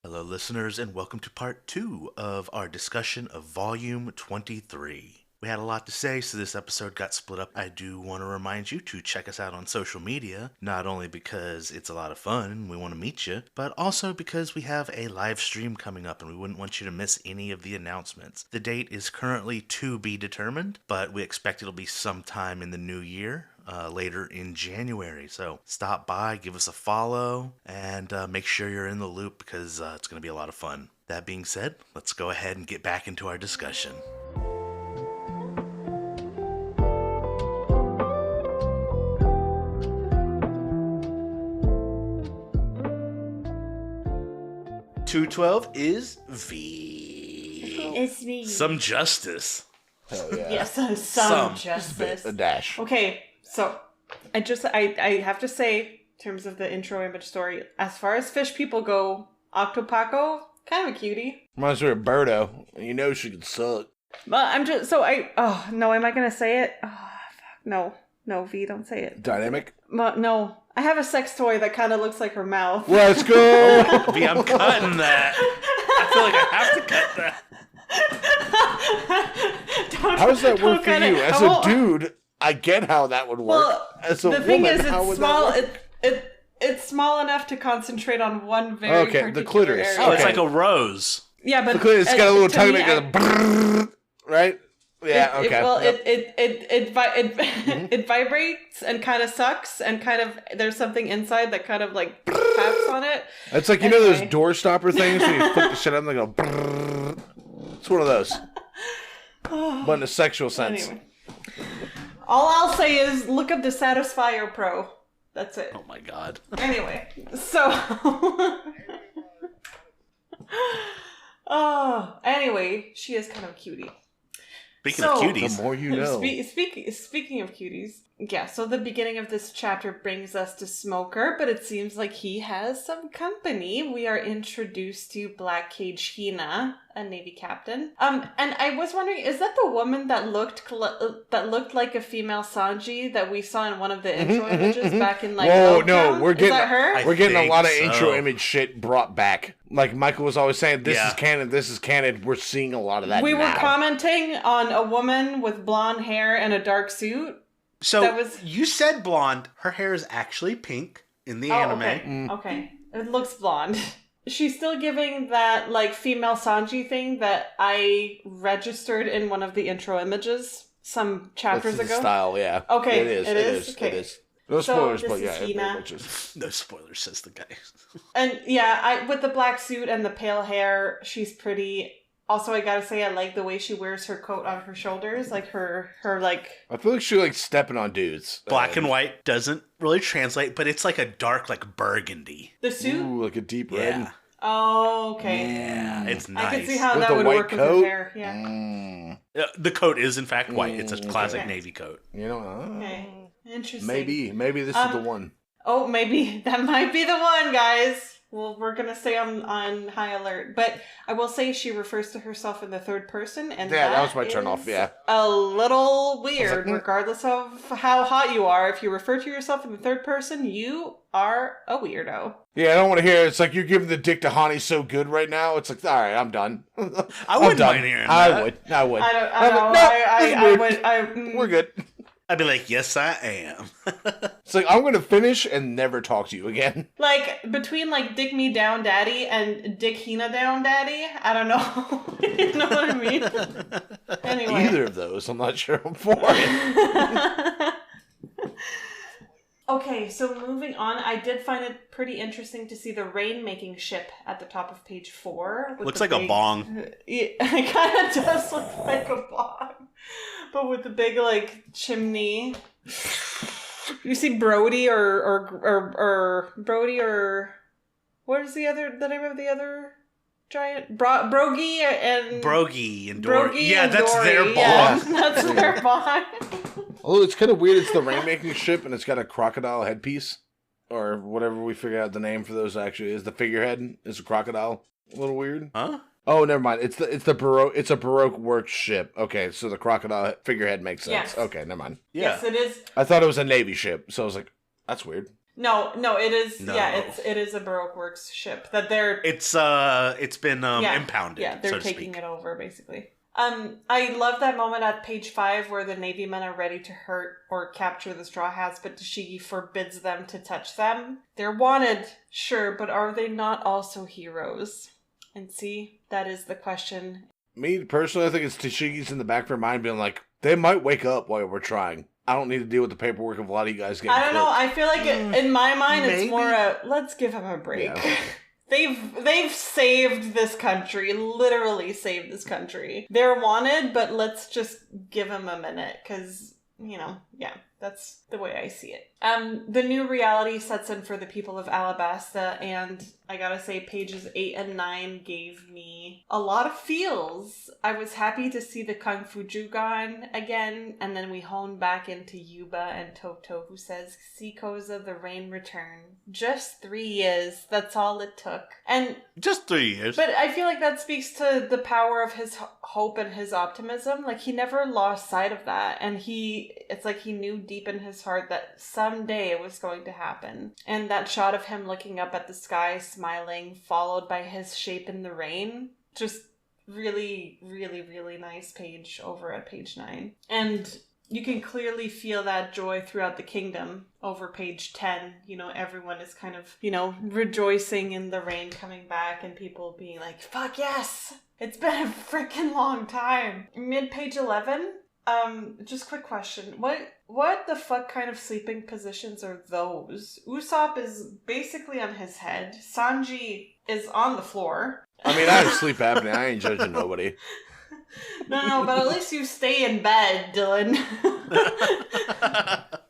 Hello, listeners, and welcome to part 2 of our discussion of Volume 23. We had a lot to say, so this episode got split up. I do want to remind you to check us out on social media, not only because it's a lot of fun and we want to meet you, but also because we have a live stream coming up and we wouldn't want you to miss any of the announcements. The date is currently to be determined, but we expect it'll be sometime in the new year. Later in January. So stop by, give us a follow, and make sure you're in the loop because it's going to be a lot of fun. That being said, let's go ahead and get back into our discussion. $2.12 is V. It's me. Some justice. Hell yeah. Yes, some justice. A dash. Okay, so I have to say, in terms of the intro image story, as far as fish people go, Octopaco, kind of a cutie. Reminds me of Birdo. You know she could suck. But am I gonna say it? Oh, fuck, no, V, don't say it. Dynamic? No, I have a sex toy that kind of looks like her mouth. Let's go! V, I'm cutting that. I feel like I have to cut that. How does that work for you? As a dude, I get how that would work. Well, as a the thing woman, is, how it's would small. that work? It's small enough to concentrate on one very particular the clitoris. area. Oh, it's Okay. like a rose. Yeah, but It's got a little to tongue me, that goes right? Yeah, okay. It vibrates and kind of sucks, and kind of there's something inside that kind of like taps on it. It's like, you know those door stopper things where you flip the shit up and they go brrrr. It's one of those. But in a sexual sense. Anyway. All I'll say is look up the Satisfyer Pro. That's it. Oh my god. Anyway, so anyway, she is kind of a cutie. Speaking of cuties. The more you know. Speaking of cuties, yeah, so the beginning of this chapter brings us to Smoker, but it seems like he has some company. We are introduced to Black Cage Hina, a Navy captain. And I was wondering, is that the woman that looked like a female Sanji that we saw in one of the intro images back in like Whoa, Oaktown? no, we're getting Is that her? We're getting a lot of so. intro image shit brought back. Like Michael was always saying, this is canon, this is canon. We're seeing a lot of that We now. were commenting on a woman with blonde hair and a dark suit. So you said blonde. Her hair is actually pink in the anime. Okay. Okay. It looks blonde. She's still giving that like female Sanji thing that I registered in one of the intro images some chapters That's ago. the style, yeah. Okay, It is. it It is? is. Okay. It is. No So, spoilers, this but is yeah. it Hina. pretty much is. No spoilers, says the guy. And yeah, with the black suit and the pale hair, she's pretty. Also, I gotta say, I like the way she wears her coat on her shoulders, like her like. I feel like she likes stepping on dudes. Black and white doesn't really translate, but it's like a dark, like burgundy. The suit? Ooh, like a deep red. Yeah. Oh, okay. Yeah, it's nice. I could see how With that the would white work with coat? her hair. Yeah. The coat is, in fact, white. It's a classic Okay. navy coat. You know, Okay. Interesting. maybe this is the one. Oh, maybe that might be the one, guys. Well, we're gonna stay on high alert. But I will say she refers to herself in the third person, and Yeah, that was my turn off, is yeah. a little weird, like, regardless of how hot you are. If you refer to yourself in the third person, you are a weirdo. Yeah, I don't want to hear it. It's like you're giving the dick to Hani so good right now. It's like, all right, I'm done. I wouldn't mind hearing that. I would. I don't know. this is I weird. would. We're good. I'd be like, yes, I am. It's like, I'm going to finish and never talk to you again. Like, between, like, Dick Me Down Daddy and Dick Hina Down Daddy, I don't know. You know what I mean? Anyway. Either of those, I'm not sure I'm for it. Okay, so moving on, I did find it pretty interesting to see the rain-making ship at the top of page 4. Looks like a bong. Yeah, it kind of does look like a bong. But with the big, like, chimney. You see Brody or Brody or... What is the name of the other giant? Brogy and... Brogy and Dory. Brogy Yeah, and that's Dory. their bong. Yeah, that's their bong. Although it's kind of weird, it's the rainmaking ship and it's got a crocodile headpiece. Or whatever we figure out the name for those actually is. The figurehead is a crocodile. A little weird. Huh? Oh, never mind. It's a Baroque work ship. Okay, so the crocodile figurehead makes sense. Yes. Okay, never mind. Yeah. Yes, it is. I thought it was a Navy ship, so I was like, that's weird. No, it is. No. Yeah, it is a Baroque Works ship that they're. It's been impounded. Yeah, they're so to taking speak. it over basically. I love that moment at page 5 where the Navy men are ready to hurt or capture the Straw Hats, but Tashigi forbids them to touch them. They're wanted, sure, but are they not also heroes? And see, that is the question. Me, personally, I think it's Tashigi's in the back of her mind being like, they might wake up while we're trying. I don't need to deal with the paperwork of a lot of you guys getting I don't know, cooked. I feel like in my mind maybe. it's more a, let's give them a break. Yeah. They've saved this country, literally saved this country. They're wanted, but let's just give them a minute, because, yeah, that's the way I see it. The new reality sets in for the people of Alabasta, and I gotta say, pages 8 and 9 gave me a lot of feels. I was happy to see the Kung Fu Jugon again, and then we hone back into Yuba and Toto, who says, Seikoza, the rain return. Just 3 years, that's all it took. And Just 3 years. but I feel like that speaks to the power of his hope and his optimism. Like, he never lost sight of that. And it's like he knew deep in his heart that someday it was going to happen. And that shot of him looking up at the sky, smiling, followed by his shape in the rain, just really, really, really nice page over at page 9. And you can clearly feel that joy throughout the kingdom over page 10. Everyone is kind of, rejoicing in the rain coming back and people being like, fuck yes! It's been a freaking long time. Mid-page 11, just quick question. What the fuck kind of sleeping positions are those? Usopp is basically on his head. Sanji is on the floor. I mean, I have sleep apnea. I ain't judging nobody. No, but at least you stay in bed, Dylan.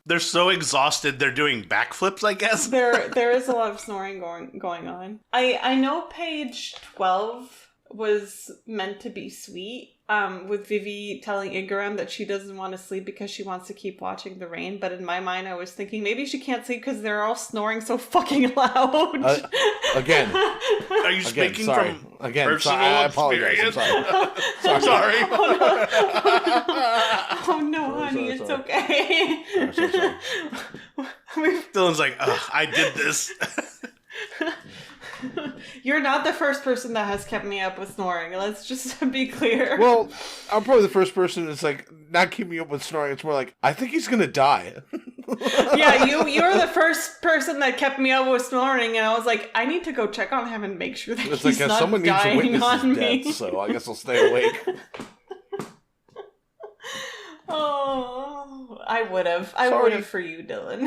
They're so exhausted, they're doing backflips, I guess. There is a lot of snoring going on. I know page 12 was meant to be sweet, with Vivi telling Igaram that she doesn't want to sleep because she wants to keep watching the rain, but in my mind I was thinking maybe she can't sleep because they're all snoring so fucking loud. Again. Are you speaking sorry. from Again, personal I apologize. I'm experience? sorry. Sorry. Oh no, honey, it's okay. I'm so sorry. Dylan's like, ugh, I did this. You're not the first person that has kept me up with snoring. Let's just be clear. Well, I'm probably the first person that's like not keeping me up with snoring. It's more like I think he's gonna die. Yeah, you're the first person that kept me up with snoring, and I was like, I need to go check on him and make sure that It's he's like not someone needs to dying witness on his me. death, so I guess I'll stay awake. Oh, I would have for you, Dylan.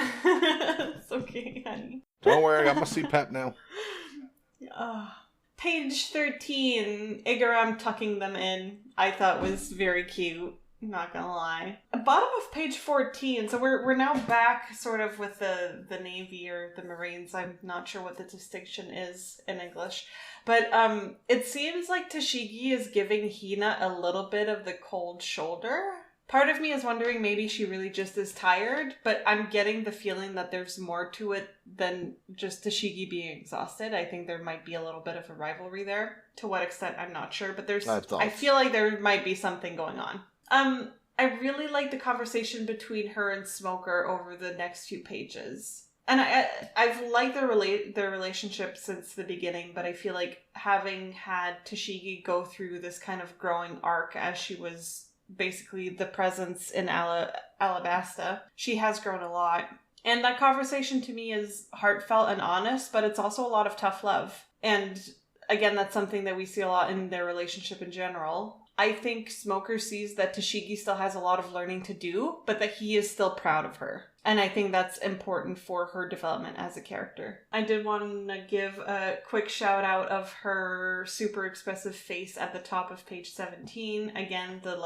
It's okay, honey. Don't worry, I got my CPAP now. Page 13, Igaram tucking them in, I thought was very cute. Not gonna lie. Bottom of page 14, so we're now back sort of with the Navy or the Marines. I'm not sure what the distinction is in English. But it seems like Tashigi is giving Hina a little bit of the cold shoulder. Part of me is wondering maybe she really just is tired, but I'm getting the feeling that there's more to it than just Tashigi being exhausted. I think there might be a little bit of a rivalry there. To what extent, I'm not sure, but I feel like there might be something going on. I really like the conversation between her and Smoker over the next few pages. And I've liked their relationship since the beginning, but I feel like having had Tashigi go through this kind of growing arc as she was basically the presence in Alabasta, she has grown a lot. And that conversation to me is heartfelt and honest, but it's also a lot of tough love. And again, that's something that we see a lot in their relationship in general. I think Smoker sees that Tashigi still has a lot of learning to do, but that he is still proud of her. And I think that's important for her development as a character. I did want to give a quick shout out of her super expressive face at the top of page 17. Again, the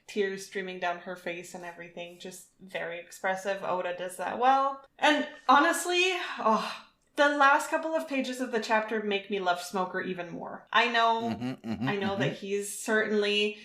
tears streaming down her face and everything. Just very expressive. Oda does that well. And honestly, The last couple of pages of the chapter make me love Smoker even more. I know that he's certainly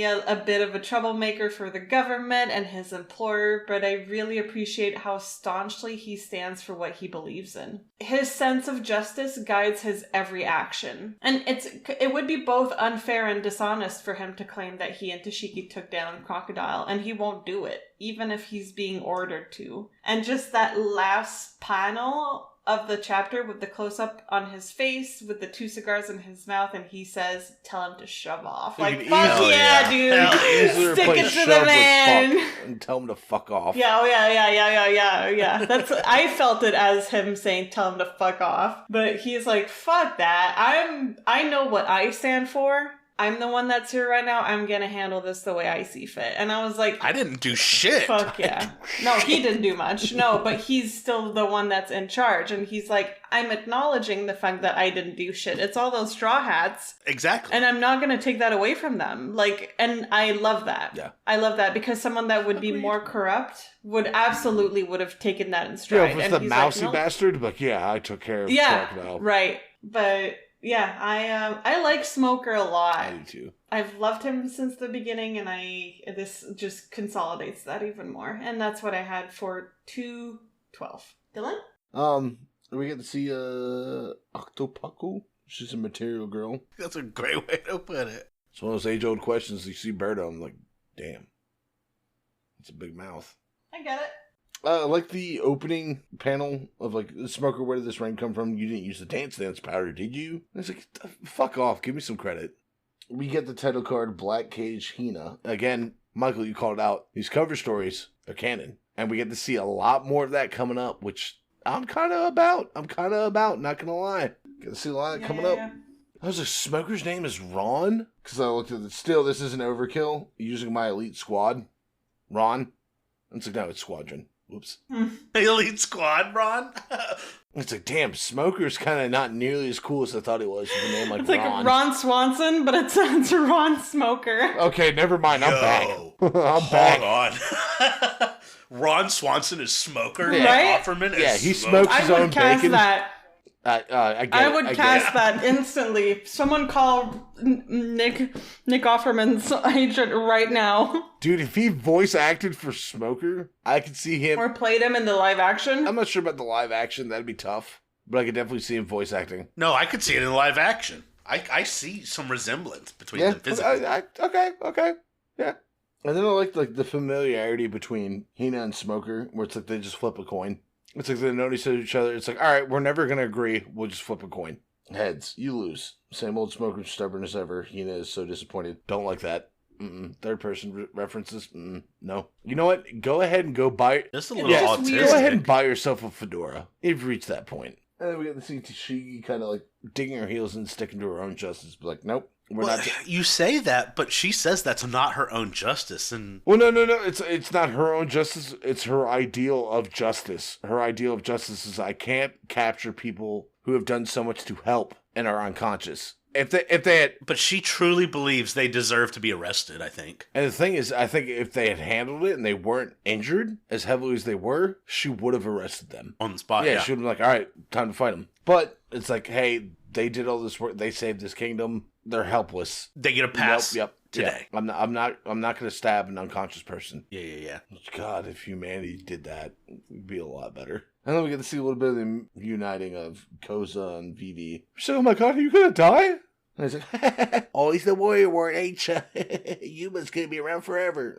a bit of a troublemaker for the government and his employer, but I really appreciate how staunchly he stands for what he believes in. His sense of justice guides his every action. And it would be both unfair and dishonest for him to claim that he and Tashiki took down Crocodile, and he won't do it, even if he's being ordered to. And just that last panel of the chapter with the close-up on his face with the 2 cigars in his mouth, and he says, tell him to shove off. Like, fuck yeah, dude. Stick it to the man. And tell him to fuck off. Yeah. I felt it as him saying, tell him to fuck off. But he's like, fuck that. I know what I stand for. I'm the one that's here right now. I'm going to handle this the way I see fit. And I was like, I didn't do shit. Fuck yeah. No, he didn't do much. No, but he's still the one that's in charge. And he's like, I'm acknowledging the fact that I didn't do shit. It's all those straw hats. Exactly. And I'm not going to take that away from them. Like, and I love that. Yeah. I love that because someone that would be more corrupt would have taken that in stride. Yeah, if it's the mousy bastard, but yeah, I took care of Crocodile. Right. But yeah, I like Smoker a lot. I do too. I've loved him since the beginning, and this just consolidates that even more. And that's what I had for 212. Dylan? We get to see Octopuckle. She's a material girl. That's a great way to put it. It's one of those age-old questions. You see Berto, I'm like, damn. It's a big mouth. I get it. I like the opening panel of like, Smoker, where did this rain come from? You didn't use the dance powder, did you? And it's like, fuck off, give me some credit. We get the title card, Black Cage Hina. Again, Michael, you called it out. These cover stories are canon. And we get to see a lot more of that coming up, which I'm kind of about, not gonna lie. Get to see a lot of that coming up. I was like, Smoker's name is Ron? Because I looked at it, still, this isn't overkill. Using my elite squad. Ron? It's like, no, it's Squadron. Whoops. Elite Squad, Ron? It's like, damn, Smoker's kind of not nearly as cool as I thought he was with a name like it's Ron. It's like Ron Swanson, but it's Ron Smoker. Okay, never mind. I'm back. Hold on. Ron Swanson is Smoker. Yeah. Right? Offerman yeah, is he smokes his own bacon. That. I would cast that instantly. Someone call Nick Offerman's agent right now. Dude, if he voice acted for Smoker, I could see him. Or played him in the live action. I'm not sure about the live action. That'd be tough. But I could definitely see him voice acting. No, I could see it in live action. I see some resemblance between them physically. Okay. Yeah. And then I like the familiarity between Hina and Smoker, where it's like they just flip a coin. It's like they notice each other. It's like, all right, we're never going to agree. We'll just flip a coin. Heads, you lose. Same old Smoker, stubborn as ever. Hina is so disappointed. Don't like that. Third person references. No. You know what? Go ahead and go buy. Just a little autistic. Go ahead and buy yourself a fedora. You've reached that point. And then we get to see Tashigi kind of like digging her heels and sticking to her own justice. But like, nope. You say that, but she says that's not her own justice, and well, no. It's not her own justice. It's her ideal of justice. Her ideal of justice is I can't capture people who have done so much to help and are unconscious. If they had, but she truly believes they deserve to be arrested. I think. And the thing is, I think if they had handled it and they weren't injured as heavily as they were, she would have arrested them on the spot. Yeah, she would have been like, all right, time to fight them. But it's like, hey, they did all this work. They saved this kingdom. They're helpless. They get a pass. Yep. Today. Yeah. I'm not going to stab an unconscious person. Yeah. God, if humanity did that, it'd be a lot better. And then we get to see a little bit of the uniting of Koza and Vivi. So, oh my God, are you going to die? And he's like, oh, he's the warrior ward, ain't you? You must going to be around forever.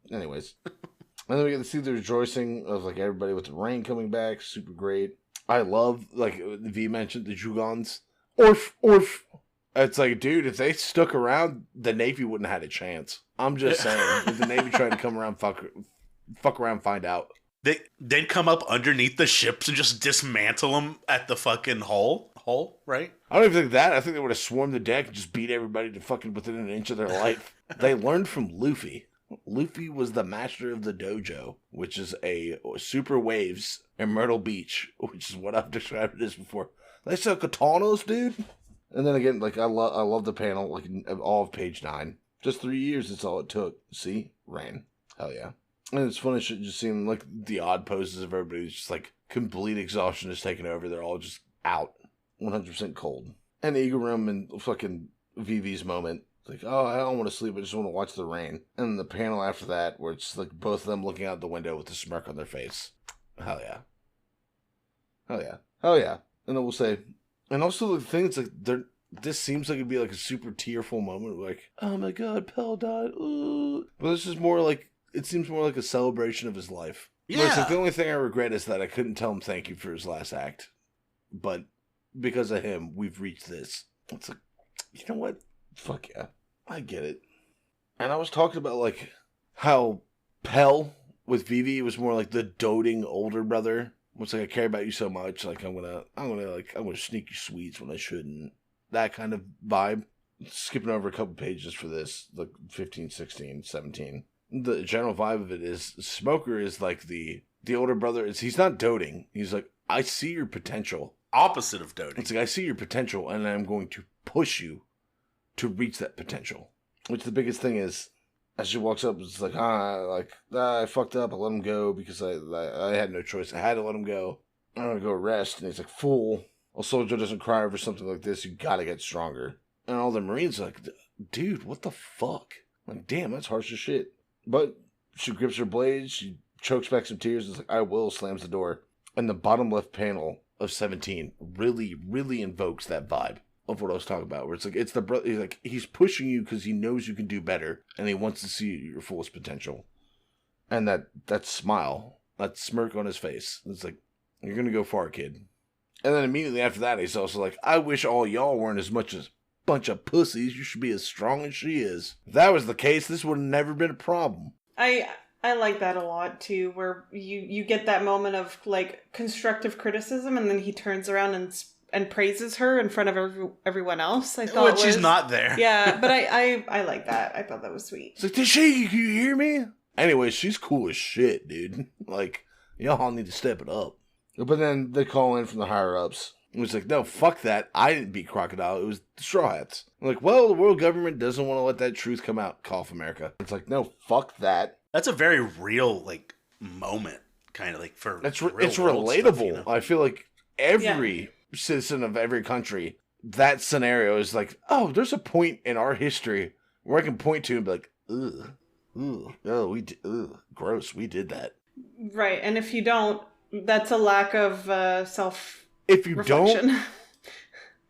Anyways. And then we get to see the rejoicing of like everybody with the rain coming back. Super great. I love, like V mentioned, the Jugons. Orf. It's like, dude, if they stuck around, the Navy wouldn't have had a chance. I'm just saying. If the Navy tried to come around, fuck around, find out. They'd come up underneath the ships and just dismantle them at the fucking hull, right? I don't even think that. I think they would have swarmed the deck and just beat everybody to fucking within an inch of their life. They learned from Luffy. Luffy was the master of the dojo, which is a super waves in Myrtle Beach, which is what I've described it as before. They sell katanas, dude. And then again, like I love the panel, like all of page 9. Just 3 years, that's all it took. See, ran. Hell yeah. And it's funny just seeing like the odd poses of everybody just like complete exhaustion is taking over. They're all just out. 100% cold. And Igaram and fucking Vivi's moment. It's like, oh, I don't want to sleep. I just want to watch the rain. And the panel after that, where it's like both of them looking out the window with a smirk on their face. Hell yeah. Hell yeah. Hell yeah. And then we'll say, and also the thing is like, this seems like it'd be like a super tearful moment. Like, oh my god, Pell died. Ooh. But this is more like, it seems more like a celebration of his life. Yeah. It's like the only thing I regret is that I couldn't tell him thank you for his last act. But because of him, we've reached this. It's like, you know what? Fuck yeah. I get it. And I was talking about like how Pell with Vivi was more like the doting older brother. It's like, I care about you so much, like I'm gonna sneak you sweets when I shouldn't. That kind of vibe. Skipping over a couple pages for this, like 15, 16, 17. The general vibe of it is Smoker is like the older brother. He's not doting. He's like, I see your potential. Opposite of doting. It's like, I see your potential, and I'm going to push you to reach that potential. Which the biggest thing is, as she walks up, it's like, I fucked up. I let him go because I had no choice. I had to let him go. I'm going to go rest. And he's like, fool. A soldier doesn't cry over something like this. You got to get stronger. And all the Marines are like, dude, what the fuck? Like, damn, that's harsh as shit. But she grips her blade. She chokes back some tears. It's like, I will, slams the door. And the bottom left panel of 17 really, really invokes that vibe of what I was talking about, where it's like, it's the brother, he's like, he's pushing you because he knows you can do better, and he wants to see your fullest potential. And that smile, that smirk on his face, it's like, you're gonna go far, kid. And then immediately after that, he's also like, I wish all y'all weren't as much as a bunch of pussies. You should be as strong as she is. If that was the case, this would have never been a problem. I like that a lot too, where you get that moment of like constructive criticism, and then he turns around and praises her in front of everyone else. I thought, she's not there. Yeah, but I like that. I thought that was sweet. It's like, can you hear me? Anyway, she's cool as shit, dude. Like, y'all need to step it up. But then they call in from the higher ups. It was like, no, fuck that. I didn't beat Crocodile. It was the Straw Hats. I'm like, well, the world government doesn't want to let that truth come out. Cough America. It's like, no, fuck that. That's a very real, like, moment. Kind of like for it's Stuff, relatable. you know? I feel like every citizen of every country, that scenario is like, oh, there's a point in our history where I can point to and be like, gross, we did that. Right, and if you don't, that's a lack of self. If you reflection. don't,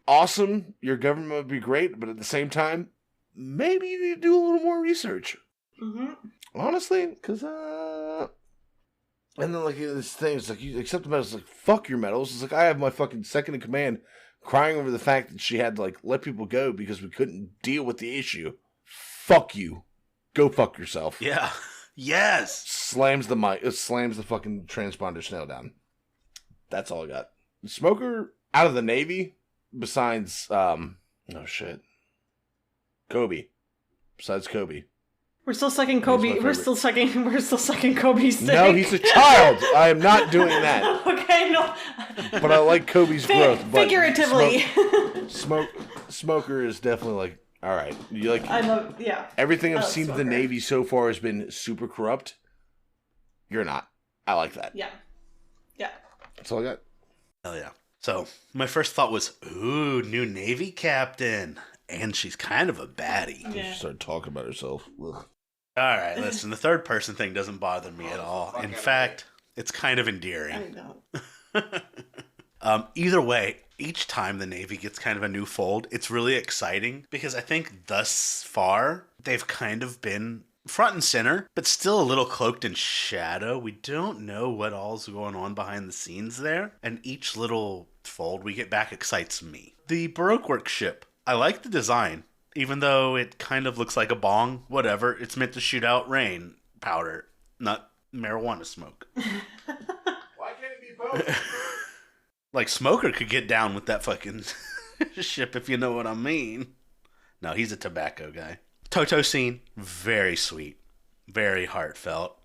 awesome, your government would be great, but at the same time, maybe you need to do a little more research. Mm-hmm. Honestly, because, and then, like, this thing, it's like, you accept the medals, like, fuck your medals. It's like, I have my fucking second in command crying over the fact that she had to, like, let people go because we couldn't deal with the issue. Fuck you. Go fuck yourself. Yeah. Yes. Slams the mic, slams the fucking transponder snail down. That's all I got. Smoker out of the Navy, besides, oh shit. Kobe. Besides Kobe. We're still sucking Kobe. We're still sucking Kobe's dick. No, he's a child. I am not doing that. Okay, no. But I like Kobe's growth. But figuratively. Smoker is definitely like, all right. You like? I love. Yeah. Everything I've seen of the Smoker. Navy so far has been super corrupt. You're not. I like that. Yeah. Yeah. That's all I got. Hell yeah. So my first thought was, ooh, new Navy captain. And she's kind of a baddie. Yeah. She started talking about herself. Ugh. All right, listen, the third person thing doesn't bother me at all. In fact, it's kind of endearing. I know. Either way, each time the Navy gets kind of a new fold, it's really exciting because I think thus far they've kind of been front and center, but still a little cloaked in shadow. We don't know what all's going on behind the scenes there, and each little fold we get back excites me. The Baroque work ship, I like the design. Even though it kind of looks like a bong, whatever, it's meant to shoot out rain powder, not marijuana smoke. Why can't it be both? Like, Smoker could get down with that fucking ship, if you know what I mean. No, he's a tobacco guy. Toto scene, very sweet. Very heartfelt.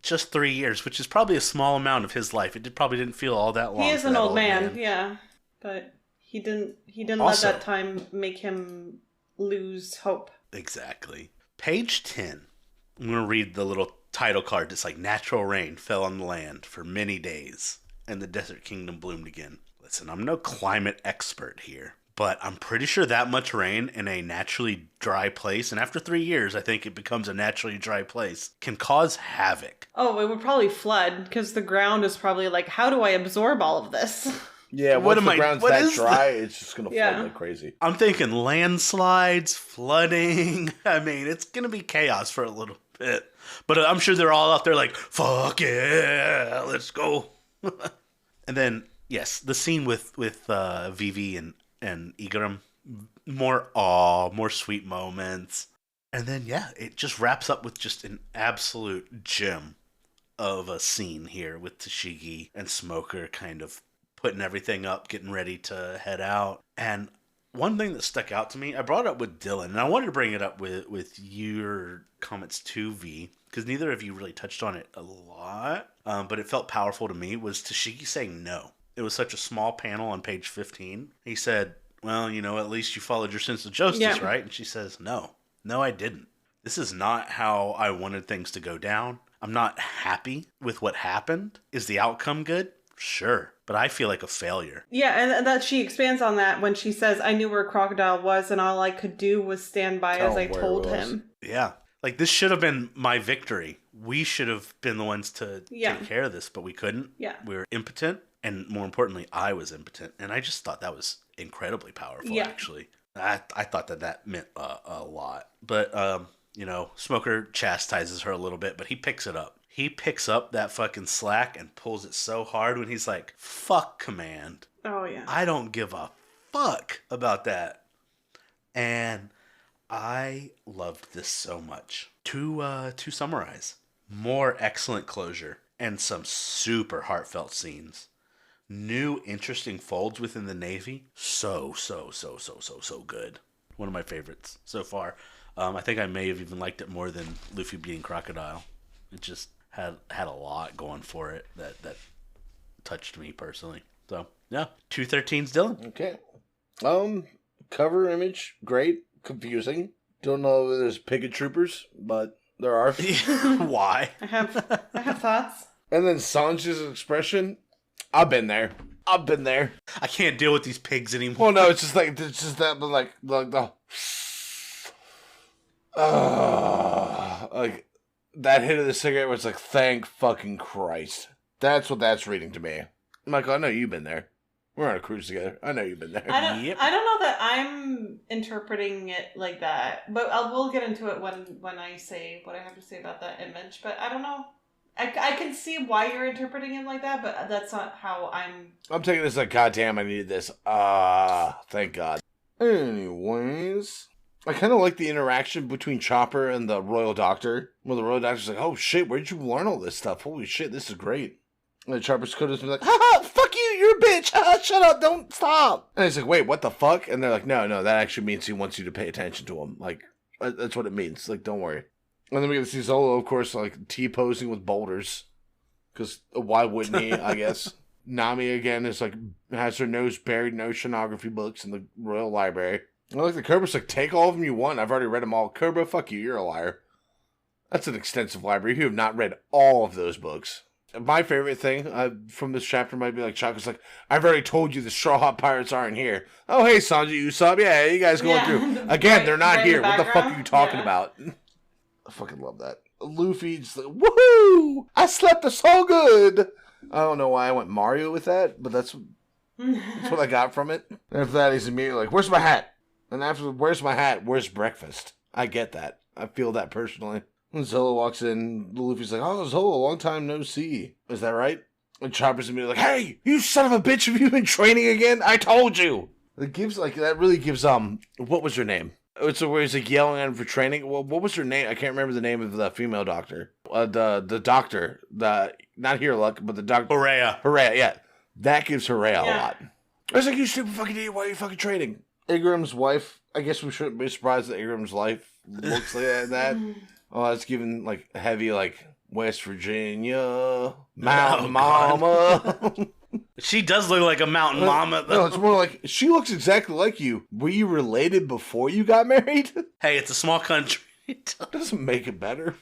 Just 3 years, which is probably a small amount of his life. It probably didn't feel all that long. He is for an that old man, yeah. But he didn't Also- let that time make him lose hope. Exactly. Page 10. I'm going to read the little title card. It's like, natural rain fell on the land for many days. and the Desert Kingdom bloomed again. Listen, I'm no climate expert here, but I'm pretty sure that much rain in a naturally dry place, and after 3 years, I think it becomes a naturally dry place, can cause havoc. Oh, it would probably flood because the ground is probably like, how do I absorb all of this? Yeah, What once am the I- ground's what that is dry, it's just gonna flood Yeah. like crazy. I'm thinking landslides, flooding. I mean, it's going to be chaos for a little bit. But I'm sure they're all out there like, fuck yeah, let's go. And then, yes, the scene with Vivi and Igaram, more awe, more sweet moments. And then, yeah, it just wraps up with just an absolute gem of a scene here with Tashigi and Smoker kind of putting everything up, getting ready to head out. And one thing that stuck out to me, I brought it up with Dylan, and I wanted to bring it up with your comments too, V, because neither of you really touched on it a lot, but it felt powerful to me, was Tashigi saying no. It was such a small panel on page 15. He said, well, at least you followed your sense of justice, right? And she says, no, I didn't. This is not how I wanted things to go down. I'm not happy with what happened. Is the outcome good? Sure, but I feel like a failure. Yeah, and that she expands on that when she says, I knew where Crocodile was and all I could do was stand by as I told him. Yeah. Like, this should have been my victory. We should have been the ones to take care of this, but we couldn't. Yeah. We were impotent, and more importantly, I was impotent. And I just thought that was incredibly powerful, actually. I thought that meant a lot. But, Smoker chastises her a little bit, but he picks it up. He picks up that fucking slack and pulls it so hard when he's like, fuck command. Oh, yeah. I don't give a fuck about that. And I loved this so much. To summarize, more excellent closure and some super heartfelt scenes. New interesting folds within the Navy. So good. One of my favorites so far. I think I may have even liked it more than Luffy beating Crocodile. It just had a lot going for it that touched me personally. So, yeah. 213's Dylan. Okay. Cover image, great. Confusing. Don't know if there's picket troopers, but there are. Why? I have thoughts. And then Sanji's expression, I've been there. I can't deal with these pigs anymore. Well, no, it's just that, but like the, like that hit of the cigarette was like, thank fucking Christ. That's what that's reading to me. Michael, I know you've been there. We're on a cruise together. I know you've been there. I don't know that I'm interpreting it like that, but we'll get into it when I say what I have to say about that image. But I don't know. I can see why you're interpreting it like that, but that's not how I'm taking this like, goddamn, I needed this. Thank God. Anyways, I kind of like the interaction between Chopper and the Royal Doctor, where the Royal Doctor's like, oh shit, where'd you learn all this stuff? Holy shit, this is great. And the Chopper's could have been like, ha, fuck you, you're a bitch. Shut up, don't stop. And he's like, wait, what the fuck? And they're like, no, that actually means he wants you to pay attention to him. Like, that's what it means. Like, don't worry. And then we get to see Zolo, of course, like, T-posing with boulders. Because why wouldn't he, I guess? Nami, again, is like, has her nose buried in oceanography books in the Royal Library. And like, the Kerber's like, take all of them you want. I've already read them all. Kerber, fuck you, you're a liar. That's an extensive library. You have not read all of those books. My favorite thing from this chapter might be like, Chaka's like, I've already told you the Straw Hat Pirates aren't here. Oh, hey, Sanji, Usopp, yeah, you guys going through. Again, they're not here. What the fuck are you talking about? I fucking love that. Luffy just like, woohoo! I slept so good! I don't know why I went Mario with that, but that's what I got from it. And after that, he's immediately like, where's my hat? And after, where's my hat? Where's breakfast? I get that. I feel that personally. When Zolo walks in, Luffy's like, oh, Zolo, long time no see. Is that right? And Chopper's immediately like, hey, you son of a bitch, have you been training again? I told you! That really gives, what was her name? It's where he's like yelling at him for training. Well, what was her name? I can't remember the name of the female doctor. The doctor, not Hero Luck, but the doctor. Horea, yeah. That gives Horea a lot. I was like, you stupid fucking idiot, why are you fucking training? Igram's wife, I guess we shouldn't be surprised that Igram's life looks like that. Oh, it's given, like, heavy, like, West Virginia, Mountain Mama. She does look like a mountain mama, though. No, it's more like, she looks exactly like you. Were you related before you got married? Hey, it's a small country. Doesn't make it better.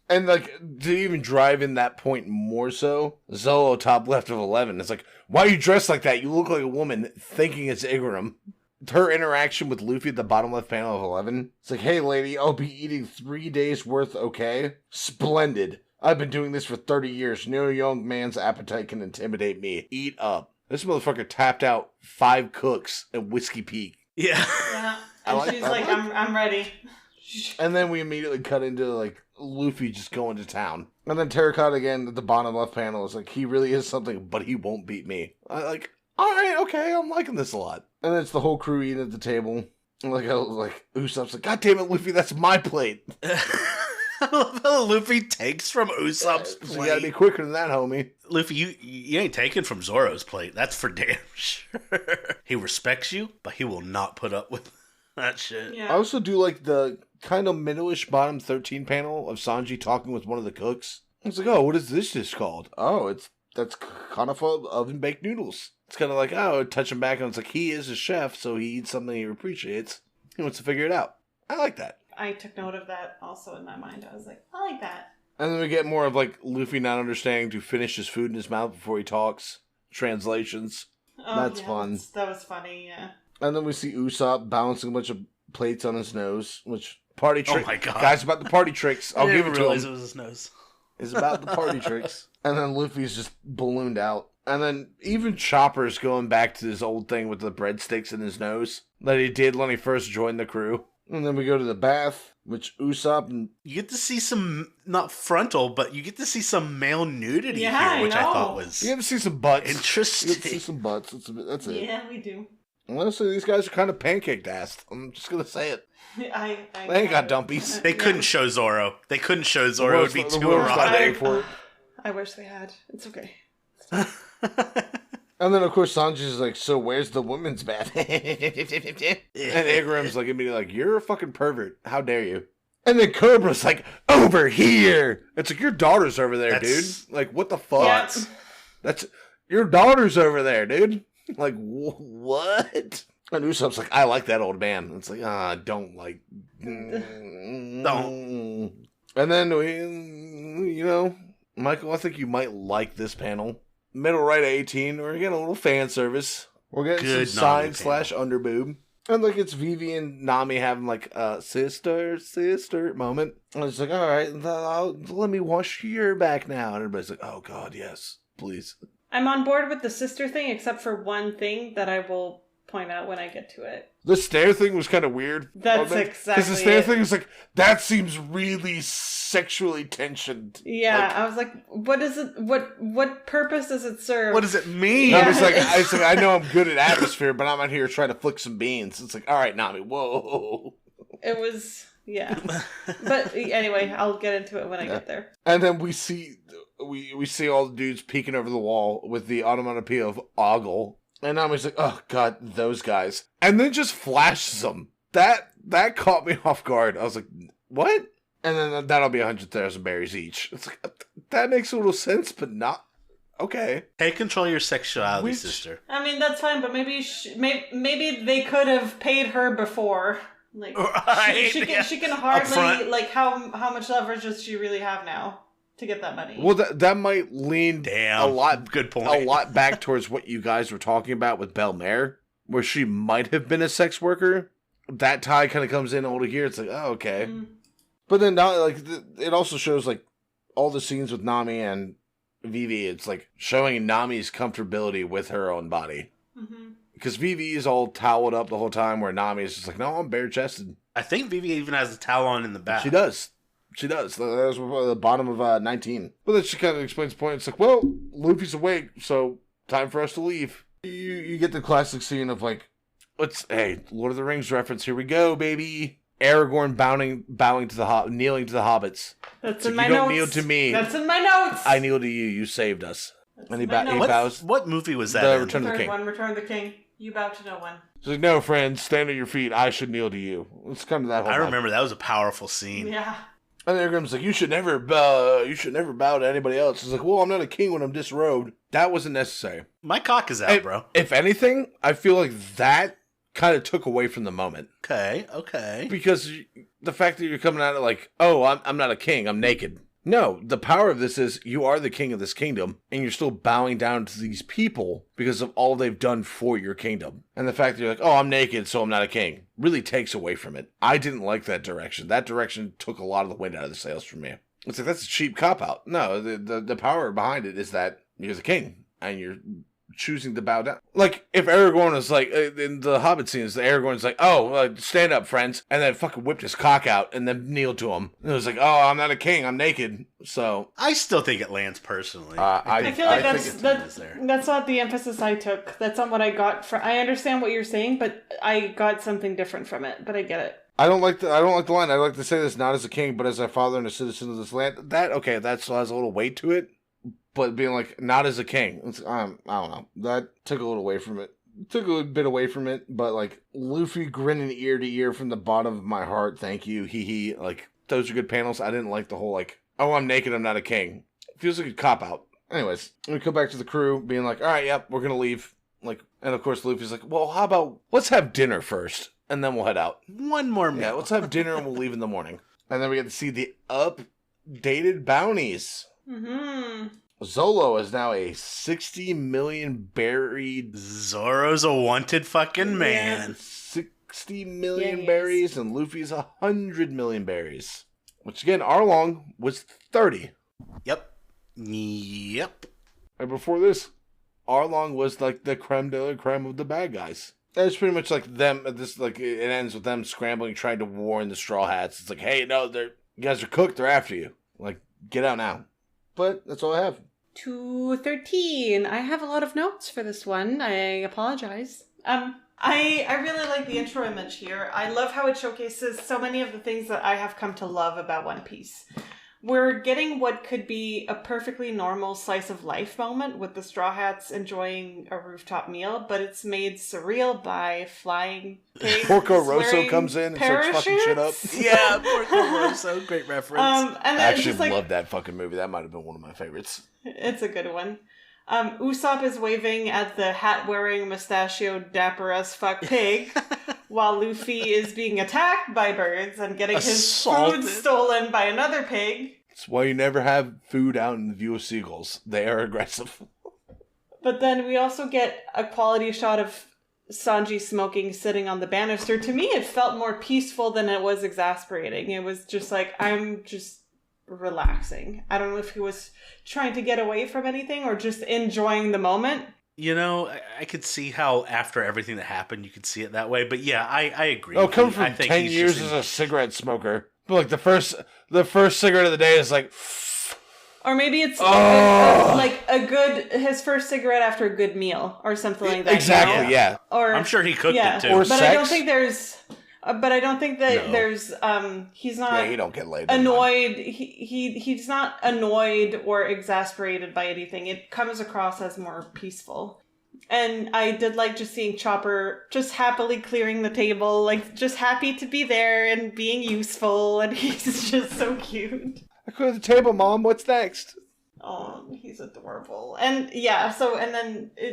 And, like, to even drive in that point more so, Zolo, top left of 11, it's like, why are you dressed like that? You look like a woman, thinking it's Igaram. Her interaction with Luffy at the bottom left panel of 11, it's like, hey, lady, I'll be eating 3 days worth, okay? Splendid. I've been doing this for 30 years. No young man's appetite can intimidate me. Eat up. This motherfucker tapped out 5 cooks at Whiskey Peak. Yeah. Yeah. And she's like, I'm ready. And then we immediately cut into, like, Luffy just going to town. And then Terracotta again at the bottom left panel is like, he really is something, but he won't beat me. Like, alright, okay, I'm liking this a lot. And then it's the whole crew eating at the table. And like Usopp's like, God damn it, Luffy, that's my plate. I love how Luffy takes from Usopp's plate. You gotta be quicker than that, homie. Luffy, you ain't taking from Zoro's plate. That's for damn sure. He respects you, but he will not put up with that shit. Yeah. I also do like the kind of middle-ish bottom 13 panel of Sanji talking with one of the cooks. I was like, oh, what is this dish called? Oh, that's Kanafa oven-baked noodles. It's kind of like, oh, touch him back, and it's like, he is a chef, so he eats something he appreciates. He wants to figure it out. I like that. I took note of that also in my mind. I was like, I like that. And then we get more of, like, Luffy not understanding to finish his food in his mouth before he talks. Translations. Oh, That's yeah, fun. That was funny, yeah. And then we see Usopp balancing a bunch of plates on his nose, which... Party trick. Oh my God. Guys, about the party tricks. I'll give it to realize him. it was his nose. It's about the party tricks. And then Luffy's just ballooned out. And then even Chopper's going back to his old thing with the breadsticks in his nose that he did when he first joined the crew. And then we go to the bath, which Usopp and... You get to see some, not frontal, but you get to see some male nudity Yeah, here, which I I know. thought was You get to see some butts. interesting. You get to see some butts. That's it. Yeah, we do. Honestly, these guys are kind of pancaked assed. I'm just going to say it. I They ain't got dumpies. They couldn't show Zoro. They couldn't show Zoro. It would be The too world's not ready erotic. for it. I wish they had. It's okay. And then, of course, Sanji's like, so where's the women's bath? And Igaram's like, immediately like, you're a fucking pervert. How dare you? And then Cobra's like, over here. It's like, your daughter's over there, That's- dude. Like, what the fuck? Yeah. That's, your daughter's over there, dude. Like, what? And Usopp's like, I like that old man. It's like, don't like. Don't. And then, Michael, I think you might like this panel. Middle right at 18, we're getting a little fan service. We're getting Good some Nami side / underboob. And like it's Vivi and Nami having like a sister moment. And it's like, all right, let me wash your back now. And everybody's like, oh God, yes, please. I'm on board with the sister thing, except for one thing that I will point out when I get to it. The stair thing was kind of weird. That's Because exactly the stair it. thing is like, that seems really sexually tensioned. Yeah, Like, I was like, what is it? What purpose does it serve? What does it mean? Yeah. Nami's like, I know I'm good at atmosphere, but I'm out here trying to flick some beans. It's like, all right, Nami, whoa. It was, yeah. But anyway, I'll get into it when I get there. And then we see all the dudes peeking over the wall with the onomatopoeia of ogle. And Nami's like, oh God, those guys. And then just flashes them. That caught me off guard. I was like, what? And then that'll be 100,000 berries each. It's like, that makes a little sense, but not. Okay. Hey, control your sexuality, Which- sister. I mean, that's fine, but maybe they could have paid her before. Like, Right, she yeah. can Up hardly, front. like, how much leverage does she really have now to get that money? Well, that might lean Damn. a lot Good point. a lot back towards what you guys were talking about with Belmare, where she might have been a sex worker. That tie kind of comes in over here. It's like, oh, okay. Mm. But then, now, like, it also shows, like, all the scenes with Nami and Vivi. It's, like, showing Nami's comfortability with her own body. Mm-hmm. Because Vivi is all toweled up the whole time, where Nami is just like, no, I'm bare-chested. I think Vivi even has the towel on in the back. She does. That was the bottom of 19. But then she kind of explains the point. It's like, well, Luffy's awake, so time for us to leave. You get the classic scene of, like, hey, Lord of the Rings reference. Here we go, baby. Aragorn bowing to the kneeling to the hobbits. That's So in you my don't notes. kneel to me. That's in my notes. I kneel to you. You saved us. That's And he in my notes. bows. What movie was that The in? Return of the King. Return of the King. You bow to no one. She's like, no, friends, stand at your feet. I should kneel to you. It's kind of that whole I vibe. remember that was a powerful scene. Yeah. And then Aragorn's like, you should never bow to anybody else. He's like, well, I'm not a king when I'm disrobed. That wasn't necessary. My cock is out, bro. If anything, I feel like that kind of took away from the moment. Okay. Because the fact that you're coming out of like, oh, I'm not a king, I'm naked. No, the power of this is you are the king of this kingdom, and you're still bowing down to these people because of all they've done for your kingdom. And the fact that you're like, oh, I'm naked, so I'm not a king, really takes away from it. I didn't like that direction. That direction took a lot of the wind out of the sails from me. It's like, that's a cheap cop-out. No, the power behind it is that you're the king, and you're choosing to bow down. Like, if Aragorn was like, in the Hobbit scenes, Aragorn's like, oh, stand up, friends, and then fucking whipped his cock out and then kneeled to him. And it was like, oh, I'm not a king, I'm naked. So I still think it lands personally. I feel like that's that's not the emphasis I took. That's not what I got from. I understand what you're saying, but I got something different from it. But I get it. I don't like the line. I like to say this not as a king, but as a father and a citizen of this land. That still has a little weight to it. But being like, not as a king, I don't know. That took a little away from it. Took a bit away from it, but like, Luffy grinning ear to ear from the bottom of my heart, thank you, hee. Like, those are good panels. I didn't like the whole like, oh, I'm naked, I'm not a king. Feels like a cop-out. Anyways, we come back to the crew, being like, alright, yep, we're gonna leave. Like, and of course Luffy's like, well, how about, let's have dinner first, and then we'll head out. One more meal. Yeah, let's have dinner and we'll leave in the morning. And then we get to see the updated bounties. Mm-hmm. Zolo is now a 60 million berried... Zoro's a wanted fucking man. 60 million berries, and Luffy's 100 million berries. Which again, Arlong was 30. Yep. And before this, Arlong was like the creme de la creme of the bad guys. And it's pretty much like them, it ends with them scrambling, trying to warn the Straw Hats. It's like, hey, no, you guys are cooked, they're after you. Like, get out now. But that's all I have. 213. I have a lot of notes for this one. I apologize. I really like the intro image here. I love how it showcases so many of the things that I have come to love about One Piece. We're getting what could be a perfectly normal slice of life moment with the Straw Hats enjoying a rooftop meal, but it's made surreal by flying pigs. Porco Rosso comes in and starts fucking shit up. Yeah, Porco Rosso, great reference. And I actually love that fucking movie. That might have been one of my favorites. It's a good one. Usopp is waving at the hat-wearing, mustachioed, dapper-as-fuck pig, while Luffy is being attacked by birds and getting his food stolen by another pig. That's why you never have food out in the view of seagulls. They are aggressive. But then we also get a quality shot of Sanji smoking, sitting on the banister. To me, it felt more peaceful than it was exasperating. It was just like, I'm just relaxing. I don't know if he was trying to get away from anything or just enjoying the moment. You know, I could see how after everything that happened, you could see it that way. But yeah, I agree. Oh, coming from 10 years as a cigarette smoker. But like the first cigarette of the day is like... Or maybe it's his first cigarette after a good meal or something like that. Exactly, you know? yeah. Or I'm sure he cooked it too. Or but sex. I don't think there's... But I don't think that there's, he's not... Yeah, he don't get laid. Annoyed. He's not annoyed or exasperated by anything. It comes across as more peaceful. And I did like just seeing Chopper just happily clearing the table, like just happy to be there and being useful, and he's just so cute. I cleared the table, Mom. What's next? Oh, he's adorable. And yeah,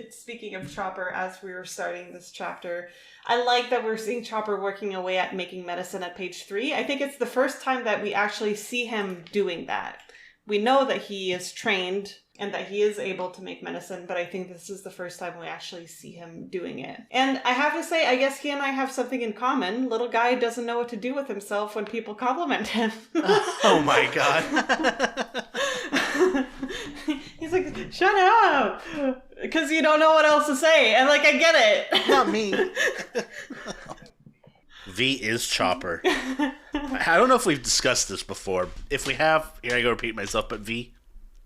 speaking of Chopper, as we were starting this chapter, I like that we're seeing Chopper working away at making medicine at page 3. I think it's the first time that we actually see him doing that. We know that he is trained and that he is able to make medicine, but I think this is the first time we actually see him doing it. And I have to say, I guess he and I have something in common. Little guy doesn't know what to do with himself when people compliment him. Oh my god. He's like, shut up! Because you don't know what else to say. And like, I get it. Not me. V is Chopper. I don't know if we've discussed this before. If we have, here I go repeat myself, but V,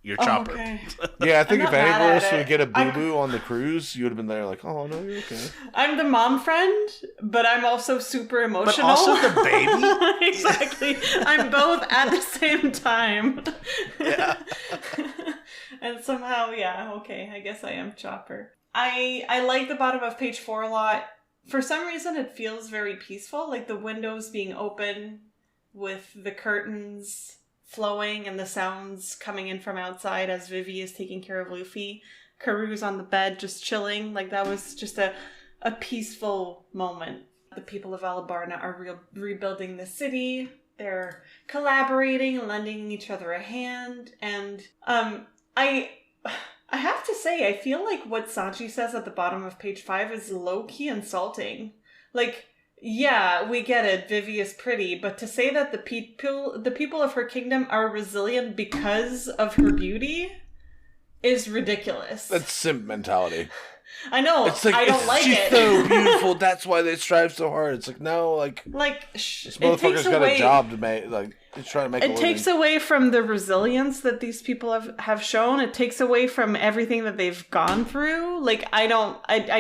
you're Chopper. Okay. Yeah, I think if any of us would get a boo-boo on the cruise, you would have been there like, oh, no, you're okay. I'm the mom friend, but I'm also super emotional. But also the baby? Exactly. I'm both at the same time. Yeah. And somehow, yeah, okay, I guess I am Chopper. I like the bottom of page 4 a lot. For some reason, it feels very peaceful, like the windows being open with the curtains flowing and the sounds coming in from outside as Vivi is taking care of Luffy. Karoo's on the bed just chilling. Like, that was just a peaceful moment. The people of Alabarna are rebuilding the city. they're collaborating, lending each other a hand, and I have to say, I feel like what Sanji says at the bottom of page 5 is low-key insulting. Like, yeah, we get it, Vivi is pretty, but to say that the people of her kingdom are resilient because of her beauty is ridiculous. That's simp mentality. I know, it's like, I don't like she's it. She's so beautiful, that's why they strive so hard. It's like, no, this motherfucker's got a job to make, he's trying to make a living. It takes away from the resilience that these people have shown. It takes away from everything that they've gone through. Like, I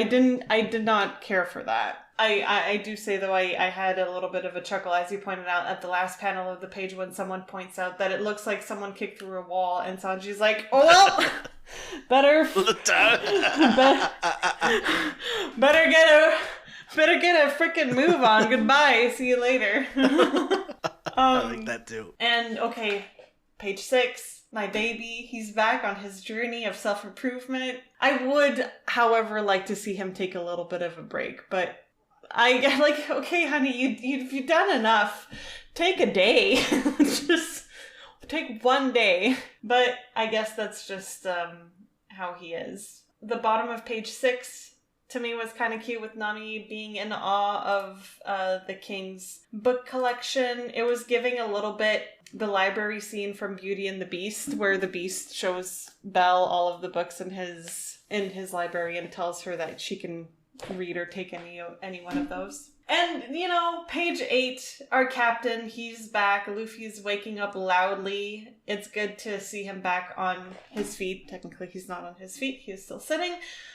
did not care for that. I do say, though, I had a little bit of a chuckle, as you pointed out, at the last panel of the page when someone points out that it looks like someone kicked through a wall, and Sanji's like, oh, well, better get a freaking move on. Goodbye. See you later. I like that, too. And, okay, page 6. My baby, he's back on his journey of self-improvement. I would, however, like to see him take a little bit of a break, but I like, okay, honey, you've done enough. Take a day. Just take one day. But I guess that's just how he is. The bottom of page 6 to me was kind of cute, with Nami being in awe of the king's book collection. It was giving a little bit the library scene from Beauty and the Beast, where the Beast shows Belle all of the books in his library and tells her that she can read or take any one of those. And, page 8, our captain, he's back. Luffy's waking up loudly. It's good to see him back on his feet. Technically, he's not on his feet. He is still sitting.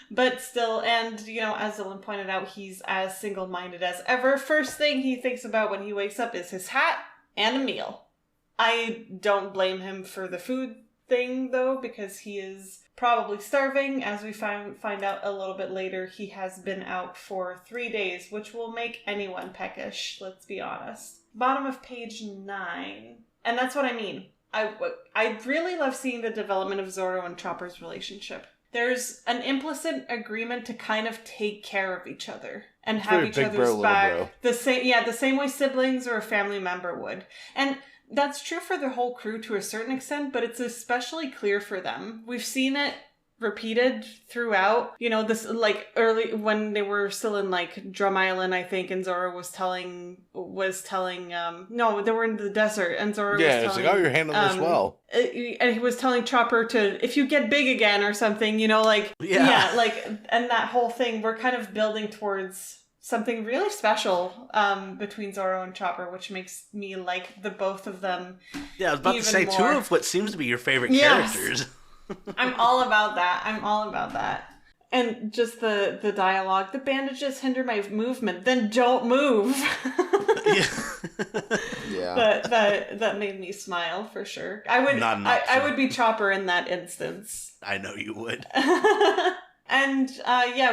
But still, and, as Dylan pointed out, he's as single-minded as ever. First thing he thinks about when he wakes up is his hat and a meal. I don't blame him for the food thing, though, because he is probably starving. As we find out a little bit later, he has been out for 3 days, which will make anyone peckish, let's be honest. Bottom of page 9. And that's what I mean. I really love seeing the development of Zoro and Chopper's relationship. There's an implicit agreement to kind of take care of each other and have each other's back. The same way siblings or a family member would. And that's true for the whole crew to a certain extent, but it's especially clear for them. We've seen it repeated throughout, this, early when they were still in, Drum Island, I think, and Zoro was telling, no, they were in the desert, and Zoro was telling... Yeah, it's like, you're handling this well. And he was telling Chopper to, if you get big again or something, and that whole thing, we're kind of building towards something really special between Zoro and Chopper, which makes me like the both of them. Yeah, I was about to say, more. 2 of what seems to be your favorite characters. I'm all about that. And just the dialogue. The bandages hinder my movement. Then don't move. Yeah. That made me smile for sure. I would be Chopper in that instance. I know you would. And,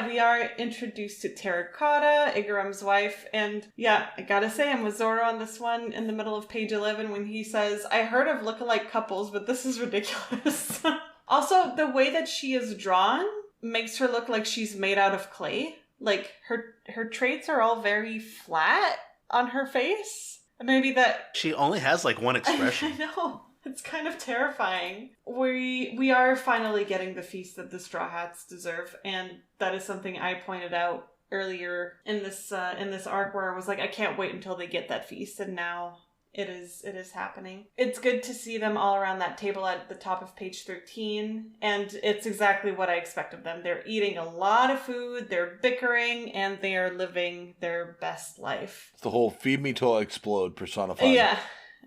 we are introduced to Terracotta, Igaram's wife, and, I gotta say, I'm with Zoro on this one in the middle of page 11 when he says, I heard of lookalike couples, but this is ridiculous. Also, the way that she is drawn makes her look like she's made out of clay. Like, her traits are all very flat on her face. Maybe that... She only has, one expression. I know. It's kind of terrifying. We are finally getting the feast that the Straw Hats deserve, and that is something I pointed out earlier in this arc, where I was like, I can't wait until they get that feast, and now it is happening. It's good to see them all around that table at the top of page 13, and it's exactly what I expect of them. They're eating a lot of food, they're bickering, and they are living their best life. It's the whole feed me till I explode personified.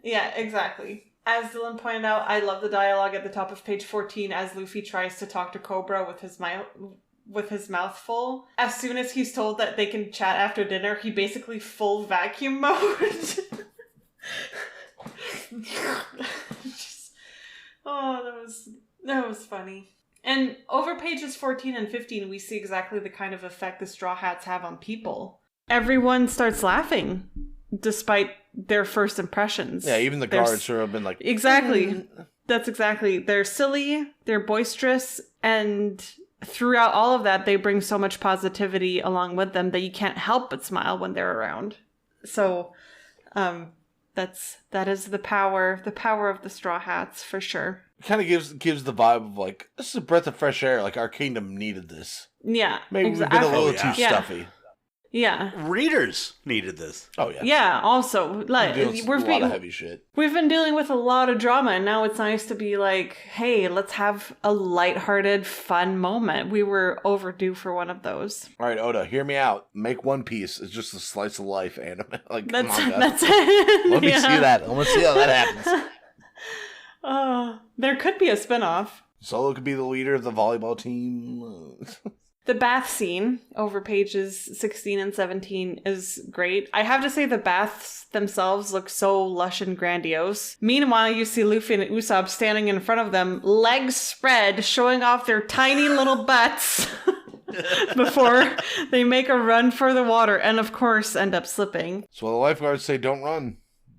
Yeah, exactly. As Dylan pointed out, I love the dialogue at the top of page 14 as Luffy tries to talk to Cobra with his mouth full. As soon as he's told that they can chat after dinner, he basically full vacuum mode. That was funny. And over pages 14 and 15, we see exactly the kind of effect the Straw Hats have on people. Everyone starts laughing, despite their first impressions. Yeah, even the guards who have been like... Exactly. That's exactly. They're silly, they're boisterous, and throughout all of that, they bring so much positivity along with them that you can't help but smile when they're around. So, That is the power of the Straw Hats for sure. It kind of gives the vibe of like, this is a breath of fresh air. Like, our kingdom needed this. Yeah, Maybe we've been a little too Yeah. stuffy. Yeah. Readers needed this. Oh, yeah. Yeah, also, like, A lot of heavy shit. we've been dealing with a lot of drama, and now it's nice to be like, hey, let's have a lighthearted, fun moment. We were overdue for one of those. All right, Oda, hear me out. Make One Piece. It's just a slice of life anime. Like, That's manga. that's it. Let me see that. I want to see how that happens. There could be a spinoff. Solo could be the leader of the volleyball team. The bath scene over pages 16 and 17 is great. I have to say the baths themselves look so lush and grandiose. Meanwhile, you see Luffy and Usopp standing in front of them, legs spread, showing off their tiny little butts before they make a run for the water and, of course, end up slipping. So the lifeguards say, don't run.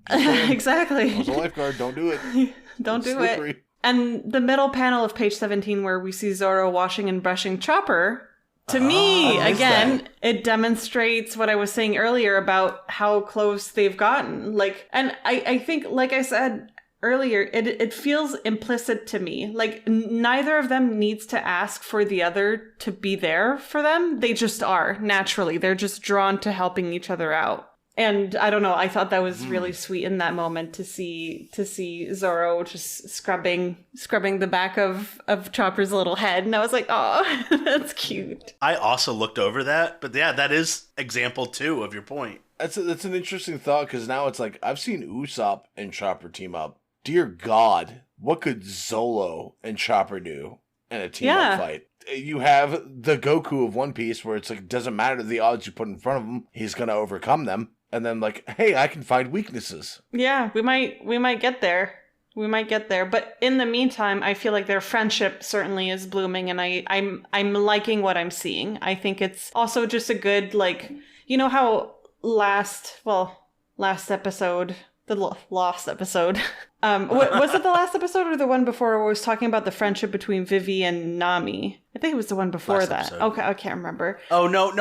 Exactly. As a lifeguard, don't do it. Don't It's do slippery. it. And the middle panel of page 17 where we see Zoro washing and brushing Chopper, to me, I missed again, that. it demonstrates what I was saying earlier about how close they've gotten. Like, and I think, like I said earlier, it feels implicit to me. Like, neither of them needs to ask for the other to be there for them. They just are, naturally. They're just drawn to helping each other out. And I don't know, I thought that was really sweet in that moment to see Zoro just scrubbing the back of Chopper's little head. And I was like, oh, that's cute. I also looked over that, but yeah, that is example 2 of your point. That's an interesting thought, because now it's like, I've seen Usopp and Chopper team up. Dear God, what could Zolo and Chopper do in a team-up fight? You have the Goku of One Piece, where it's like, doesn't matter the odds you put in front of him, he's going to overcome them. And then like, hey, I can find weaknesses. Yeah, we might get there. We might get there. But in the meantime, I feel like their friendship certainly is blooming, and I'm liking what I'm seeing. I think it's also just a good, like, you know how last episode, the lost episode. Was it the last episode or the one before where I was talking about the friendship between Vivi and Nami? I think it was the one before Last that. episode. Okay, I can't remember. Oh, no.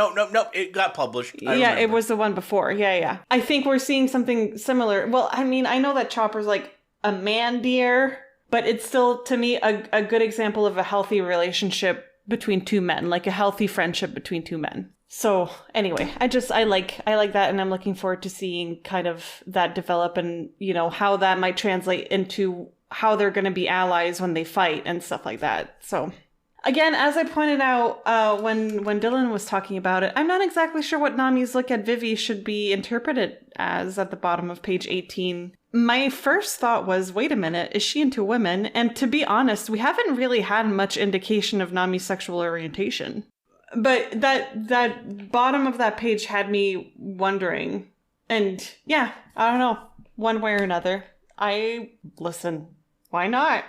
It got published. I Yeah, remember. it was the one before. Yeah. I think we're seeing something similar. Well, I mean, I know that Chopper's like a man deer, but it's still, to me, a good example of a healthy relationship between two men, like a healthy friendship between two men. So anyway, I like that, and I'm looking forward to seeing kind of that develop, and you know how that might translate into how they're going to be allies when they fight and stuff like that. So again, as I pointed out when Dylan was talking about it, I'm not exactly sure what Nami's look at Vivi should be interpreted as at the bottom of page 18. My first thought was, wait a minute, is she into women? And to be honest, we haven't really had much indication of Nami's sexual orientation. But that bottom of that page had me wondering. And yeah, I don't know. One way or another. Listen, why not?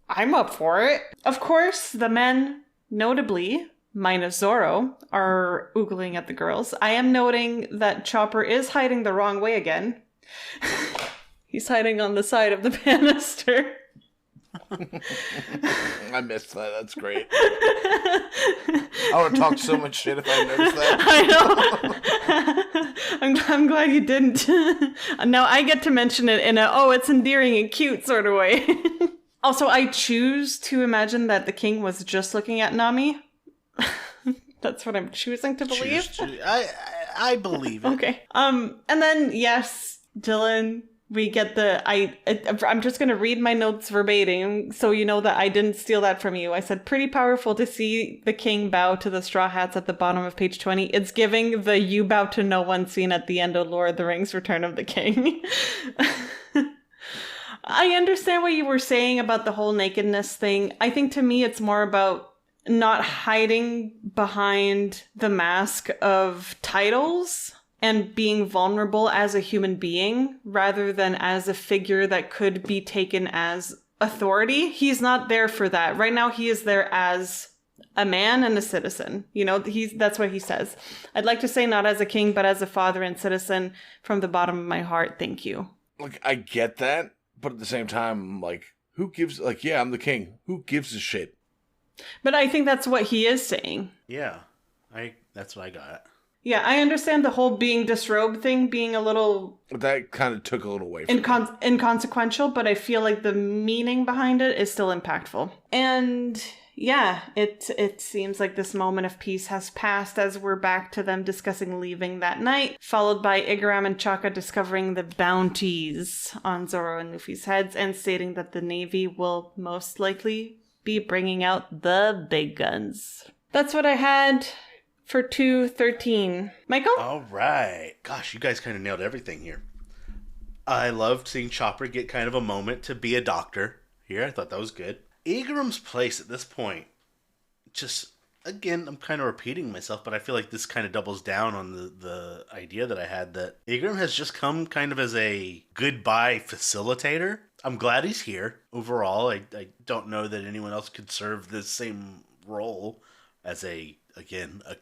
I'm up for it. Of course, the men, notably, minus Zoro, are oogling at the girls. I am noting that Chopper is hiding the wrong way again. He's hiding on the side of the banister. I missed that. That's great. I would have talked so much shit if I noticed that. I know. I'm glad you didn't. Now I get to mention it in it's endearing and cute sort of way. Also, I choose to imagine that the king was just looking at Nami. That's what I'm choosing to believe. I believe it. Okay. And then, yes, Dylan, we get I'm just going to read my notes verbatim so you know that I didn't steal that from you. I said, pretty powerful to see the king bow to the Straw Hats at the bottom of page 20. It's giving the you bow to no one scene at the end of Lord of the Rings Return of the King. I understand what you were saying about the whole nakedness thing. I think to me it's more about not hiding behind the mask of titles and being vulnerable as a human being rather than as a figure that could be taken as authority. He's not there for that. Right now he is there as a man and a citizen. You know, that's what he says. I'd like to say not as a king, but as a father and citizen from the bottom of my heart. Thank you. Like, I get that, but at the same time, like, who gives, like, yeah, I'm the king. Who gives a shit? But I think that's what he is saying. Yeah, that's what I got. Yeah, I understand the whole being disrobed thing being a little That kind of took a little away from me. inconsequential, but I feel like the meaning behind it is still impactful. And yeah, it seems like this moment of peace has passed as we're back to them discussing leaving that night, followed by Igaram and Chaka discovering the bounties on Zoro and Luffy's heads and stating that the Navy will most likely be bringing out the big guns. That's what I had for 213. Michael? All right. Gosh, you guys kind of nailed everything here. I loved seeing Chopper get kind of a moment to be a doctor here. I thought that was good. Igaram's place at this point, just, again, I'm kind of repeating myself, but I feel like this kind of doubles down on the idea that I had that Igaram has just come kind of as a goodbye facilitator. I'm glad he's here. Overall, I don't know that anyone else could serve this same role as a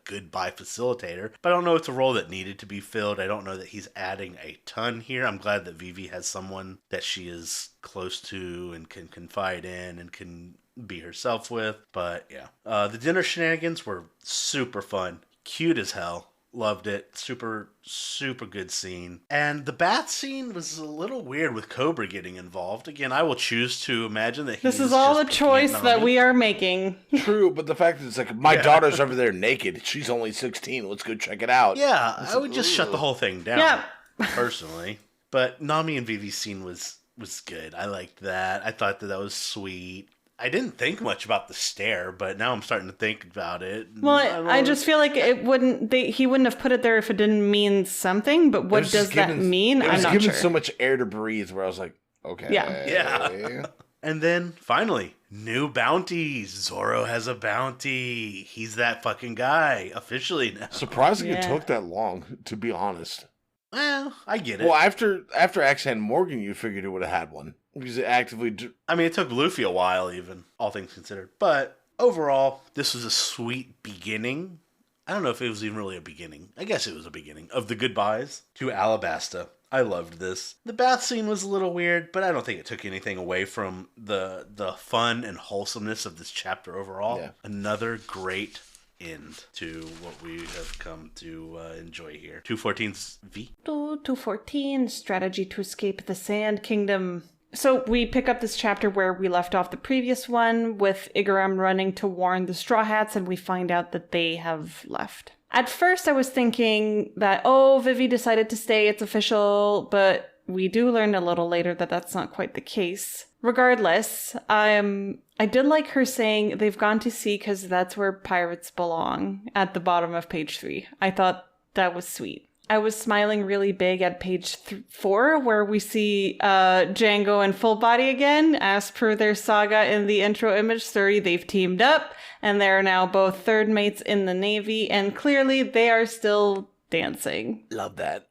goodbye facilitator. But I don't know it's a role that needed to be filled. I don't know that he's adding a ton here. I'm glad that Vivi has someone that she is close to and can confide in and can be herself with. But yeah, the dinner shenanigans were super fun. Cute as hell. Loved it. Super, super good scene. And the bath scene was a little weird with Cobra getting involved. Again, I will choose to imagine that This is all a choice that we are making. True, but the fact that it's like, my daughter's over there naked. She's only 16. Let's go check it out. Yeah, I would just shut the whole thing down. Yeah. Personally. But Nami and Vivi's scene was good. I liked that. I thought that was sweet. I didn't think much about the stare, but now I'm starting to think about it. Well, I just feel like he wouldn't have put it there if it didn't mean something, but what does that mean? I'm not sure. It was given so much air to breathe where I was like, okay. Yeah. And then, finally, new bounties. Zoro has a bounty. He's that fucking guy, officially now. Surprising it took that long, to be honest. Well, I get it. Well, after Axe had Morgan, you figured it would have had one. Because it actively... I mean, it took Luffy a while, even, all things considered. But, overall, this was a sweet beginning. I don't know if it was even really a beginning. I guess it was a beginning of the goodbyes to Alabasta. I loved this. The bath scene was a little weird, but I don't think it took anything away from the fun and wholesomeness of this chapter overall. Yeah. Another great end to what we have come to enjoy here. 214's V. 214, strategy to escape the Sand Kingdom. So we pick up this chapter where we left off the previous one with Igaram running to warn the Straw Hats, and we find out that they have left. At first I was thinking that, Vivi decided to stay, it's official, but we do learn a little later that that's not quite the case. Regardless, I did like her saying they've gone to sea because that's where pirates belong at the bottom of page 3. I thought that was sweet. I was smiling really big at page 4, where we see Django and Full Body again. As per their saga in the intro image story, they've teamed up, and they're now both third mates in the Navy, and clearly they are still dancing. Love that.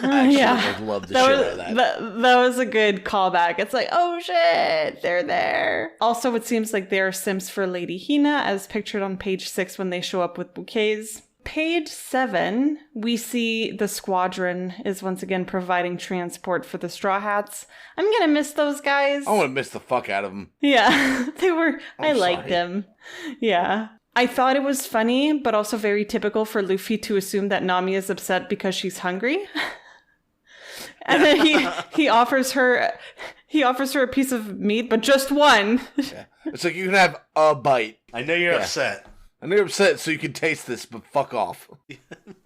Yeah. I love the shit out of that. That was a good callback. It's like, oh shit, they're there. Also, it seems like they're simps for Lady Hina, as pictured on page 6 when they show up with bouquets. Page 7, we see the squadron is once again providing transport for the Straw Hats. I'm gonna miss those guys. I want to miss the fuck out of them. Yeah, they were. I liked them. Yeah. I thought it was funny, but also very typical for Luffy to assume that Nami is upset because she's hungry. And then he offers her a piece of meat, but just one. Yeah. It's like, you can have a bite. I know you're upset. I know you're upset, so you can taste this, but fuck off.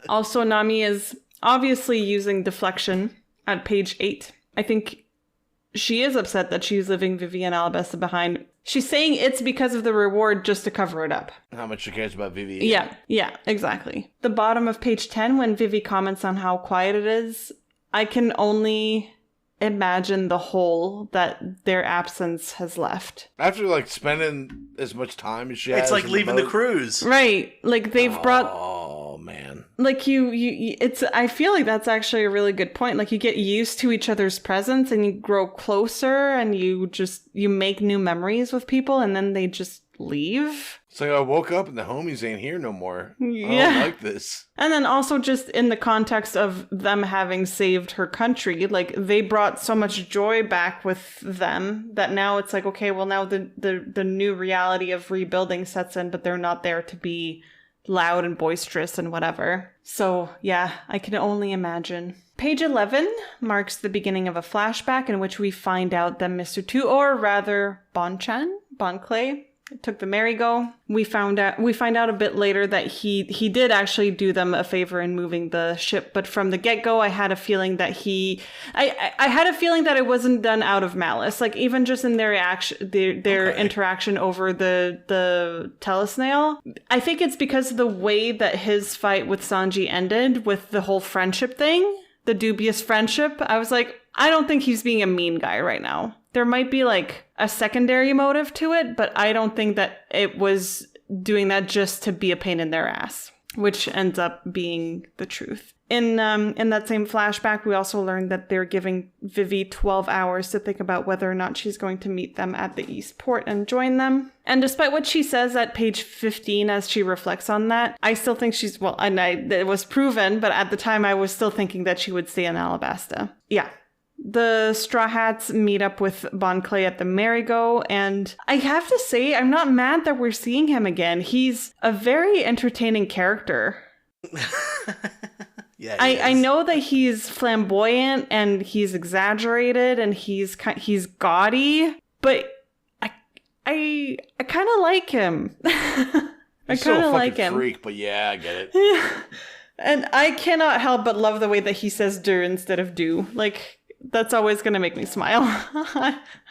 Also, Nami is obviously using deflection at page 8. I think she is upset that she's leaving Vivi and Alabasta behind. She's saying it's because of the reward just to cover it up. How much she cares about Vivi. Yeah, exactly. The bottom of page 10, when Vivi comments on how quiet it is, I can only imagine the hole that their absence has left. After, spending as much time as she has. It's like leaving the cruise. Right. Like, they've brought... Oh, man. Like, it's... I feel like that's actually a really good point. Like, you get used to each other's presence and you grow closer and you make new memories with people and then they just leave. It's like, I woke up and the homies ain't here no more. Yeah. I don't like this. And then also just in the context of them having saved her country, like, they brought so much joy back with them that now it's like, okay, well, now the new reality of rebuilding sets in, but they're not there to be loud and boisterous and whatever. So yeah, I can only imagine. Page 11 marks the beginning of a flashback in which we find out that Mr. Tu, or rather Bon Clay, took the merry-go. We find out a bit later that he did actually do them a favor in moving the ship, but from the get-go, I had a feeling that I had a feeling that it wasn't done out of malice. Like even just in their interaction over the telesnail, I think it's because of the way that his fight with Sanji ended with the whole friendship thing, the dubious friendship. I was like, I don't think he's being a mean guy right now. There might be like a secondary motive to it, but I don't think that it was doing that just to be a pain in their ass, which ends up being the truth. In that same flashback, we also learned that they're giving Vivi 12 hours to think about whether or not she's going to meet them at the East Port and join them. And despite what she says at page 15 as she reflects on that, I still think it was proven, but at the time I was still thinking that she would stay in Alabasta. Yeah. The Straw Hats meet up with Bon Clay at the merry-go, and I have to say, I'm not mad that we're seeing him again. He's a very entertaining character. Yeah, I know that he's flamboyant and he's exaggerated and he's gaudy, but I kind of like him. I kind of like him. Freak, but yeah, I get it. And I cannot help but love the way that he says "do" instead of "do." Like, that's always going to make me smile.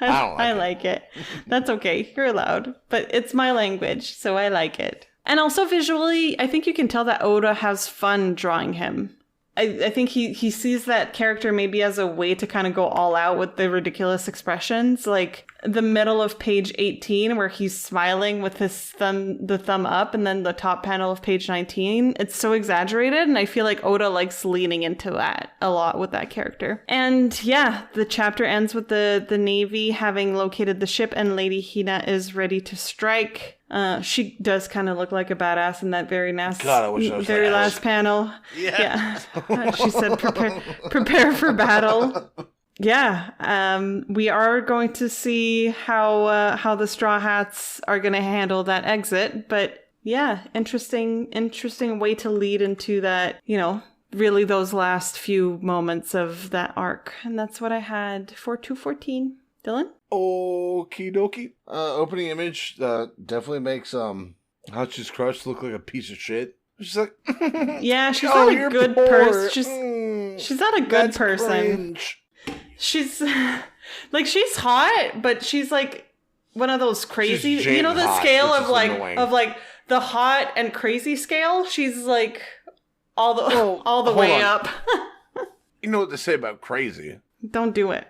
I like it. That's okay. You're allowed. But it's my language, so I like it. And also visually, I think you can tell that Oda has fun drawing him. I think he sees that character maybe as a way to kind of go all out with the ridiculous expressions. Like the middle of page 18 where he's smiling with his thumb up, and then the top panel of page 19. It's so exaggerated, and I feel like Oda likes leaning into that a lot with that character. And yeah, the chapter ends with the Navy having located the ship, and Lady Hina is ready to strike. She does kind of look like a badass in that very last panel. Yeah. She said, prepare for battle. Yeah. We are going to see how the Straw Hats are going to handle that exit. But yeah, interesting way to lead into that, really those last few moments of that arc. And that's what I had for 214. Dylan? Okie dokie. Opening image definitely makes Hachi's crush look like a piece of shit. She's like, yeah, she's not a good person. She's not a good person. Cringe. She's like, she's hot, but she's like one of those crazy. You know the scale of like the hot and crazy scale. She's like all the way up. You know what they say about crazy? Don't do it.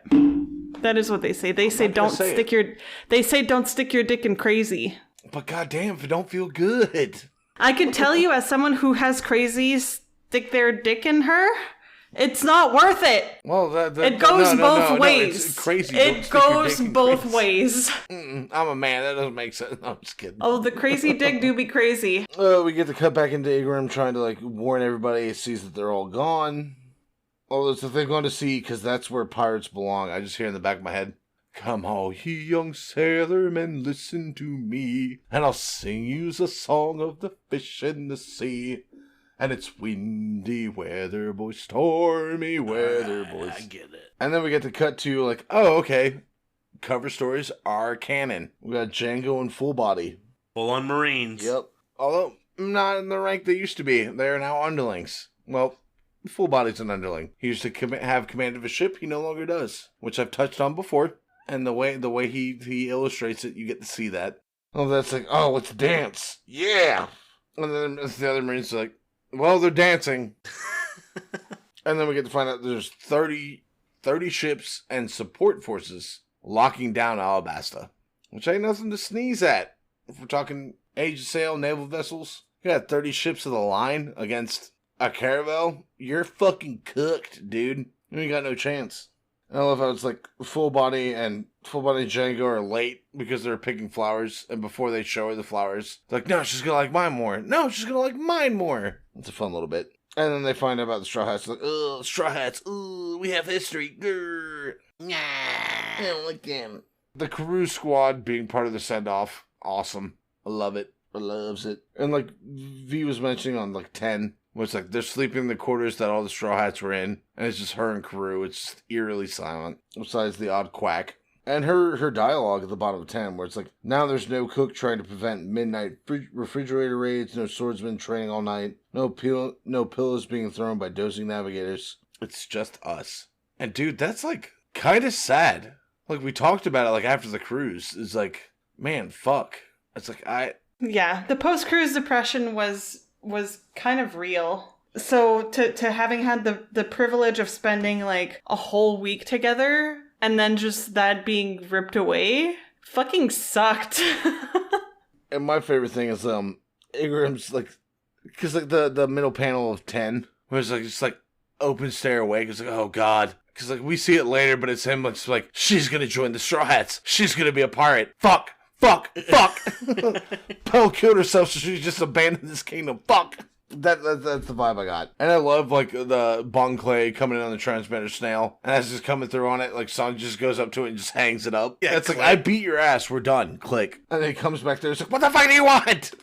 That is what they say. They say don't stick your dick in crazy. But goddamn, if it don't feel good. I can tell you, as someone who has crazy stick their dick in her, it's not worth it. Well, it goes both ways. It's crazy. It goes both ways. I'm a man. That doesn't make sense. No, I'm just kidding. Oh, the crazy dick do be crazy. We get to cut back into Igaram trying to warn everybody. He sees that they're all gone. Oh, it's the thing going to sea, because that's where pirates belong. I just hear in the back of my head, "Come all ye young sailormen, listen to me, and I'll sing yous a song of the fish in the sea. And it's windy weather, boys, stormy weather, boys." I get it. And then we get to cut to, oh, okay, cover stories are canon. We got Django and Full Body. Full-on Marines. Yep. Although, not in the rank they used to be. They are now underlings. Well, Full Body's an underling. He used to have command of a ship. He no longer does, which I've touched on before. And the way he illustrates it, you get to see that. Oh, that's let's dance. Yeah. And then the other Marines are like, well, they're dancing. And then we get to find out there's 30 ships and support forces locking down Alabasta, which ain't nothing to sneeze at. If we're talking age of sail, naval vessels, you got 30 ships of the line against a caravel, you're fucking cooked, dude. You ain't got no chance. I love how it's Full Body and Django are late because they're picking flowers, and before they show her the flowers, they're like, no, she's gonna like mine more. No, she's gonna like mine more. It's a fun little bit. And then they find out about the Straw Hats. Like, oh, Straw Hats. Ooh, we have history. Grrr. Nah, I don't like them. The crew squad being part of the send-off. Awesome. I love it. loves it. And like V was mentioning on like 10, where it's like they're sleeping in the quarters that all the Straw Hats were in, and it's just her and Karoo. It's just eerily silent, besides the odd quack. And her dialogue at the bottom of 10, where it's like, now there's no cook trying to prevent midnight refrigerator raids, no swordsman training all night, no pillows being thrown by dozing navigators. It's just us. And dude, that's like kind of sad. Like we talked about it like after the cruise. It's like, man, fuck. It's like Yeah, the post-cruise depression was kind of real. So to having had the privilege of spending like a whole week together and then just that being ripped away fucking sucked. And my favorite thing is Ingram's like, because like the middle panel of 10 where it's like just like open stare awake. It's like, oh god. Because like we see it later, but it's him just like, she's gonna join the Straw Hats. She's gonna be a pirate. Fuck. Pearl killed herself, so she just abandoned this kingdom. Fuck. That's the vibe I got. And I love like the Bon Clay coming in on the transmitter snail, and as it's coming through on it, like Song just goes up to it and just hangs it up. Yeah, it's like, I beat your ass, we're done. Click. And then he comes back there, it's like, what the fuck do you want?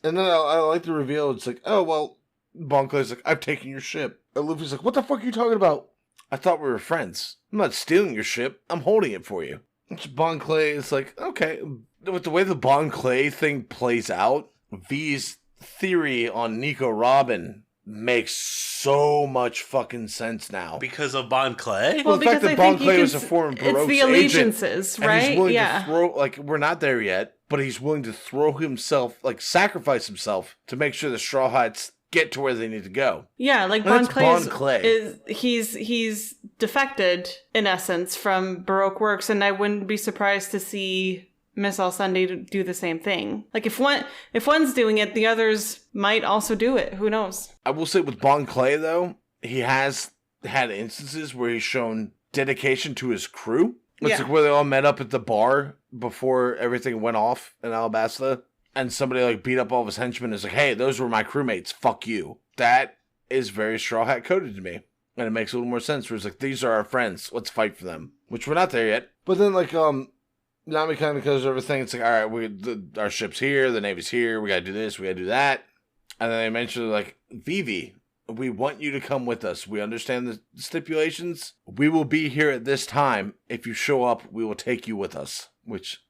And then I like the reveal, it's like, oh well, Bon Clay's like, I've taken your ship. And Luffy's like, what the fuck are you talking about? I thought we were friends. I'm not stealing your ship, I'm holding it for you. Which Bon Clay is like, okay. With the way the Bon Clay thing plays out, V's theory on Nico Robin makes so much fucking sense now. Because of Bon Clay? Well, the fact that Bon Clay was a former Baroque's it's the allegiances, agent, right? And he's willing to throw, like, we're not there yet, but he's willing to throw himself, like, sacrifice himself to make sure the Straw Hats get to where they need to go. Yeah, like Bon Clay is he's defected in essence from Baroque Works, and I wouldn't be surprised to see Miss All Sunday do the same thing. Like if one's doing it, the others might also do it. Who knows? I will say with Bon Clay though, he has had instances where he's shown dedication to his crew. It's like where they all met up at the bar before everything went off in Alabasta. And somebody like beat up all of his henchmen and is like, hey, those were my crewmates. Fuck you. That is very Straw Hat coded to me. And it makes a little more sense where it's like, these are our friends. Let's fight for them. Which we're not there yet. But then like, Nami kind of goes over everything. It's like, all right, our ship's here. The Navy's here. We got to do this. We got to do that. And then they mention like, Vivi, we want you to come with us. We understand the stipulations. We will be here at this time. If you show up, we will take you with us. Which...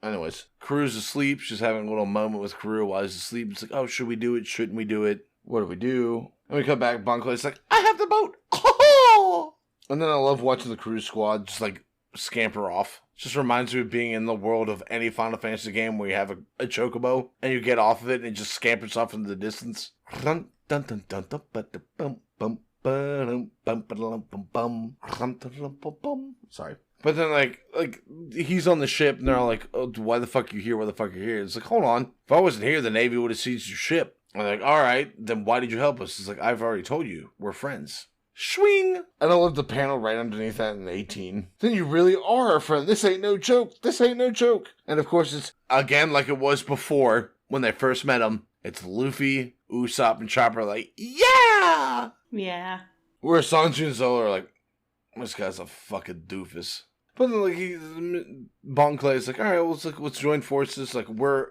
anyways, Karoo's asleep. She's having a little moment with Karoo while he's asleep. It's like, oh, should we do it? Shouldn't we do it? What do we do? And we come back. Bon Clay's like, I have the boat. Oh! And then I love watching the Karoo squad just like scamper off. Just reminds me of being in the world of any Final Fantasy game where you have a chocobo and you get off of it and it just scampers off into the distance. Sorry. But then, like he's on the ship, and they're all like, oh, why the fuck you here? Why the fuck you here? It's like, hold on. If I wasn't here, the Navy would have seized your ship. And they're like, all right, then why did you help us? It's like, I've already told you. We're friends. Swing! And I love the panel right underneath that in 18. Then you really are our friend. This ain't no joke. This ain't no joke. And of course, it's, again, like it was before, when they first met him. It's Luffy, Usopp, and Chopper like, yeah! Yeah. Where Sanji and Zoro are like, this guy's a fucking doofus. But then, like, Bon Clay's like, all right, well, let's join forces. Like, we're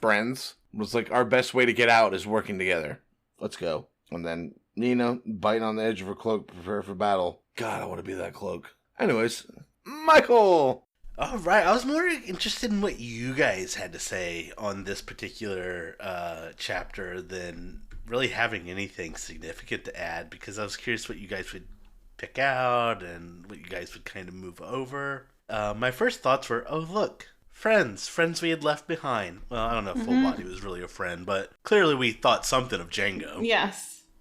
friends. It's like, our best way to get out is working together. Let's go. And then Nina, biting on the edge of her cloak, prepare for battle. God, I want to be that cloak. Anyways, Michael! All right, I was more interested in what you guys had to say on this particular chapter than really having anything significant to add, because I was curious what you guys would pick out and what you guys would kind of move over. My first thoughts were, oh, look, friends we had left behind. Well, I don't know if Full Body was really a friend, but clearly we thought something of Django.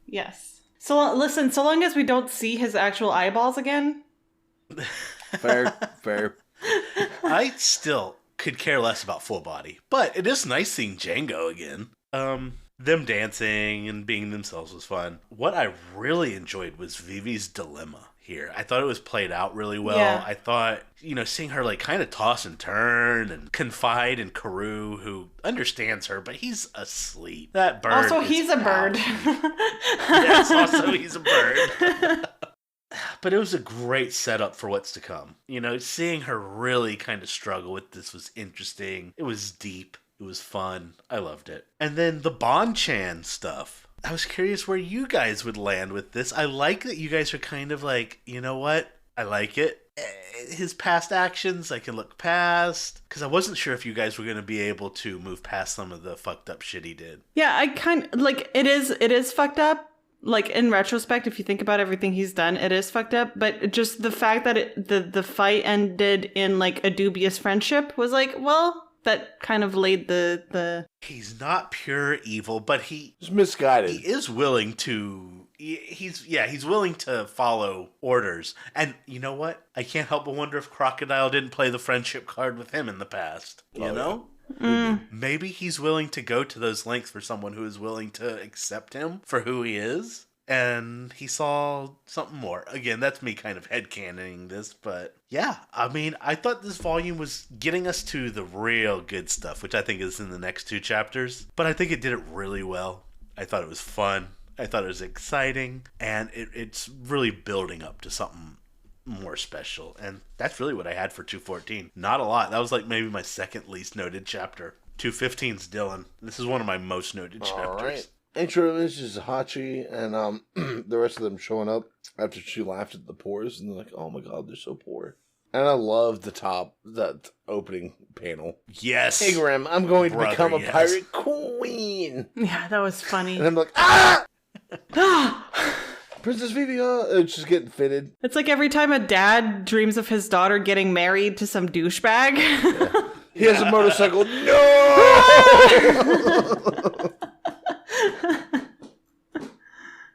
Yes. So listen, so long as we don't see his actual eyeballs again. Fair. I still could care less about Full Body, but it is nice seeing Django again. Them dancing and being themselves was fun. What I really enjoyed was Vivi's dilemma here. I thought it was played out really well. Yeah. I thought, seeing her like kind of toss and turn and confide in Karoo, who understands her, but he's asleep. That bird. Also, he's a bird. Yes, also he's a bird. But it was a great setup for what's to come. Seeing her really kind of struggle with this was interesting. It was deep. It was fun. I loved it. And then the Bon-chan stuff. I was curious where you guys would land with this. I like that you guys are kind of like, you know what? I like it. His past actions I can look past, because I wasn't sure if you guys were going to be able to move past some of the fucked up shit he did. Yeah, I kind of like it is fucked up. Like in retrospect, if you think about everything he's done, it is fucked up. But just the fact that the fight ended in like a dubious friendship was like, well, that kind of laid the. He's not pure evil, but He's misguided. he is willing to. He's willing to follow orders. And you know what? I can't help but wonder if Crocodile didn't play the friendship card with him in the past. You know? Maybe he's willing to go to those lengths for someone who is willing to accept him for who he is. And he saw something more. Again, that's me kind of headcanoning this, but yeah. I mean, I thought this volume was getting us to the real good stuff, which I think is in the next 2 chapters. But I think it did it really well. I thought it was fun. I thought it was exciting, and it's really building up to something more special. And that's really what I had for 214. Not a lot. That was like maybe my second least noted chapter. 215's Dylan. This is one of my most noted chapters. All right. Intro is Hachi, and the rest of them showing up after she laughed at the pores, and they're like, oh my god, they're so poor. And I love that opening panel. Yes. Hey, Graham, I'm going to become a pirate queen. Yeah, that was funny. And I'm like, ah! Princess Vivi, it's just getting fitted. It's like every time a dad dreams of his daughter getting married to some douchebag. Yeah. He has a motorcycle. No!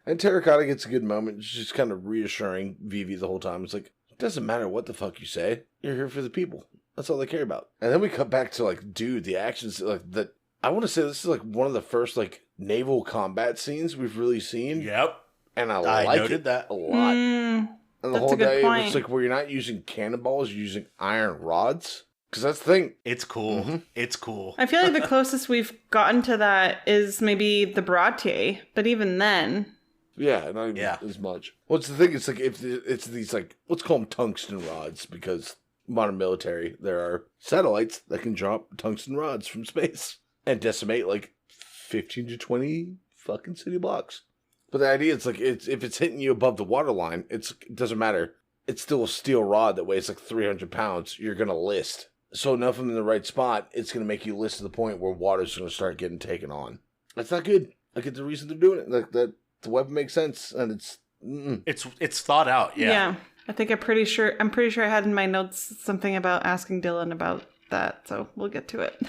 And Terracotta gets a good moment. She's kind of reassuring Vivi the whole time. It's like, it doesn't matter what the fuck you say. You're here for the people. That's all they care about. And then we cut back to, like, dude, the actions, like, that. I want to say this is, like, one of the first, like, naval combat scenes we've really seen. Yep. And I noted that a lot. And the that's whole a good day, point. it's like where you're not using cannonballs, you're using iron rods. Because that's the thing. It's cool. Mm-hmm. It's cool. I feel like the closest we've gotten to that is maybe the Bratier, but even then. Yeah, not even as much. What's the thing? It's like, if it's these, like, let's call them tungsten rods, because modern military, there are satellites that can drop tungsten rods from space and decimate, like, 15 to 20 fucking city blocks. But the idea is, like, if it's hitting you above the waterline, it doesn't matter. It's still a steel rod that weighs, like, 300 pounds. You're going to list. So enough of them in the right spot, it's going to make you list to the point where water's going to start getting taken on. That's not good. I get the reason they're doing it. Like, the weapon makes sense, and it's... It's thought out, yeah. I think I'm pretty sure I had in my notes something about asking Dylan about that, so we'll get to it.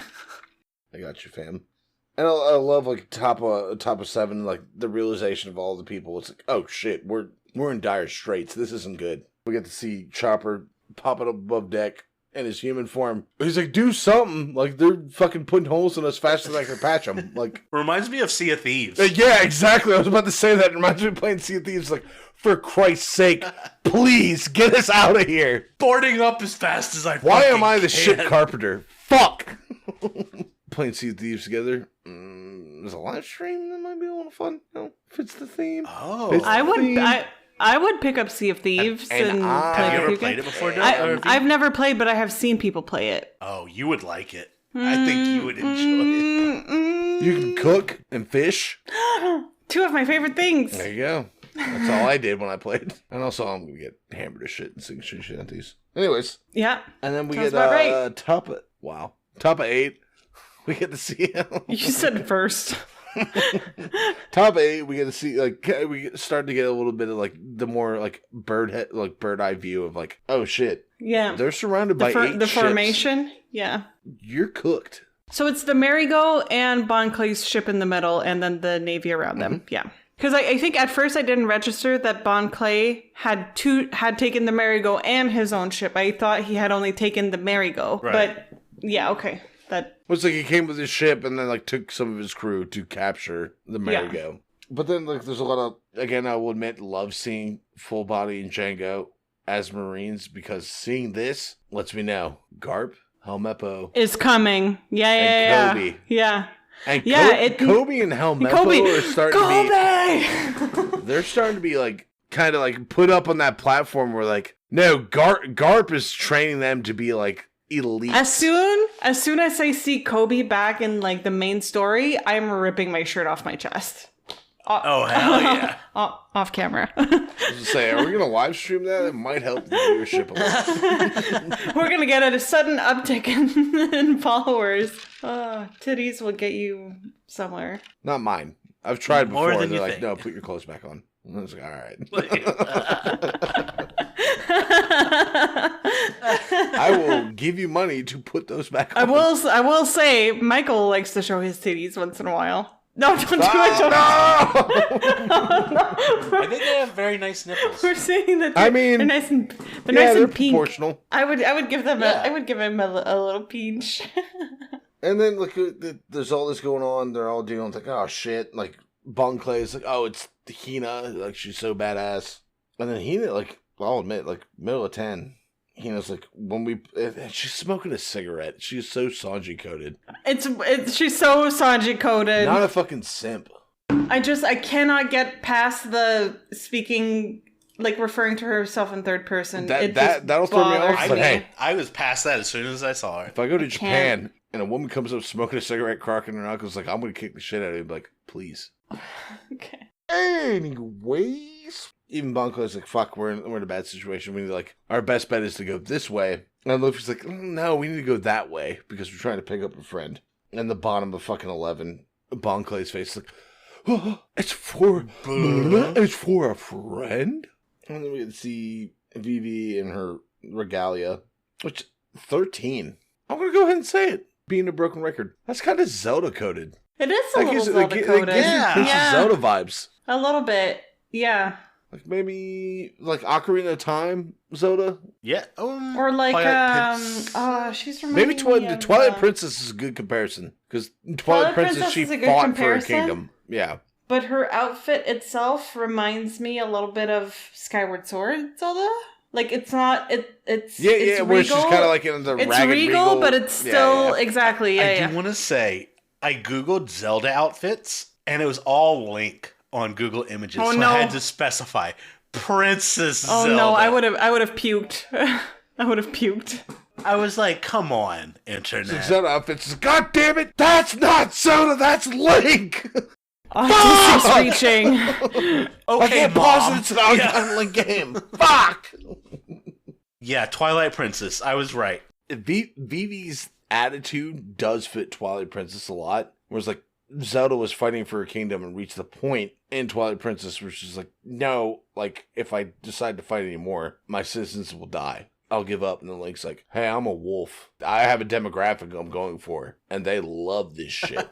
I got you, fam. And I love, like, top of 7, like, the realization of all the people. It's like, oh shit, we're in dire straits. This isn't good. We get to see Chopper popping up above deck in his human form. He's like, do something. Like, they're fucking putting holes in us faster than I can patch them. Like, reminds me of Sea of Thieves. Yeah, exactly. I was about to say that. It reminds me of playing Sea of Thieves. Like, for Christ's sake, please get us out of here. Boarding up as fast as I Why am I the can. ship carpenter? Fuck. Playing Sea of Thieves together. There's a live stream that might be a little fun. No, fits the theme. Oh, Fits the theme. I would pick up Sea of Thieves and I- play have you with ever you played guys. it before, Dylan? I've never played, but I have seen people play it. Oh, you would like it. I think you would enjoy it. You can cook and fish. 2 of my favorite things. There you go. That's all I did when I played. And also, I'm going to get hammered as shit and sing shit shanties. Anyways. Yeah. And then we Sounds get about right. top of 8. We get to see him. You said first. Top 8, we get to see, like, we start to get a little bit of, like, the more, like, bird eye view of, like, oh shit. Yeah. They're surrounded by 8 the ships. formation. Yeah. You're cooked. So it's the Marigot and Bon Clay's ship in the middle, and then the Navy around them. Yeah. Because I think at first I didn't register that Bon Clay had taken the Marigot and his own ship. I thought he had only taken the Marigot. Right. But yeah, okay. It's like he came with his ship and then, like, took some of his crew to capture the Marigot. Yeah. But then, like, there's a lot of, again, I will admit, love seeing Full Body and Django as Marines, because seeing this lets me know Garp, Helmeppo is coming. and Kobe. Yeah. And Yeah, Kobe and Helmeppo are starting to be... They're starting to be, like, kind of, like, put up on that platform where, like, no, Garp is training them to be, like, elite. As soon as I see Kobe back in like the main story, I'm ripping my shirt off my chest. Oh, hell yeah. Off camera. I was gonna say, are we gonna live stream that? It might help the viewership a lot. We're gonna get a sudden uptick in followers. Titties will get you somewhere. Not mine. I've tried More before. than They're you like, think. no, put your clothes back on. And I was like, all right. I will give you money to put those back on. I will say, Michael likes to show his titties once in a while. No, don't do it. Don't. I think they have very nice nipples. We're saying that I mean, they're nice and they're pink. proportional. I would give them Yeah. I would give him a little pinch. And then like there's all this going on. They're all dealing with like, oh shit. Like Bon Clay's like, oh, it's Hina. Like she's so badass. And then Hina, like, I'll admit, like middle of 10. Hina's like, she's smoking a cigarette. She's so Sanji coded. She's so Sanji coded. Not a fucking simp. I cannot get past the speaking, like referring to herself in third person. That'll throw me off. bothers But me. hey, I was past that as soon as I saw her. if I go to Japan and a woman comes up smoking a cigarette, cracking her knuckles, like, I'm gonna kick the shit out of you. Like, please. Okay. Anyways, even Banco's like, fuck, we're in a bad situation. We need like, our best bet is to go this way. And Luffy's like, no, we need to go that way because we're trying to pick up a friend. And the bottom of fucking 11, Bon Clay's face like, oh, it's for a friend. And then we get to see Vivi in her regalia, which 13. I'm gonna go ahead and say it. Being a broken record, that's kind of Zelda coded. It is a little Zelda It coded. gives you Princess Zelda vibes. A little bit. Yeah. Like maybe like Ocarina of Time Zelda. Yeah. Or like she's Maybe reminding me of, Twilight Princess is a good comparison because Twilight Princess she is a good fought comparison. for a kingdom. Yeah. But her outfit itself reminds me a little bit of Skyward Sword Zelda. Like it's not it's Yeah, it's where she's regal. kind of like in the It's ragged regal, but it's still exactly I do want to say, I Googled Zelda outfits, and it was all Link on Google Images. Oh, so no. I had to specify Princess Oh Zelda. no, I would have puked. I would have puked. I was like, come on, It's internet. Zelda outfits. God damn it! That's not Zelda. That's Link. District's reaching. I Okay, can't pause it. Mom. It's an online Link game. Fuck. Yeah, Twilight Princess. I was right. Vivi's attitude does fit Twilight Princess a lot. Whereas like Zelda was fighting for her kingdom and reached the point in Twilight Princess where she's like, no, like if I decide to fight anymore, my citizens will die. I'll give up. And then Link's like, hey, I'm a wolf. I have a demographic I'm going for. And they love this shit.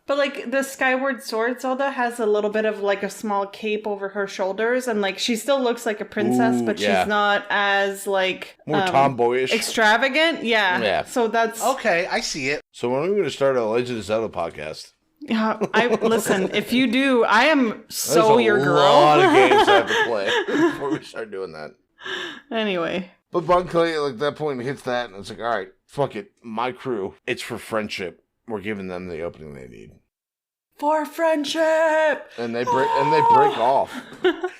But like the Skyward Sword Zelda has a little bit of like a small cape over her shoulders, and like she still looks like a princess, Ooh, but yeah. she's not as like More tomboyish. extravagant. Yeah. So that's Okay, I see it. So when are we going to start a Legend of Zelda podcast? yeah. I listen. If you do, I am so There's your a girl. lot of games I have to play before we start doing that. Anyway. But Bon Clay, like that point, hits that, and it's like, all right, fuck it, my crew. It's for friendship. We're giving them the opening they need, For friendship. and they break off.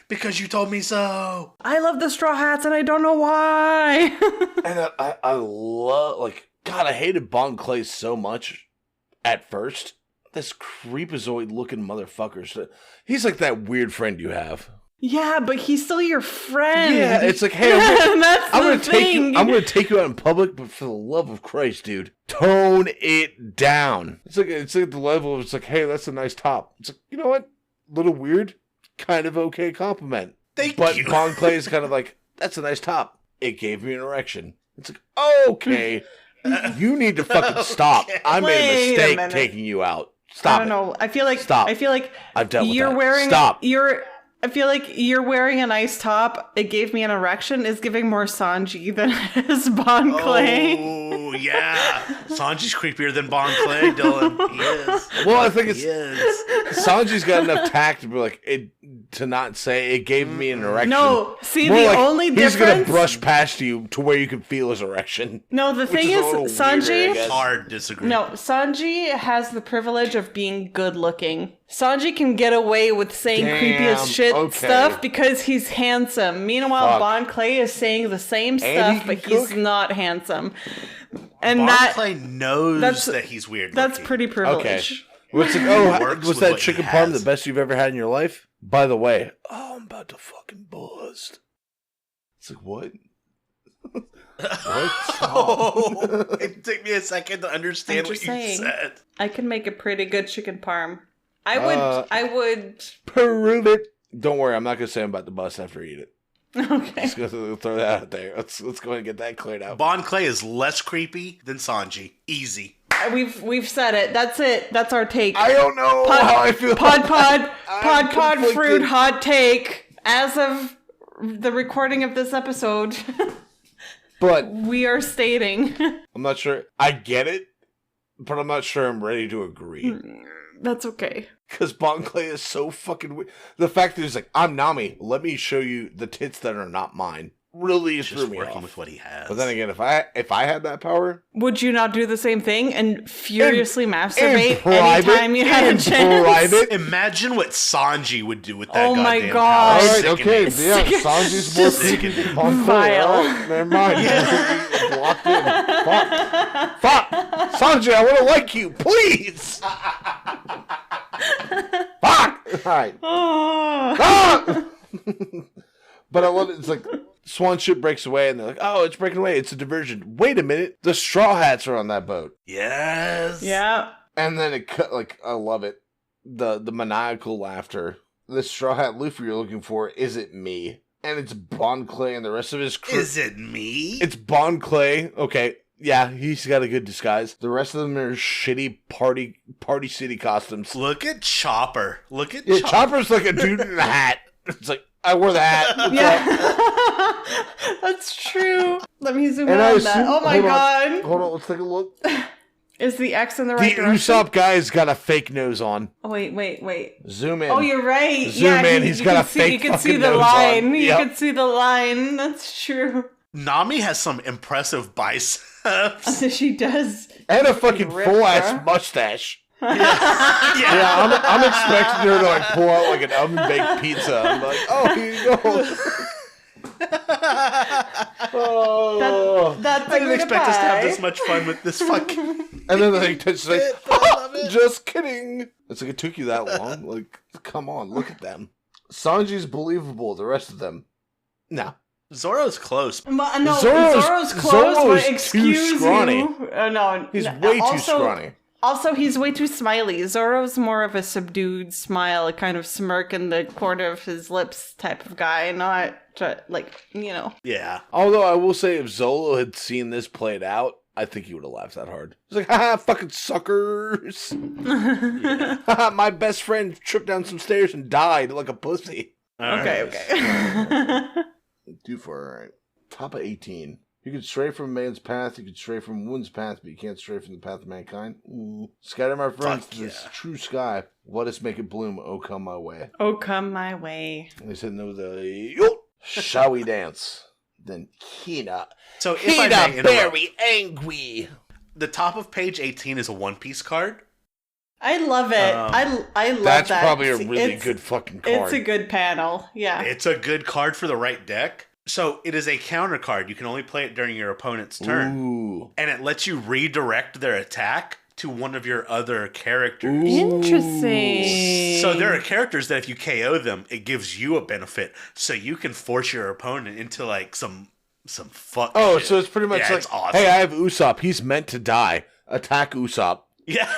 Because you told me so. I love the Straw Hats, and I don't know why. And I love, like, God, I hated Bon Clay so much at first. This creepazoid looking motherfucker. He's like that weird friend you have. Yeah, but he's still your friend. Yeah, it's like, hey, That's I'm the gonna take thing. you. I'm gonna take you out in public, but for the love of Christ, dude, tone it down. It's like the level of it's like, hey, that's a nice top. It's like, you know what? Little weird, kind of okay compliment. Thank you. Bon Clay is kind of like, that's a nice top. It gave me an erection. It's like, okay, you need to fucking stop. Okay. I made a Wait a mistake minute. taking you out. Stop. I don't know. I feel like Stop. I've dealt with you're that. wearing Stop. I feel like you're wearing a nice top. It gave me an erection. Is giving more Sanji than it is Bon Clay. Oh, yeah. Sanji's creepier than Bon Clay, Dylan. He is. Well, I think He is. Sanji's got enough tact to be like to not say it gave me an erection. No, see More the like, only he's gonna difference. brush past you to where you can feel his erection. No, the thing is a is, little weirder, I Sanji. guess. Hard disagree. No, Sanji has the privilege of being good looking. Sanji can get away with saying creepy as shit okay. stuff because he's handsome. Meanwhile, Fuck. Bon Clay is saying the same And he stuff, can but he's cook. not handsome. And Bon that Clay knows that he's weird. that's looking. pretty privileged. Okay. What's it? Works Was with that what he chicken parm has. the best you've ever had in your life? By the way, I'm about to fucking bust. It's like, what? What? Oh, it took me a second to understand I'm what just you saying. said. I can make a pretty good chicken parm. I would. Prove it. Don't worry, I'm not gonna say I'm about to bust after I eat it. Okay. Just gonna throw that out there. Let's go ahead and get that cleared out. Bon Clay is less creepy than Sanji. Easy. We've said it. That's it. That's our take. I don't know how I feel. Pod I'm conflicted. fruit hot take. As of the recording of this episode, But we are stating I'm not sure. I get it, but I'm not sure I'm ready to agree. that's okay. Because Bon Clay is so fucking weird. The fact that he's like, I'm Nami, let me show you the tits that are not mine. Really threw Just me working off. with what he has. But then again, if I had that power, Would you not do the same thing and furiously in masturbate private, anytime you had a in chance? private. Imagine what Sanji would do with that Oh my goddamn God. power. All right, okay, Sickening. yeah, Sanji's more Just freaky than Bon Clay. vile. All right, never mind. Blocked in. Fuck, Sanji, I want to like you, please. Fuck. All right. Oh. Ah! But I love it. It's like Swan ship breaks away, and they're like, "Oh, it's breaking away. It's a diversion." Wait a minute, the Straw Hats are on that boat, Yes. Yeah. and then it cut. Like, I love it. The maniacal laughter. The Straw Hat Luffy you're looking for isn't me, and it's Bon Clay and the rest of his crew. Is it me? It's Bon Clay. Okay, yeah, he's got a good disguise. The rest of them are shitty party city costumes. Look at Chopper. Look at Yeah, Chopper. Chopper's like a dude in a hat. It's like, I wore the hat. What's up? Yeah. That's true. Let me zoom in And I on that. assume- Oh my hold on. god. Hold on, let's take a look. Is the X in the right The direction? Usopp guy's got a fake nose on. Oh, wait. Zoom in. Oh, you're right. Zoom yeah, in, he's got can a fake You can see fucking the nose line. on. You Yep. can see the line. That's true. Nami has some impressive biceps. She does. And a fucking Rip, full-ass bruh. mustache. Yeah. Yeah, I'm expecting her to like pull out like an oven-baked pizza. I'm like, oh, here you go. Oh. That's I didn't expect us to have this much fun with this fucking. And then they touch like, I love it. just kidding. It's like, it took you that long? Like, come on, look at them. Sanji's believable, the rest of them, no. Zoro's close. Well, no, Zoro's- Zoro's close, Zoro's but too excuse scrawny. you. No, He's no, way too also- scrawny. Also, he's way too smiley. Zoro's more of a subdued smile, a kind of smirk in the corner of his lips type of guy, not like, you know. Yeah. Although I will say, if Zolo had seen this played out, I think he would have laughed that hard. He's like, haha, fucking suckers. Haha, my best friend tripped down some stairs and died like a pussy. All Okay, right. okay. Do for alright. Top of 18. You can stray from man's path, you can stray from woman's path, but you can't stray from the path of mankind. Ooh. Scatter my friends Fuck to this yeah. true sky. Let us make it bloom. Oh, come my way. Oh, come my way. And they said no, yo, shall we dance? Then Hina. So if I may Hina interrupt, very angry. the top of page 18 is a One Piece card. I love it. I love That's that. probably a really It's- good fucking card. It's a good panel. Yeah. It's a good card for the right deck. So it is a counter card. You can only play it during your opponent's turn. Ooh. And it lets you redirect their attack to one of your other characters. Interesting. So there are characters that if you KO them, it gives you a benefit. So you can force your opponent into like some fuck Oh, shit. so it's pretty much Yeah, like, it's awesome. hey, I have Usopp. He's meant to die. Attack Usopp. Yeah,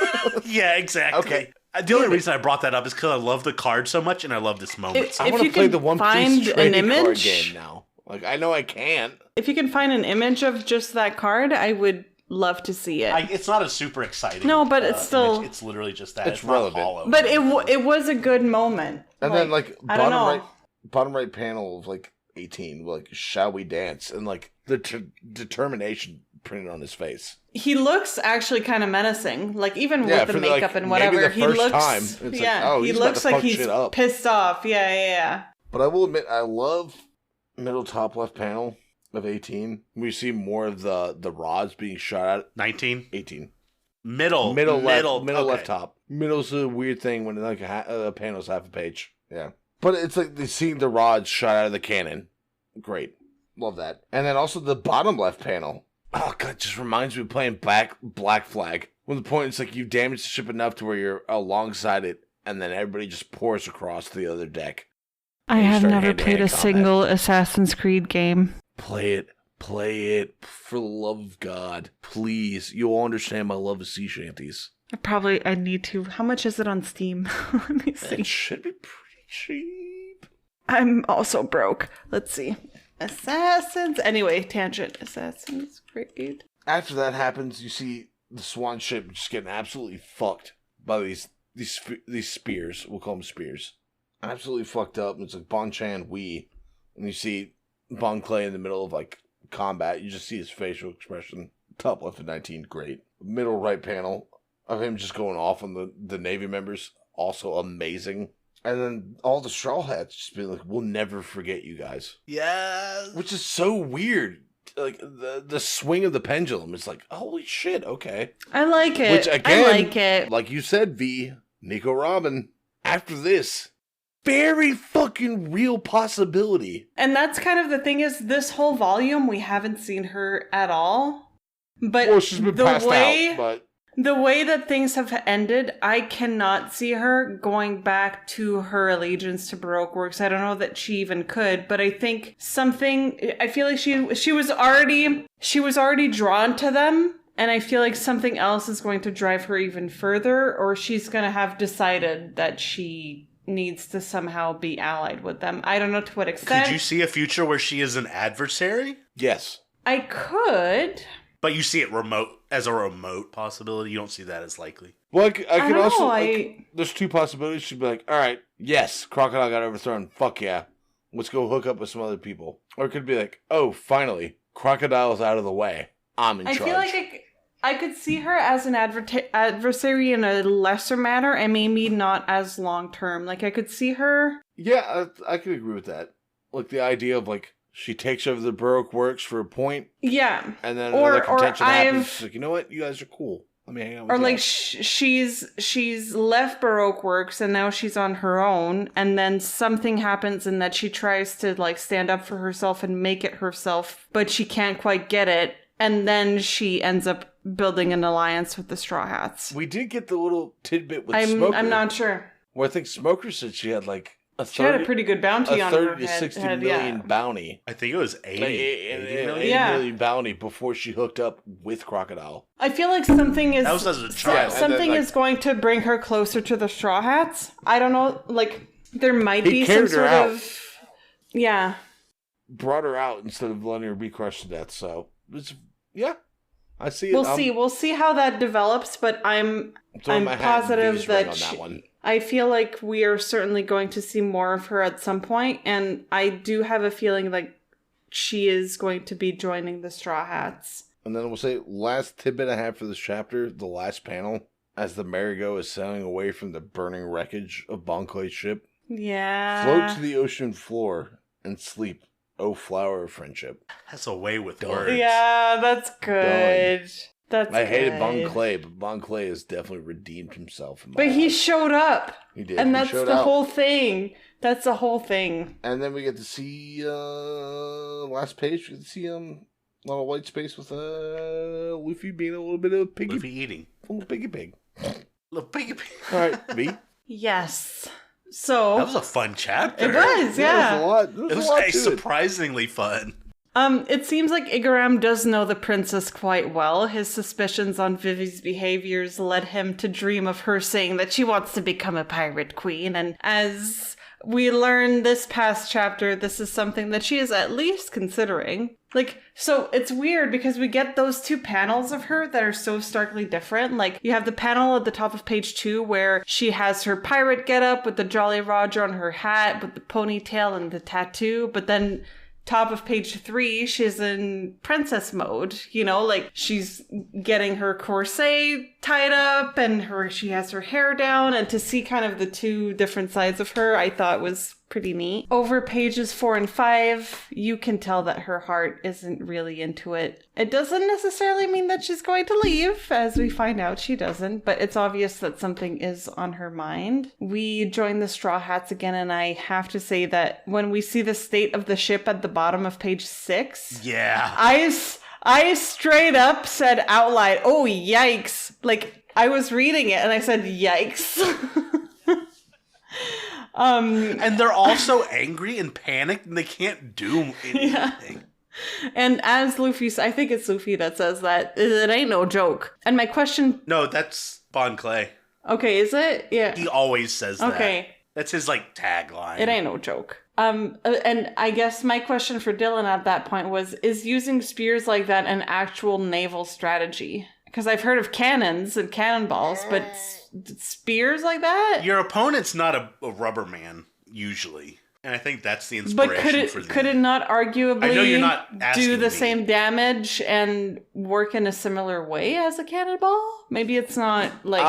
yeah, exactly. Okay. The only reason I brought that up is because I love the card so much and I love this moment. If I want you to play can the One find Piece an trading card image- game now. Like, I know I can't. If you can find an image of just that card, I would love to see it. It's not a super exciting. No, but it's still- image. It's literally just that. It's It's not relevant. hollow. But it was a good moment. And then, like, I don't know. bottom right panel of, like, 18, like, shall we dance? And, like, the determination printed on his face. He looks actually kind of menacing. Like, even Yeah, with the for the, makeup like, and maybe whatever, the he first looks. time, it's like, yeah, oh, he he's about looks to like fuck he's shit up. pissed off. Yeah. But I will admit, I love middle top left panel of 18. We see more of the rods being shot at 19. 18. Middle Left okay. left top. Middle's a weird thing when like a panel's half a page. Yeah, but it's like they see the rods shot out of the cannon. Great, love that. And then also the bottom left panel. Oh, God, it just reminds me of playing Black Flag. When the point is like you damage the ship enough to where you're alongside it, and then everybody just pours across to the other deck. I And you have start never hand-to-hand played a combat. single Assassin's Creed game. Play it, for the love of God. Please, you'll understand my love of sea shanties. I need to. How much is it on Steam? Let me see. It should be pretty cheap. I'm also broke. Let's see. Assassins. Anyway, tangent. Assassin's Creed. After that happens, you see the Swan ship just getting absolutely fucked by these spears. We'll call them spears. Absolutely fucked up. And it's like Bon Chan Wee. And you see Bon Clay in the middle of like combat. You just see his facial expression. Top left of 19, great. Middle right panel of him just going off on the Navy members. Also amazing. And then all the Straw Hats just being like, we'll never forget you guys. Yes. Which is so weird. Like, the swing of the pendulum is like, holy shit, okay. I like it. Which, again, I like it. Like you said, V, Nico Robin, after this, very fucking real possibility. And that's kind of the thing is this whole volume, we haven't seen her at all. But Well, she's been passed out, but... The way that things have ended, I cannot see her going back to her allegiance to Baroque works. I don't know that she even could, but I think I feel like she was already drawn to them, and I feel like something else is going to drive her even further, or she's going to have decided that she needs to somehow be allied with them. I don't know to what extent. Could you see a future where she is an adversary? Yes. I could. But you see it as a remote possibility. You don't see that as likely. Well, I could also... know, there's two possibilities. She'd be like, all right, yes, Crocodile got overthrown. Fuck yeah. Let's go hook up with some other people. Or it could be like, oh, finally, Crocodile's out of the way. I'm in charge. I feel like I could see her as an adversary in a lesser manner and maybe not as long term. Like, I could see her... Yeah, I could agree with that. Like, the idea of, like, she takes over the Baroque works for a point. Yeah. And then another contention happens. She's like, you know what? You guys are cool. Let me hang out with you. Or, like, she's left Baroque works and now she's on her own. And then something happens in that she tries to, like, stand up for herself and make it herself. But she can't quite get it. And then she ends up building an alliance with the Straw Hats. We did get the little tidbit with Smoker. I'm not sure. Where I think Smoker said she had, like, She had a pretty good bounty on her 30 to 60 head, million bounty. I think it was 80. Like, 80 million? 80 Yeah. million bounty before she hooked up with Crocodile. I feel like something is... That was as a child. Something is going to bring her closer to the Straw Hats. I don't know, like, there might be some carried her sort out. of... Yeah. Brought her out instead of letting her be crushed to death, so... yeah. I see it. We'll see how that develops, but I'm positive that I feel like we are certainly going to see more of her at some point, and I do have a feeling like she is going to be joining the Straw Hats. And then we'll say, last tidbit I have for this chapter, the last panel, as the Marigot is sailing away from the burning wreckage of Bon Clay's ship. Yeah. Float to the ocean floor and sleep, oh flower of friendship. That's a way with Done. words. Yeah, that's good. I hated Bon Clay, but Bon Clay has definitely redeemed himself. But he showed up. He did. And He that's showed the out. whole thing. That's the whole thing. And then we get to see, last page, we get to see, a lot of white space with, Luffy being a little bit of a piggy. Luffy eating. A little piggy pig. Little piggy pig. Alright, V. Yes. So That was a fun chapter. it was, yeah. There was a lot, there It was was a lot to it. surprisingly fun. It seems like Igaram does know the princess quite well. His suspicions on Vivi's behaviors led him to dream of her saying that she wants to become a pirate queen. And as we learn this past chapter, this is something that she is at least considering. Like, so it's weird because we get those two panels of her that are so starkly different. Like, you have the panel at the top of page 2 where she has her pirate getup with the Jolly Roger on her hat with the ponytail and the tattoo, but then top of page 3, she's in princess mode, you know, like she's getting her corset tied up and she has her hair down, and to see kind of the two different sides of her, I thought was pretty neat. Over pages 4 and 5, you can tell that her heart isn't really into it. It doesn't necessarily mean that she's going to leave, as we find out she doesn't, but it's obvious that something is on her mind. We join the Straw Hats again, and I have to say that when we see the state of the ship at the bottom of page 6, Yeah. I straight up said out loud, oh, yikes. Like, I was reading it and I said, yikes. And they're all so angry and panicked and they can't do anything. Yeah. And as Luffy, I think it's Luffy that says that, it ain't no joke. And my question... No, that's Bon Clay. Okay, is it? Yeah. He always says that. Okay. That's his, like, tagline. It ain't no joke. And I guess my question for Dylan at that point was, is using spears like that an actual naval strategy? Because I've heard of cannons and cannonballs, but spears like that? Your opponent's not a rubber man, usually. And I think that's the inspiration But for could it not arguably I know you're not do the me. same damage and work in a similar way as a cannonball? Maybe it's not, like,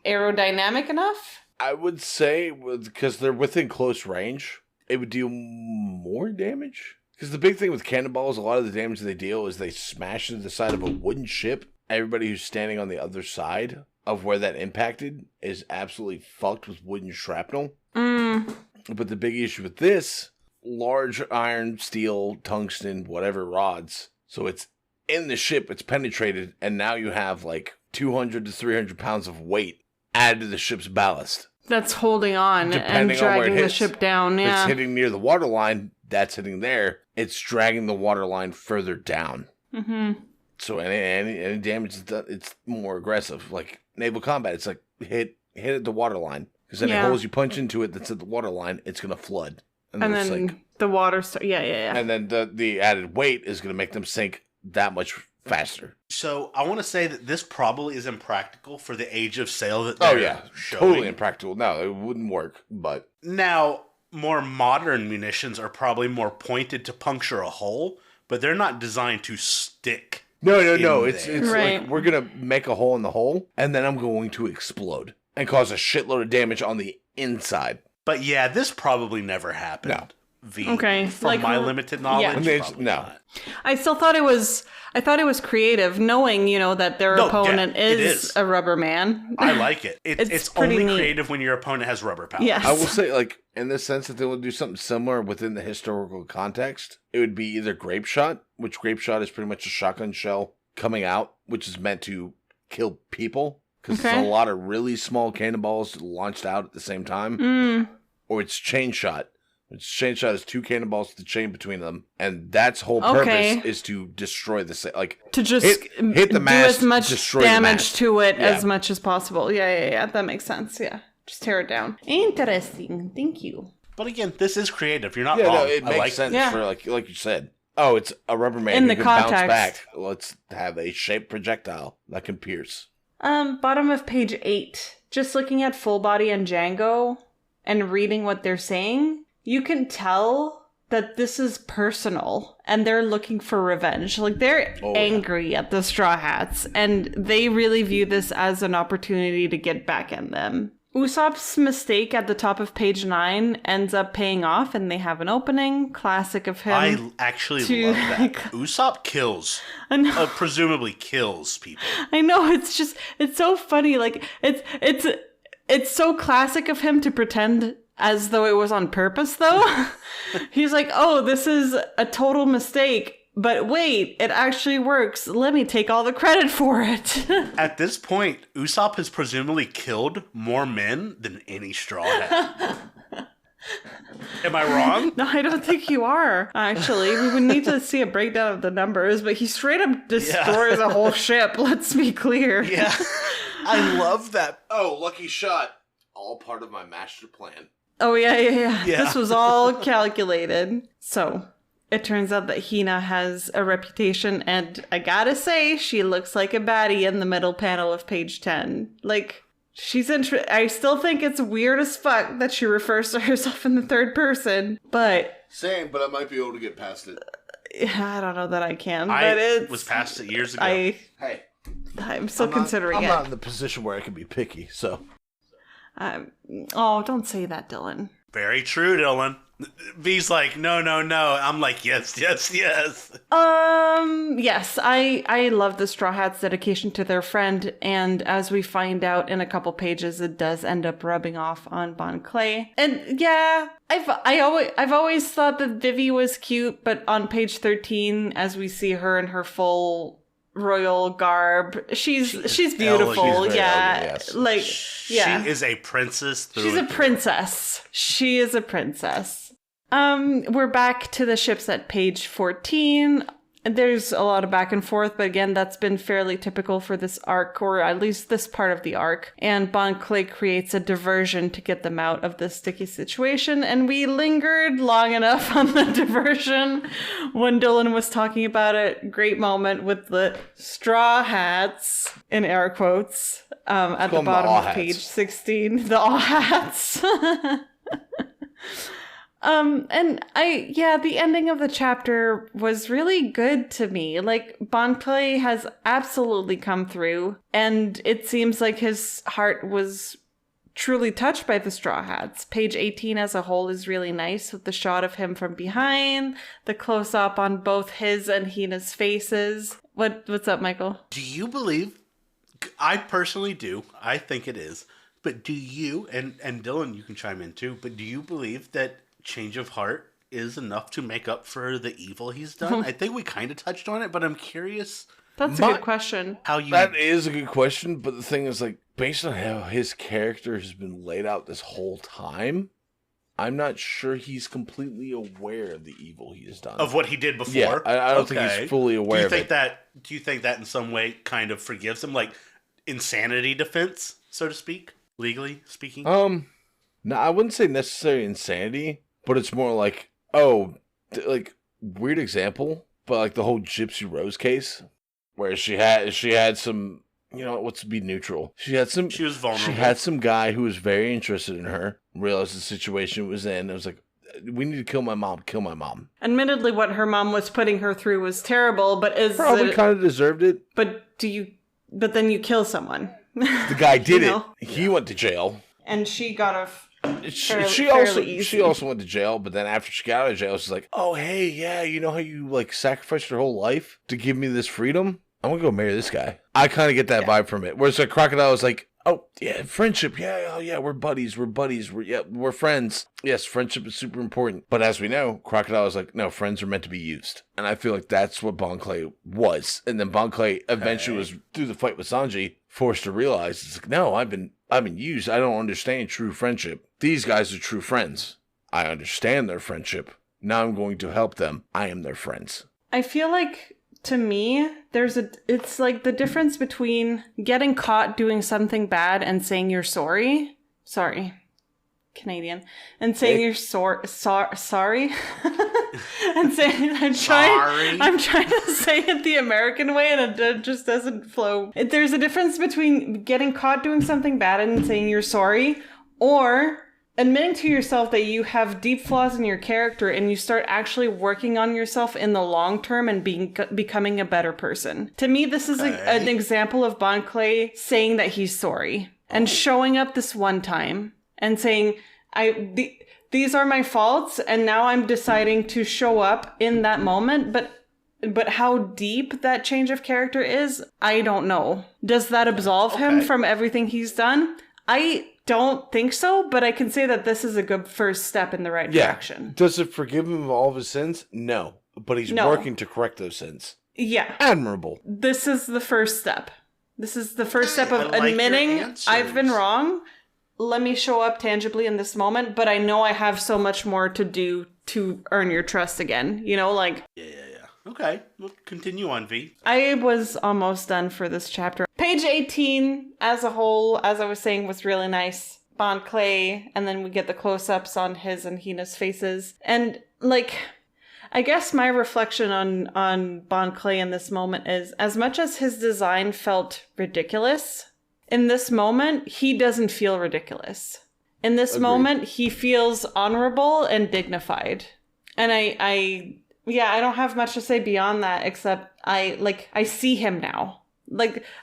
aerodynamic enough? I would say, because they're within close range, it would do more damage. Because the big thing with cannonballs, a lot of the damage they deal is they smash into the side of a wooden ship. Everybody who's standing on the other side of where that impacted is absolutely fucked with wooden shrapnel. But the big issue with this, large iron, steel, tungsten, whatever rods. So it's in the ship, it's penetrated, and now you have like 200 to 300 pounds of weight added to the ship's ballast. That's holding on Depending and on where it dragging the hits. ship down, If yeah. it's hitting near the water line, that's hitting there. It's dragging the water line further down. Mm-hmm. So any damage is done, it's more aggressive. Like naval combat, it's like hit at the water line. Because any holes you punch into it that's at the water line, it's going to flood. And then sink. the water yeah. And then the added weight is going to make them sink that much faster. So I want to say that this probably is impractical for the age of sail that they're showing. Totally impractical. No, it wouldn't work, but... Now, more modern munitions are probably more pointed to puncture a hole, but they're not designed to stick. No. It's Right. like, we're going to make a hole in the hole, and then I'm going to explode and cause a shitload of damage on the inside. But yeah, this probably never happened. No. V. Okay, From like, my limited knowledge, yeah. probably No. not. I still thought it was creative, knowing, that their opponent it is is. a rubber man. I like it. It's It's pretty only neat. creative when your opponent has rubber powers. Yes. I will say, like, in the sense that they will do something similar within the historical context, it would be either grape shot, which grape shot is pretty much a shotgun shell coming out, which is meant to kill people, because Okay. there's a lot of really small cannonballs launched out at the same time. Or it's chain shot. Which chain shot is 2 cannonballs with the chain between them, and that's whole Okay. purpose is to destroy the To just hit the do mast, as much destroy the damage mast. to it Yeah. as much as possible. Yeah. That makes sense. Yeah. Just tear it down. Interesting. Thank you. But again, this is creative. You're not Yeah, wrong. no, it I makes like sense Yeah. for like you said. Oh, it's a rubber man In who the can bounce context. back. Let's have a shaped projectile that can pierce. Bottom of page 8. Just looking at Full Body and Django and reading what they're saying, you can tell that this is personal and they're looking for revenge. Like, they're angry at the Straw Hats and they really view this as an opportunity to get back at them. Usopp's mistake at the top of page 9 ends up paying off and they have an opening. Classic of him. I actually to, love that. like- Usopp kills, I know. presumably kills people. I know, it's so funny. Like, it's so classic of him to pretend as though it was on purpose, though. He's like, oh, this is a total mistake. But wait, it actually works. Let me take all the credit for it. At this point, Usopp has presumably killed more men than any Straw Hat. Am I wrong? No, I don't think you are, actually. We would need to see a breakdown of the numbers, but he straight up destroys a whole ship. Let's be clear. Yeah. I love that. Oh, lucky shot! All part of my master plan. Oh, yeah. Yeah. This was all calculated. So, it turns out that Hina has a reputation, and I gotta say, she looks like a baddie in the middle panel of page 10. Like, she's I still think it's weird as fuck that she refers to herself in the third person, but Same, but I might be able to get past it. I don't know that I can. But I was past it years ago. Hey, I'm still I'm considering not it. in the position where I can be picky, so. Oh, don't say that, Dylan. Very true, Dylan. V's like, no. I'm like, yes. Yes, I love the Straw Hats' dedication to their friend, and as we find out in a couple pages, it does end up rubbing off on Bon Clay. And yeah, I've always thought that Vivi was cute, but on page 13, as we see her in her full royal garb, she's beautiful. She's very elegant, yes. She is a princess. She's a princess. She is a princess. We're back to the ships at page 14. There's a lot of back and forth, but again, that's been fairly typical for this arc, or at least this part of the arc. And Bon Clay creates a diversion to get them out of this sticky situation, and we lingered long enough on the diversion when Dylan was talking about it. Great moment with the straw hats, in air quotes, at the bottom of page 16. The all hats. The ending of the chapter was really good to me. Like, Bon Clay has absolutely come through, and it seems like his heart was truly touched by the Straw Hats. Page 18 as a whole is really nice, with the shot of him from behind, the close-up on both his and Hina's faces. What's up, Michael? Do you believe, I personally do, I think it is, but do you, and Dylan, you can chime in too, but do you believe that change of heart is enough to make up for the evil he's done? I think we kind of touched on it, but I'm curious. That's a good question. That is a good question, but the thing is, like, based on how his character has been laid out this whole time, I'm not sure he's completely aware of the evil he has done. Of what he did before? Yeah, I don't think he's fully aware of it. Do you think that in some way kind of forgives him? Like, insanity defense, so to speak? Legally speaking? No, I wouldn't say necessarily insanity, but it's more like, weird example, but like the whole Gypsy Rose case, where she had some, what's to be neutral? She was vulnerable. She had some guy who was very interested in her, realized the situation it was in, and was like, we need to kill my mom. Admittedly, what her mom was putting her through was terrible, but probably kind of deserved it. But then you kill someone. The guy did it. He went to jail. And she got off. She also went to jail, but then after she got out of jail, she's like, oh, hey, yeah, you know how you, like, sacrificed your whole life to give me this freedom? I'm gonna go marry this guy. I kind of get that vibe from it. Whereas, like, Crocodile was like, oh, yeah, friendship, yeah, we're buddies, we're friends. Yes, friendship is super important. But as we know, Crocodile is like, no, friends are meant to be used. And I feel like that's what Bon Clay was. And then Bon Clay eventually was, through the fight with Sanji, forced to realize, it's like, no, I've been used. I don't understand true friendship. These guys are true friends. I understand their friendship. Now I'm going to help them. I am their friends. I feel like, to me, it's like the difference between getting caught doing something bad and saying you're sorry. Sorry. Canadian. And saying you're sorry. And saying, I'm trying to say it the American way, and it just doesn't flow. There's a difference between getting caught doing something bad and saying you're sorry, or admitting to yourself that you have deep flaws in your character and you start actually working on yourself in the long term and becoming a better person. To me, this is an example of Bon Clay saying that he's sorry and showing up this one time and saying, these are my faults, and now I'm deciding to show up in that moment, but how deep that change of character is, I don't know. Does that absolve him from everything he's done? I don't think so, but I can say that this is a good first step in the right direction. Does it forgive him of all of his sins? No. But he's working to correct those sins. Yeah. Admirable. This is the first step. This is the first step of admitting I've been wrong. Let me show up tangibly in this moment, but I know I have so much more to do to earn your trust again. Yeah. Okay, we'll continue on, V. I was almost done for this chapter. Page 18, as a whole, as I was saying, was really nice. Bon Clay, and then we get the close-ups on his and Hina's faces. And, I guess my reflection on Bon Clay in this moment is, as much as his design felt ridiculous, in this moment, he doesn't feel ridiculous. In this moment, he feels honorable and dignified. And I don't have much to say beyond that, except I see him now.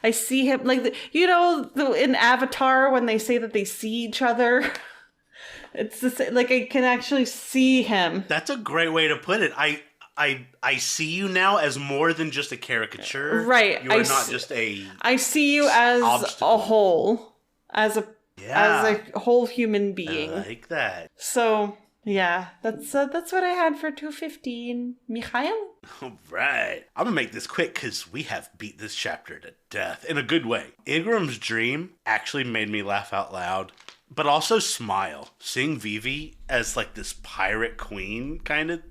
I see him, in Avatar, when they say that they see each other, It's the same, like I can actually see him. That's a great way to put it. I see you now as more than just a caricature. Right. You are not just a I see you as obstacle. a whole, as a whole human I being. like that. So yeah, that's what I had for 215. Mikhail? All right. I'm going to make this quick because we have beat this chapter to death in a good way. Igram's dream actually made me laugh out loud, but also smile. Seeing Vivi as like this pirate queen kind of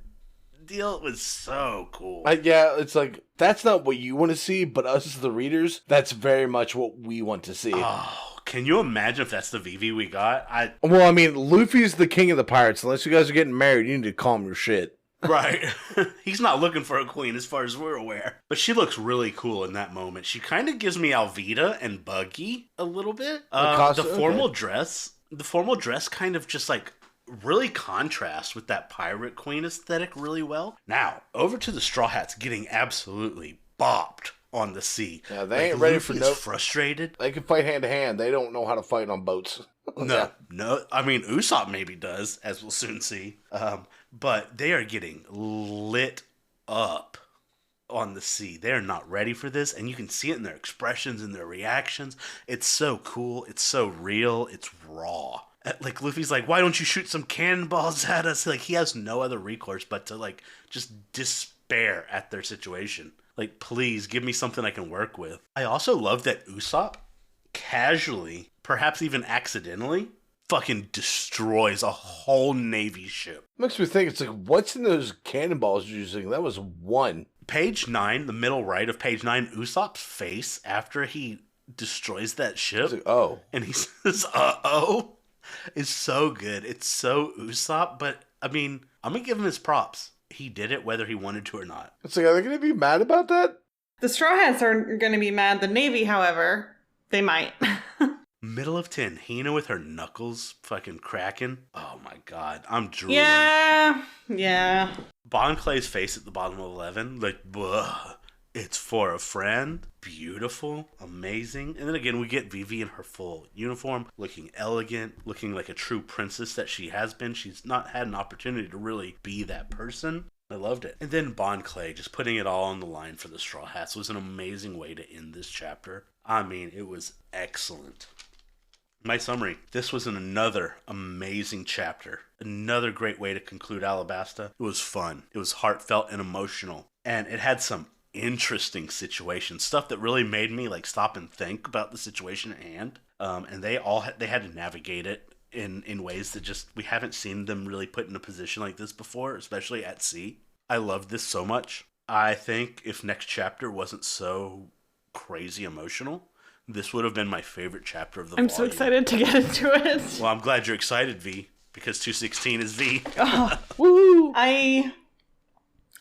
deal was so cool. Yeah, it's like, that's not what you want to see, but us as the readers, that's very much what we want to see. Oh, can you imagine if that's the Vivi we got? Well, I mean, Luffy's the king of the pirates. Unless you guys are getting married, you need to calm your shit. Right. He's not looking for a queen as far as we're aware. But she looks really cool in that moment. She kind of gives me Alvida and Buggy a little bit. The formal dress kind of just like really contrasts with that pirate queen aesthetic really well. Now, over to the Straw Hats getting absolutely bopped on the sea. Yeah, they ain't ready for no... frustrated. They can fight hand to hand. They don't know how to fight on boats. No. I mean, Usopp maybe does, as we'll soon see. But they are getting lit up on the sea. They're not ready for this, and you can see it in their expressions and their reactions. It's so cool. It's so real. It's raw. Like, Luffy's like, why don't you shoot some cannonballs at us? Like, he has no other recourse but to, like, just despair at their situation. Like, please, give me something I can work with. I also love that Usopp casually, perhaps even accidentally, fucking destroys a whole Navy ship. Makes me think, it's like, what's in those cannonballs you're using? That was one. Page 9, the middle right of page 9, Usopp's face after he destroys that ship. Like, oh. And he says, uh-oh. Is so good. It's so Usopp, but, I mean, I'm going to give him his props. He did it whether he wanted to or not. It's like, are they going to be mad about that? The Straw Hats are going to be mad. The Navy, however, they might. Middle of 10, Hina with her knuckles fucking cracking. Oh my god, I'm drooling. Yeah. Bon Clay's face at the bottom of 11, like, bleh. It's for a friend. Beautiful. Amazing. And then again, we get Vivi in her full uniform, looking elegant, looking like a true princess that she has been. She's not had an opportunity to really be that person. I loved it. And then Bon Clay just putting it all on the line for the Straw Hats was an amazing way to end this chapter. I mean, it was excellent. My summary, this was another amazing chapter. Another great way to conclude Alabasta. It was fun. It was heartfelt and emotional. And it had some interesting situations, stuff that really made me like stop and think about the situation at hand. And they had to navigate it in ways that just we haven't seen them really put in a position like this before, especially at sea. I loved this so much. I think if next chapter wasn't so crazy emotional, this would have been my favorite chapter of the volume. I'm so excited to get into it. Well, I'm glad you're excited, V, because 216 is V. Oh, woo! I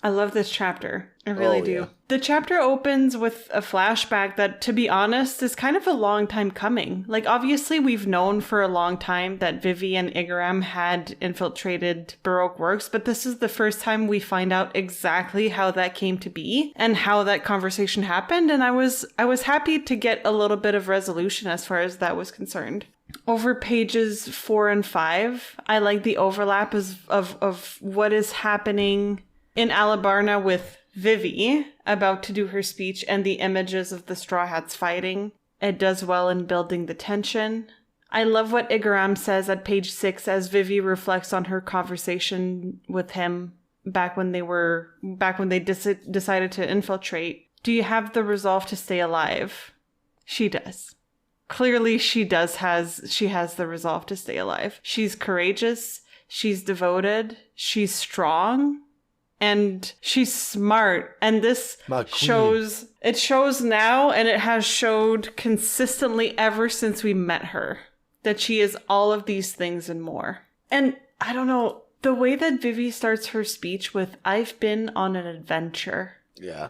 love this chapter. I really do. Yeah. The chapter opens with a flashback that, to be honest, is kind of a long time coming. Like, obviously, we've known for a long time that Vivi and Igaram had infiltrated Baroque Works, but this is the first time we find out exactly how that came to be and how that conversation happened, and I was happy to get a little bit of resolution as far as that was concerned. Over pages 4 and 5, I like the overlap of what is happening in Alabarna with Vivi about to do her speech and the images of the Straw Hats fighting. It does well in building the tension. I love what Igaram says at page 6 as Vivi reflects on her conversation with him back when they decided to infiltrate. Do you have the resolve to stay alive? She does. Clearly she has the resolve to stay alive. She's courageous, she's devoted, she's strong. And she's smart, and this shows now, and it has showed consistently ever since we met her, that she is all of these things and more. And I don't know, the way that Vivi starts her speech with, I've been on an adventure. Yeah.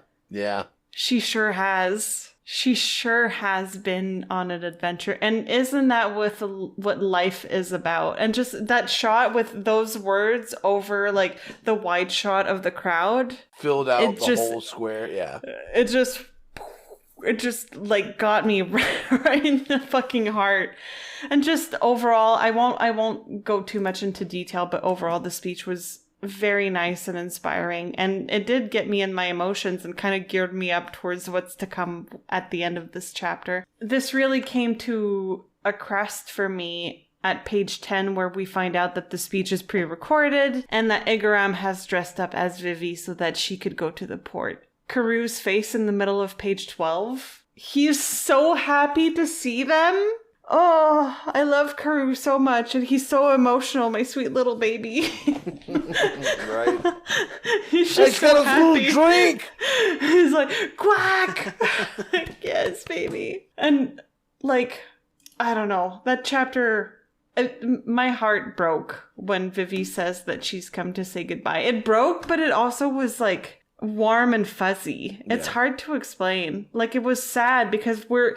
She sure has. She sure has been on an adventure. And isn't that what life is about? And just that shot with those words over like the wide shot of the crowd. Filled out the whole square, yeah. It just it just like got me right in the fucking heart. And just overall, I won't go too much into detail, but overall the speech was very nice and inspiring, and it did get me in my emotions and kind of geared me up towards what's to come at the end of this chapter. This really came to a crest for me at page 10, where we find out that the speech is pre-recorded and that Igaram has dressed up as Vivi so that she could go to the port. Karoo's face in the middle of page 12. He's so happy to see them. Oh, I love Karoo so much, and he's so emotional, my sweet little baby. Right? He's just so got a happy. little drink. He's like, quack! Yes, baby. And, like, I don't know, that chapter... my heart broke when Vivi says that she's come to say goodbye. It broke, but it also was like warm and fuzzy. It's hard to explain. Like, it was sad because we're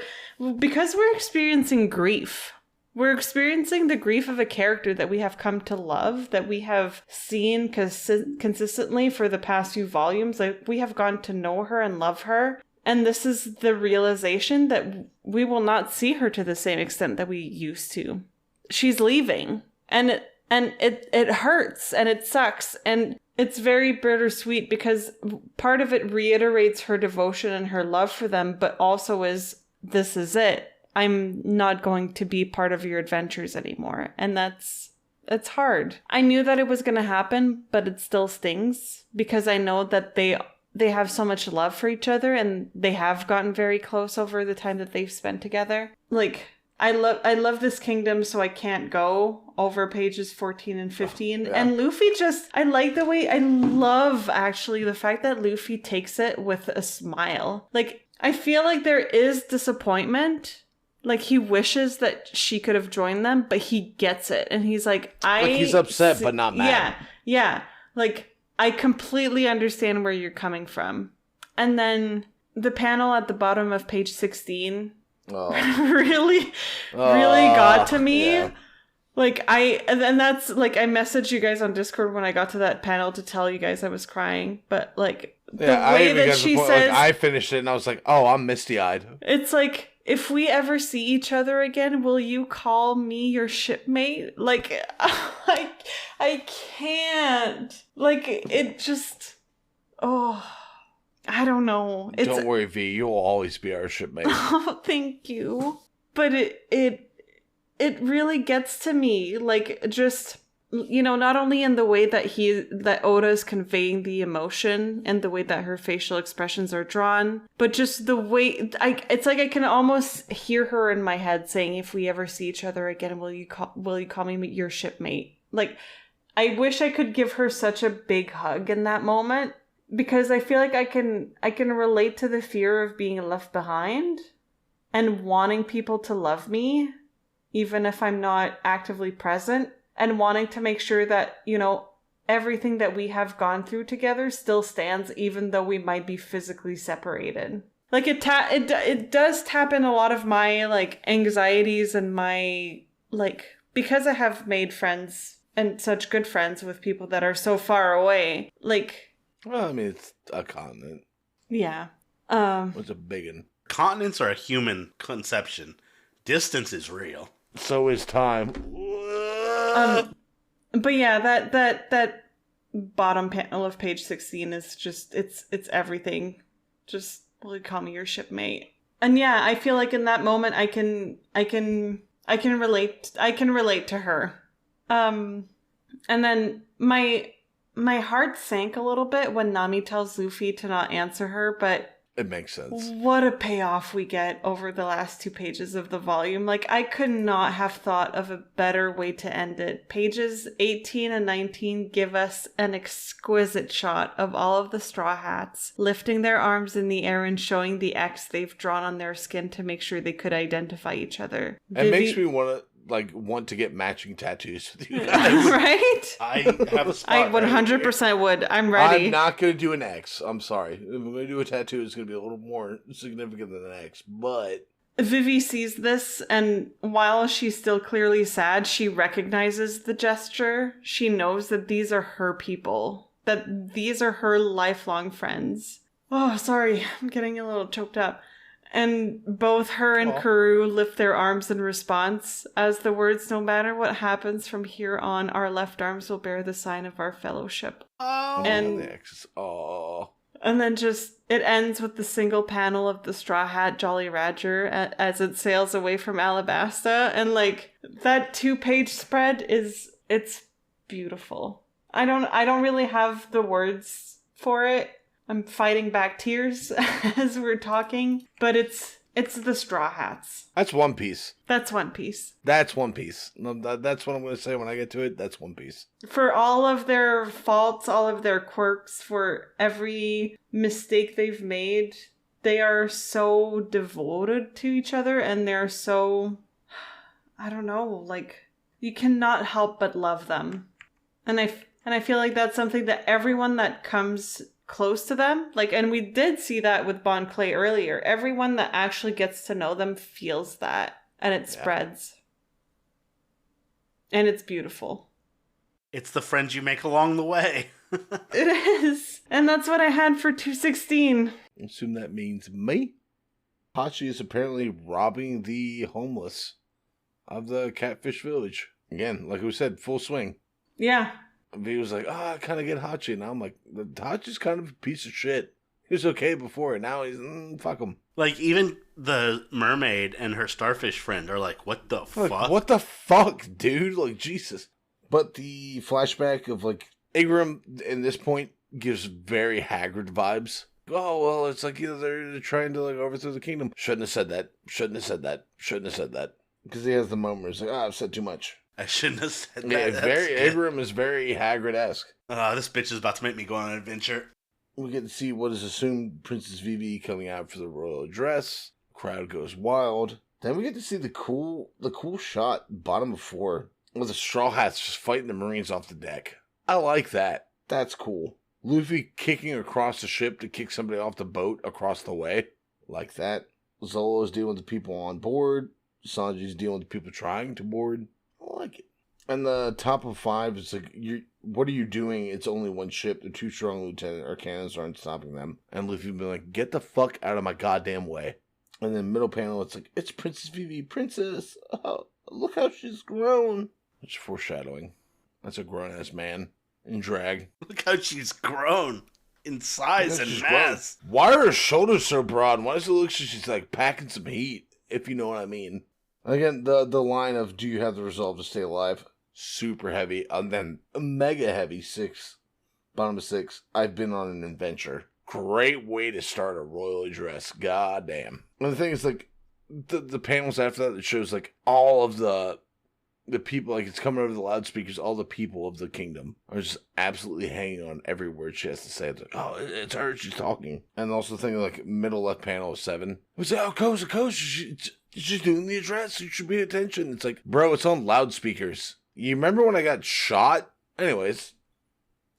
experiencing grief. We're experiencing the grief of a character that we have come to love, that we have seen consistently for the past few volumes. Like, we have gotten to know her and love her. And this is the realization that we will not see her to the same extent that we used to. She's leaving, and it hurts, and it sucks, and it's very bittersweet because part of it reiterates her devotion and her love for them, but also this is it. I'm not going to be part of your adventures anymore, and it's hard. I knew that it was going to happen, but it still stings because I know that they have so much love for each other, and they have gotten very close over the time that they've spent together. Like, I love this kingdom, so I can't go over pages 14 and 15. Yeah. And Luffy I love actually the fact that Luffy takes it with a smile. Like, I feel like there is disappointment. Like, he wishes that she could have joined them, but he gets it. And he's like, he's upset, but not mad. Yeah. Like, I completely understand where you're coming from. And then the panel at the bottom of page 16... really got to me. Yeah. Like, and that's like, I messaged you guys on Discord when I got to that panel to tell you guys I was crying, but like the way that she says, like, I finished it and I was like, oh, I'm misty-eyed. It's like, if we ever see each other again, will you call me your shipmate? Like, I can't. Like, it just, I don't know. Don't worry, V. You'll always be our shipmate. Oh, thank you. But it really gets to me. Like, just, you know, not only in the way that Oda is conveying the emotion and the way that her facial expressions are drawn, but just the way it's like I can almost hear her in my head saying, "If we ever see each other again, will you call me your shipmate?" Like, I wish I could give her such a big hug in that moment. Because I feel like I can relate to the fear of being left behind and wanting people to love me, even if I'm not actively present, and wanting to make sure that, you know, everything that we have gone through together still stands, even though we might be physically separated. Like, it does tap in a lot of my, like, anxieties and my, like, because I have made friends and such good friends with people that are so far away, like... Well, I mean, it's a continent. Yeah. It's a big one. Continents are a human conception. Distance is real. So is time. But yeah, that bottom panel of page 16 is just, it's everything. Just, will you call me your shipmate? And yeah, I feel like in that moment I can relate to her. And then my heart sank a little bit when Nami tells Luffy to not answer her, but it makes sense. What a payoff we get over the last 2 pages of the volume. Like, I could not have thought of a better way to end it. Pages 18 and 19 give us an exquisite shot of all of the Straw Hats lifting their arms in the air and showing the X they've drawn on their skin to make sure they could identify each other. It makes me want to get matching tattoos with you guys. Right? I have a spot. I 100% would. I'm ready. I'm not going to do an X. I'm sorry. If I'm going to do a tattoo, it's going to be a little more significant than an X. But Vivi sees this, and while she's still clearly sad, she recognizes the gesture. She knows that these are her people. That these are her lifelong friends. Oh, sorry. I'm getting a little choked up. And both her and Aw. Karoo lift their arms in response as the words, "No matter what happens from here on, our left arms will bear the sign of our fellowship." Oh, And- the X's. Oh. And then just, it ends with the single panel of the Straw Hat Jolly Roger as it sails away from Alabasta. And like, that 2-page spread it's beautiful. I don't really have the words for it. I'm fighting back tears as we're talking, but it's the Straw Hats. That's One Piece. That's One Piece. That's One Piece. No, that's what I'm going to say when I get to it. That's One Piece. For all of their faults, all of their quirks, for every mistake they've made, they are so devoted to each other, and they're so, I don't know, like, you cannot help but love them. And I feel like that's something that everyone that comes close to them, like, and we did see that with Bon Clay earlier, everyone that actually gets to know them feels that, and it spreads. And it's beautiful. it's the friends you make along the way. It is. And that's what I had for 216. Assume that means me. Hachi is apparently robbing the homeless of the Catfish Village. Again, like we said, full swing. Yeah. V was like, I kind of get Hachi. And I'm like, Hachi's kind of a piece of shit. He was okay before, and now he's, fuck him. Like, even the mermaid and her starfish friend are like, what the Like, fuck? what the fuck, dude? Like, Jesus. But the flashback of, like, Agram, in this point, gives very Hagrid vibes. Oh, well, it's like, they're trying to, like, overthrow the kingdom. Shouldn't have said that. Shouldn't have said that. Shouldn't have said that. Because he has the moment where he's like, I've said too much. I shouldn't have said that. Yeah, That's very good. Agram is very Hagrid-esque. This bitch is about to make me go on an adventure. We get to see what is assumed Princess Vivi coming out for the royal address. Crowd goes wild. Then we get to see the cool shot, bottom of 4, with the Straw Hats just fighting the Marines off the deck. I like that. That's cool. Luffy kicking across the ship to kick somebody off the boat across the way. Like that. Zolo's dealing with the people on board. Sanji's dealing with the people trying to board. I like it. And the top of 5 is like, what are you doing? It's only one ship. The 2 strong lieutenant or cannons aren't stopping them. And Luffy be like, get the fuck out of my goddamn way. And then middle panel, it's like, it's Princess Vivi, princess. Oh, look how she's grown. That's foreshadowing. That's a grown-ass man in drag. Look how she's grown in size Look how and she's mass. grown. Why are her shoulders so broad? Why does it look like she's like packing some heat, if you know what I mean? Again, the line of, do you have the resolve to stay alive? Super heavy. And then mega heavy, 6. Bottom of 6. I've been on an adventure. Great way to start a royal address. God damn. And the thing is, like, the panels after that, it shows, like, all of the people, like, it's coming over the loudspeakers, all the people of the kingdom are just absolutely hanging on every word she has to say. It's like, oh, it's her, she's talking. And also the thing, like, middle left panel of 7. It's like, oh, Koza, she's doing the address, you should pay attention. It's like, bro, it's on loudspeakers. You remember when I got shot? Anyways,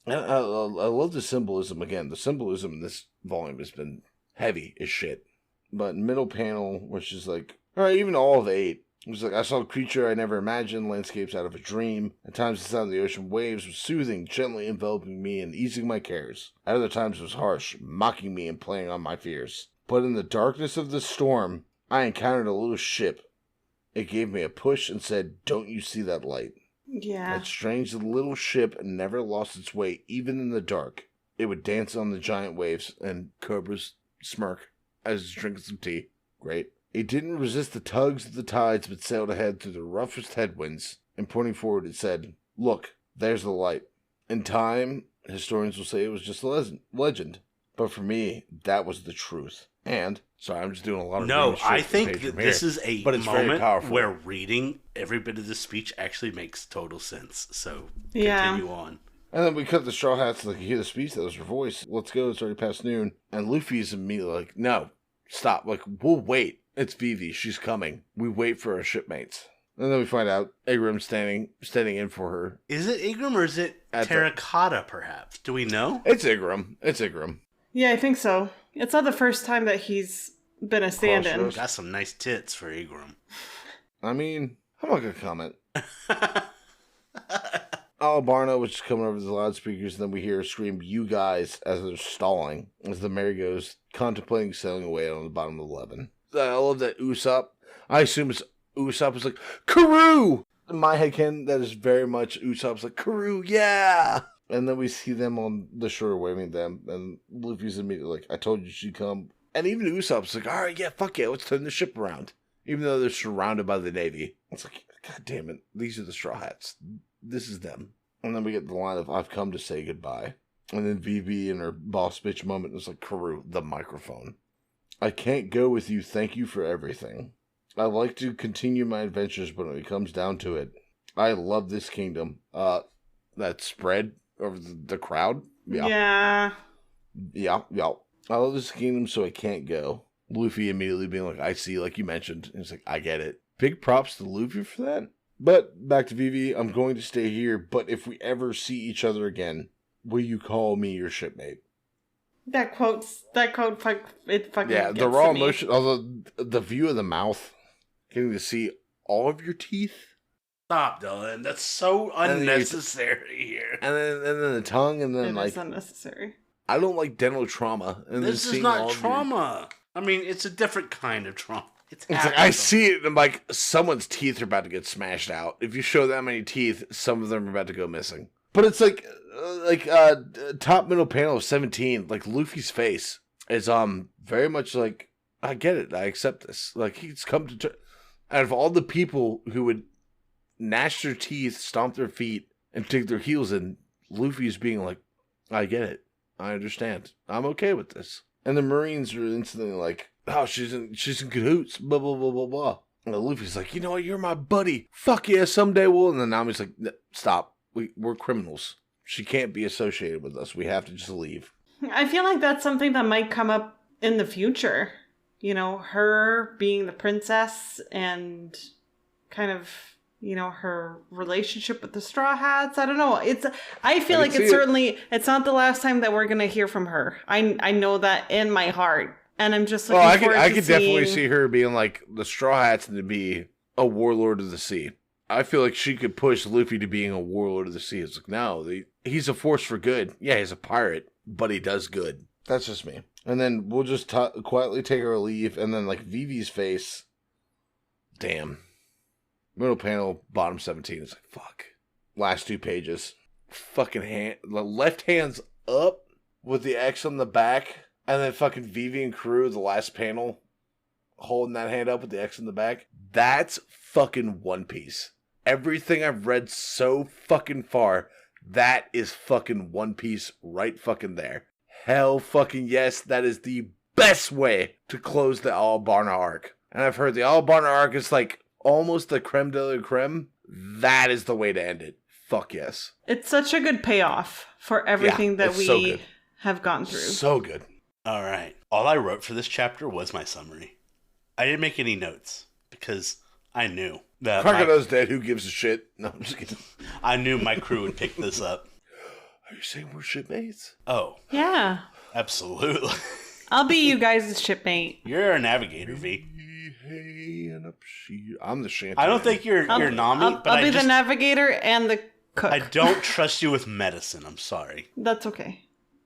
I love the symbolism. Again, the symbolism in this volume has been heavy as shit. But middle panel, which is like, alright, even all of 8, it was like, I saw a creature I never imagined, landscapes out of a dream. At times the sound of the ocean waves was soothing, gently enveloping me and easing my cares. At other times it was harsh, mocking me and playing on my fears. But in the darkness of the storm, I encountered a little ship. It gave me a push and said, don't you see that light? Yeah. That strange little ship never lost its way, even in the dark. It would dance on the giant waves, and Cobra's smirk as it's drinking some tea. Great. It didn't resist the tugs of the tides, but sailed ahead through the roughest headwinds. And pointing forward, it said, look, there's the light. In time, historians will say it was just a legend. But for me, that was the truth. And, sorry, I'm just doing a lot of No, reading I straight from the think page that from this here. is a But it's very moment powerful. where reading every bit of this speech actually makes total sense. So Yeah. continue on. And then we cut the Straw Hats, like, you hear the speech, that was her voice. Let's go, it's already past noon. And Luffy's immediately like, no, stop. Like, we'll wait. It's Vivi, she's coming. We wait for our shipmates. And then we find out Agram's standing in for her. Is it Igram or is it At the- Terracotta, perhaps? Do we know? It's Agram. Yeah, I think so. It's not the first time that he's been a stand-in. Crossroads. Got some nice tits for Igram. I mean, I'm not going to comment. Alabarno was just coming over the loudspeakers, and then we hear her scream, you guys, as they're stalling, as the merry goes contemplating sailing away on the bottom of 11. I love that Usopp. I assume it's Usopp is like, Karoo! In my headcanon, that is very much Usopp's like, Karoo, yeah! And then we see them on the shore waving them, and Luffy's immediately like, I told you she'd come. And even Usopp's like, alright, yeah, fuck yeah, let's turn the ship around. Even though they're surrounded by the Navy. It's like, God damn it, these are the Straw Hats. This is them. And then we get the line of, I've come to say goodbye. And then Vivi in her boss bitch moment is like, Karoo, the microphone. I can't go with you, thank you for everything. I like to continue my adventures, but when it comes down to it, I love this kingdom. That spread over the crowd. Yeah. Yeah. I love this kingdom, so I can't go. Luffy immediately being like, I see, like you mentioned. And he's like, I get it. Big props to Luffy for that. But back to Vivi, I'm going to stay here, but if we ever see each other again, will you call me your shipmate? That quote, it fucking yeah, gets the raw to me. emotion, although the view of the mouth, getting to see all of your teeth. Stop, Dylan. That's so unnecessary here. And then the tongue, and then It is unnecessary. I don't like dental trauma. And This is not trauma. I mean, it's a different kind of trauma. It's like, I see it, and I'm like, someone's teeth are about to get smashed out. If you show that many teeth, some of them are about to go missing. But it's like top middle panel of 17, like Luffy's face is very much like, I get it, I accept this. Like, he's come to out of all the people who would gnash their teeth, stomp their feet, and dig their heels in, Luffy's being like, I get it, I understand, I'm okay with this. And the Marines are instantly like, oh, she's in cahoots, blah blah blah blah blah. And Luffy's like, you know what, you're my buddy, fuck yeah, someday we'll. And then Nami's like, stop, we're criminals. She can't be associated with us. We have to just leave. I feel like that's something that might come up in the future. You know, her being the princess and kind of, you know, her relationship with the Straw Hats. I don't know. I feel like it's not the last time that we're going to hear from her. I know that in my heart. And I'm just looking forward to I could definitely see her being like the Straw Hats and to be a warlord of the sea. I feel like she could push Luffy to being a warlord of the sea. It's like, no, he's a force for good. Yeah, he's a pirate, but he does good. That's just me. And then we'll just quietly take our leave, and then, like, Vivi's face, damn. Middle panel, bottom 17, it's like, fuck. Last 2 pages. Fucking the left hand's up with the X on the back, and then fucking Vivi and Crew, the last panel, holding that hand up with the X in the back. That's fucking One Piece. Everything I've read so fucking far, that is fucking One Piece right fucking there. Hell fucking yes, that is the best way to close the Albarna arc. And I've heard the Albarna arc is like almost the creme de la creme. That is the way to end it. Fuck yes. It's such a good payoff for everything that we have gone through. So good. All right. All I wrote for this chapter was my summary. I didn't make any notes because I knew that Crocodile's dead. Who gives a shit? No, I'm just kidding. I knew my crew would pick this up. Are you saying we're shipmates? Oh. Yeah. Absolutely. I'll be you guys' shipmate. You're a navigator, V. I'm the shanty. I don't think you're Nami, but I'll be the navigator and the cook. I don't trust you with medicine. I'm sorry. That's okay.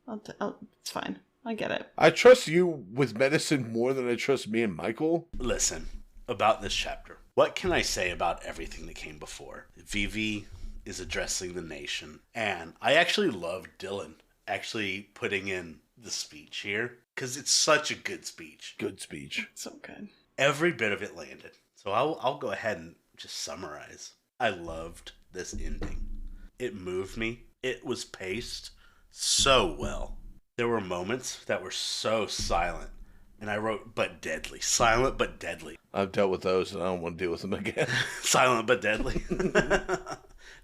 It's fine. I get it. I trust you with medicine more than I trust me and Michael. Listen, about this chapter. What can I say about everything that came before? Vivi is addressing the nation. And I actually love Dylan actually putting in the speech here. Because it's such a good speech. Good speech. It's so good. Every bit of it landed. So I'll go ahead and just summarize. I loved this ending. It moved me. It was paced so well. There were moments that were so silent. And I wrote, but deadly. Silent, but deadly. I've dealt with those, and I don't want to deal with them again. Silent, but deadly.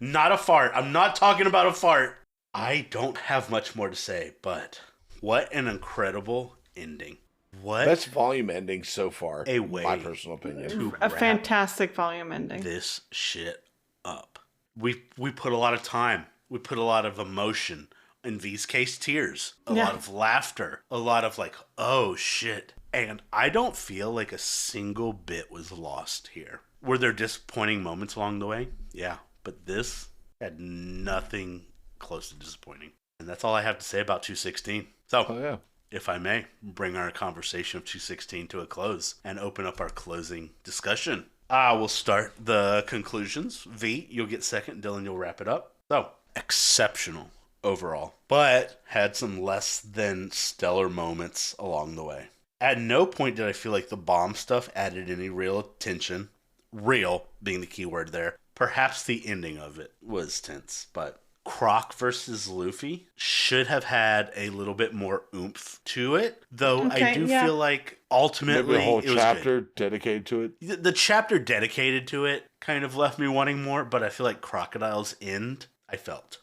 Not a fart. I'm not talking about a fart. I don't have much more to say, but what an incredible ending. What? Best volume ending so far. A way. My personal opinion. A fantastic volume ending. This shit up. We put a lot of time. We put a lot of emotion. In V's case, tears. A lot of laughter. A lot of like, oh shit. And I don't feel like a single bit was lost here. Were there disappointing moments along the way? Yeah. But this had nothing close to disappointing. And that's all I have to say about 216. So, if I may, bring our conversation of 216 to a close and open up our closing discussion. I will start the conclusions. V, you'll get second. Dylan, you'll wrap it up. So, exceptional overall, but had some less than stellar moments along the way. At no point did I feel like the bomb stuff added any real tension. Real being the key word there. Perhaps the ending of it was tense, but Croc versus Luffy should have had a little bit more oomph to it, though I do feel like ultimately maybe a whole it was chapter good. dedicated to it. The chapter dedicated to it kind of left me wanting more, but I feel like Crocodile's end, I felt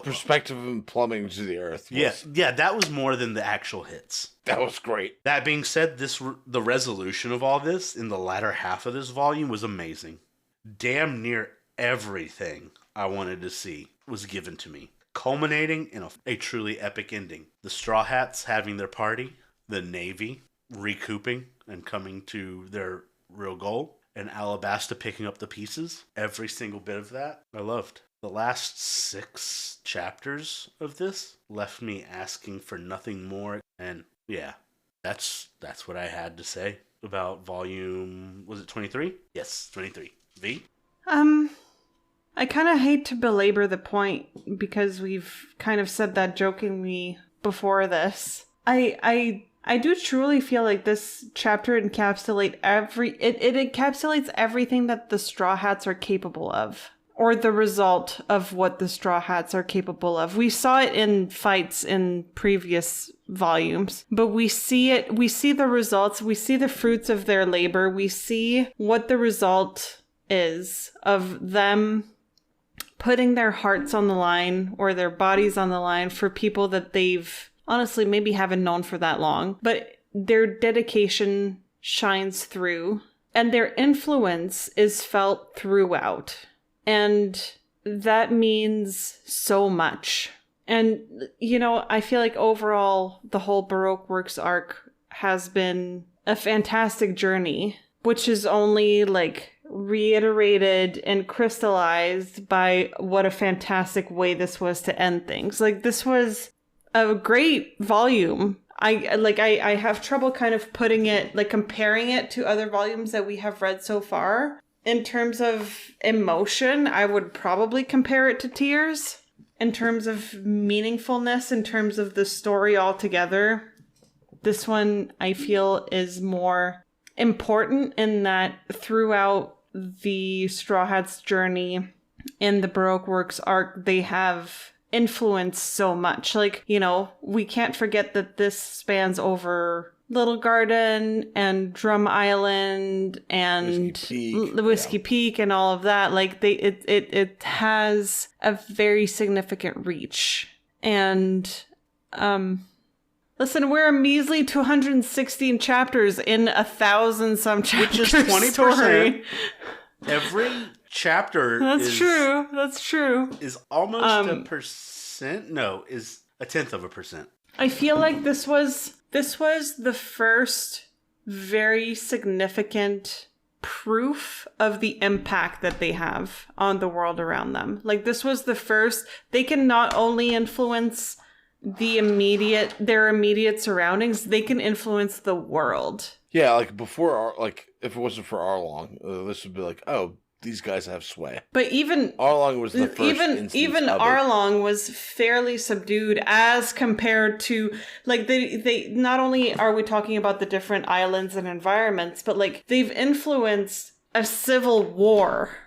perspective of plumbing to the earth. Yeah, that was more than the actual hits. That was great. That being said, the resolution of all this in the latter half of this volume was amazing. Damn near everything I wanted to see was given to me, culminating in a truly epic ending. The Straw Hats having their party, the Navy recouping and coming to their real goal, and Alabasta picking up the pieces. Every single bit of that I loved. The last 6 chapters of this left me asking for nothing more, and yeah, that's what I had to say about volume, was it 23? Yes, 23. V? I kind of hate to belabor the point because we've kind of said that jokingly before this. I do truly feel like this chapter encapsulates it encapsulates everything that the Straw Hats are capable of, or the result of what the Straw Hats are capable of. We saw it in fights in previous volumes, but we see the results, we see the fruits of their labor, we see what the result is of them putting their hearts on the line or their bodies on the line for people that they've honestly maybe haven't known for that long, but their dedication shines through and their influence is felt throughout. And that means so much. And, I feel like overall, the whole Baroque Works arc has been a fantastic journey, which is only reiterated and crystallized by what a fantastic way this was to end things. This was a great volume. I have trouble kind of putting it, comparing it to other volumes that we have read so far. In terms of emotion, I would probably compare it to Tears. In terms of meaningfulness, in terms of the story altogether, this one I feel is more important in that throughout the Straw Hats' journey in the Baroque Works arc, they have influenced so much. We can't forget that this spans over Little Garden and Drum Island and Whiskey Peak and all of that. It has a very significant reach. And listen, we're a measly 216 chapters in 1,000 some chapters, which is 20%. Story. Every chapter That's true. Is almost a percent. No, is 0.1%. I feel like this was the first very significant proof of the impact that they have on the world around them. This was the first. They can not only influence their immediate surroundings, they can influence the world. Yeah, before, if it wasn't for Arlong, this would be these guys have sway. But even Arlong was the first even Arlong was fairly subdued as compared to they not only are we talking about the different islands and environments, but they've influenced a civil war.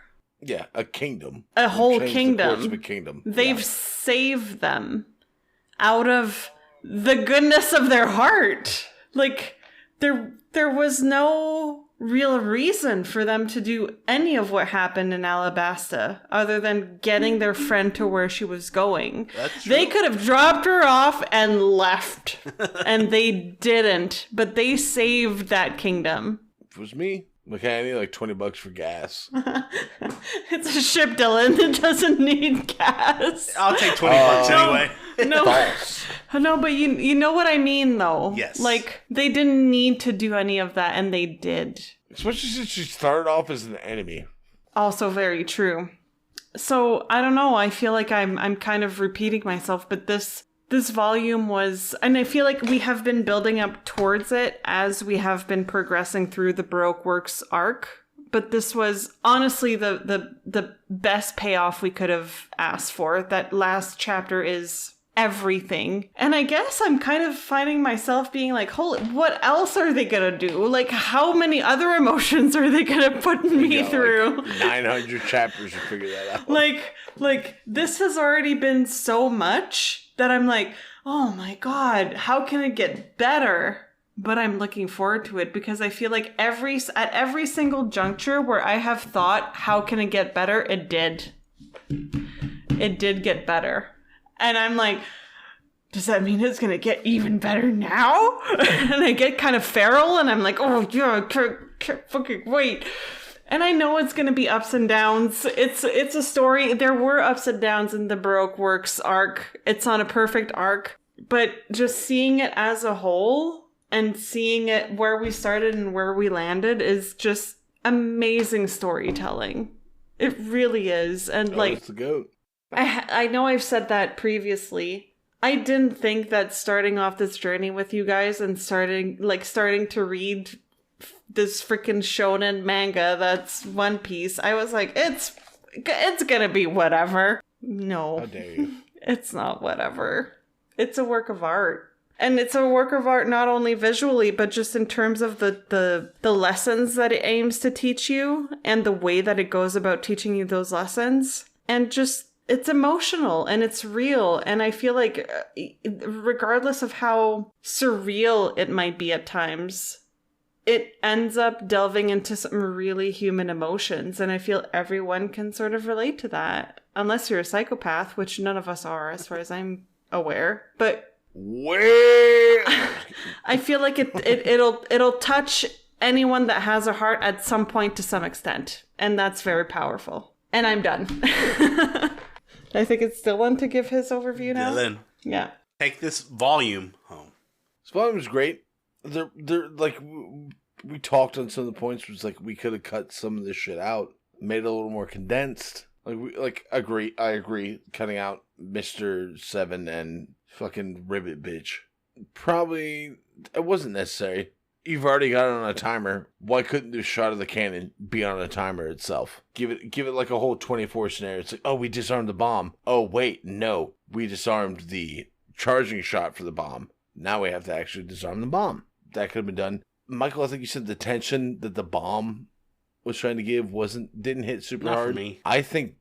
Yeah, a kingdom. A whole kingdom. The course of a kingdom. They've saved them out of the goodness of their heart. There was no real reason for them to do any of what happened in Alabasta other than getting their friend to where she was going. That's true. They could have dropped her off and left, and they didn't, but they saved that kingdom. If it was me, I need $20 for gas. It's a ship, Dylan. It doesn't need gas. I'll take $20 anyway. No, but you know what I mean, though. Yes. They didn't need to do any of that, and they did. Especially since she started off as an enemy. Also very true. So, I don't know. I feel like I'm kind of repeating myself, but this this volume was, and I feel like we have been building up towards it as we have been progressing through the Baroque Works arc. But this was honestly the best payoff we could have asked for. That last chapter is everything. And I guess I'm kind of finding myself being like, holy, what else are they gonna do? Like, how many other emotions are they gonna put me through? Like 900 chapters to figure that out. Like this has already been so much that I'm like, oh my God, how can it get better? But I'm looking forward to it because I feel like at every single juncture where I have thought, how can it get better? It did. It did get better. And I'm like, does that mean it's going to get even better now? And I get kind of feral and I'm like, oh, yeah, I can't fucking wait. And I know it's going to be ups and downs. It's a story. There were ups and downs in the Baroque Works arc. It's not a perfect arc. But just seeing it as a whole and seeing it where we started and where we landed is just amazing storytelling. It really is. And It's the GOAT. I know I've said that previously. I didn't think that starting off this journey with you guys and starting to read this freaking shonen manga that's One Piece, I was like, it's gonna be whatever. No. How dare you? It's not whatever. It's a work of art. And it's a work of art not only visually, but just in terms of the lessons that it aims to teach you and the way that it goes about teaching you those lessons. And just, it's emotional and it's real. And I feel like regardless of how surreal it might be at times, it ends up delving into some really human emotions. And I feel everyone can sort of relate to that. Unless you're a psychopath, which none of us are as far as I'm aware. But where I feel like it'll touch anyone that has a heart at some point to some extent, and that's very powerful. And I'm done. I think it's Dylan to give his overview now. Dylan, yeah, take this volume home. This volume is great. They're like we talked on some of the points. Was like we could have cut some of this shit out, made it a little more condensed. I agree. Cutting out Mr. Seven and fucking Ribbit bitch. Probably it wasn't necessary. You've already got it on a timer. Why couldn't the shot of the cannon be on a timer itself? Give it like a whole 24 scenario. It's like, oh, we disarmed the bomb. Oh, wait, no. We disarmed the charging shot for the bomb. Now we have to actually disarm the bomb. That could have been done. Michael, I think you said the tension that the bomb was trying to give didn't hit super Not hard. for me. I think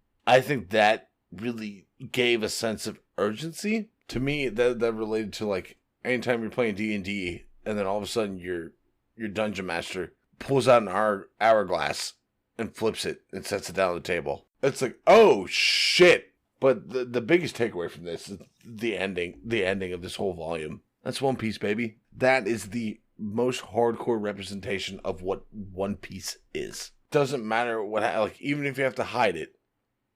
that really gave a sense of urgency. To me, that related to like anytime you're playing D&D and then all of a sudden your dungeon master pulls out an hourglass and flips it and sets it down on the table. It's like, oh shit. But the biggest takeaway from this is the ending of this whole volume. That's One Piece, baby. That is the most hardcore representation of what One Piece is. Doesn't matter even if you have to hide it,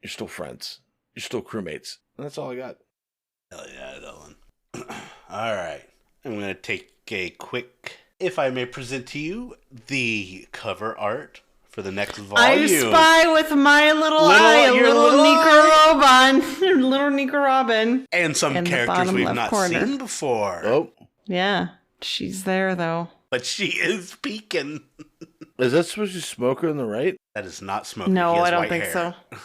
you're still friends. You're still crewmates. And that's all I got. Hell yeah, Dylan. All right. I'm going to take a quick, if I may present to you, the cover art for the next volume. I spy with my little eye, little Nika Robin. And some in characters we've not seen before. Oh. Yeah, she's there though. But she is peeking. Is that supposed to be Smoker on the right? That is not Smoker. No, He has I don't white think hair. so.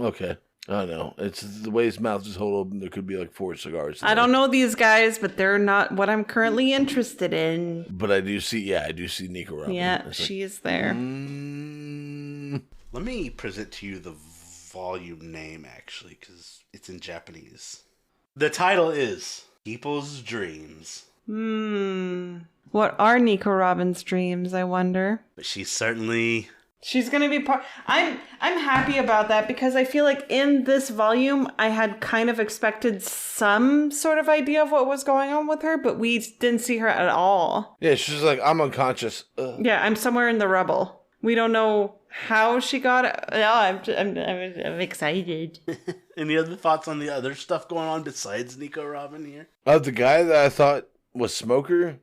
Okay. I don't know. It's the way his mouth is hold open. There could be like 4 cigars. I don't know these guys, but they're not what I'm currently interested in. But I do see Nico Robin. Yeah, she is there. Let me present to you the volume name, actually, because it's in Japanese. The title is People's Dreams. What are Nico Robin's dreams, I wonder? But she's gonna be part. I'm happy about that because I feel like in this volume I had kind of expected some sort of idea of what was going on with her, but we didn't see her at all. Yeah, she's like, I'm unconscious. Ugh. Yeah, I'm somewhere in the rubble. We don't know how she got it. No, I'm excited. Any other thoughts on the other stuff going on besides Nico Robin here? The guy that I thought was Smoker,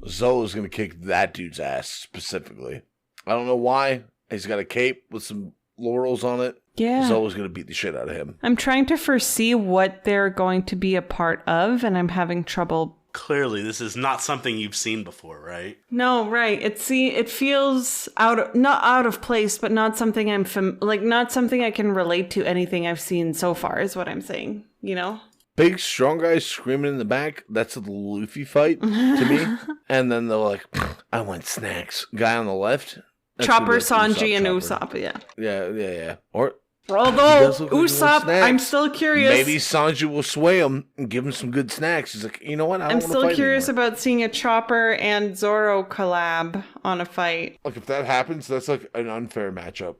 Zola's gonna kick that dude's ass specifically. I don't know why. He's got a cape with some laurels on it. Yeah. He's always going to beat the shit out of him. I'm trying to foresee what they're going to be a part of, and I'm having trouble. Clearly, this is not something you've seen before, right? No, right. It feels not out of place, but not something not something I can relate to anything I've seen so far, is what I'm saying, you know? Big, strong guy screaming in the back. That's the Luffy fight to me. And then they're like, I want snacks. Guy on the left. Chopper, Sanji, and Usopp, yeah. Yeah. Or although Usopp, I'm still curious. Maybe Sanji will sway him and give him some good snacks. He's like, you know what? I'm still curious about seeing a Chopper and Zoro collab on a fight. Like, if that happens, that's like an unfair matchup.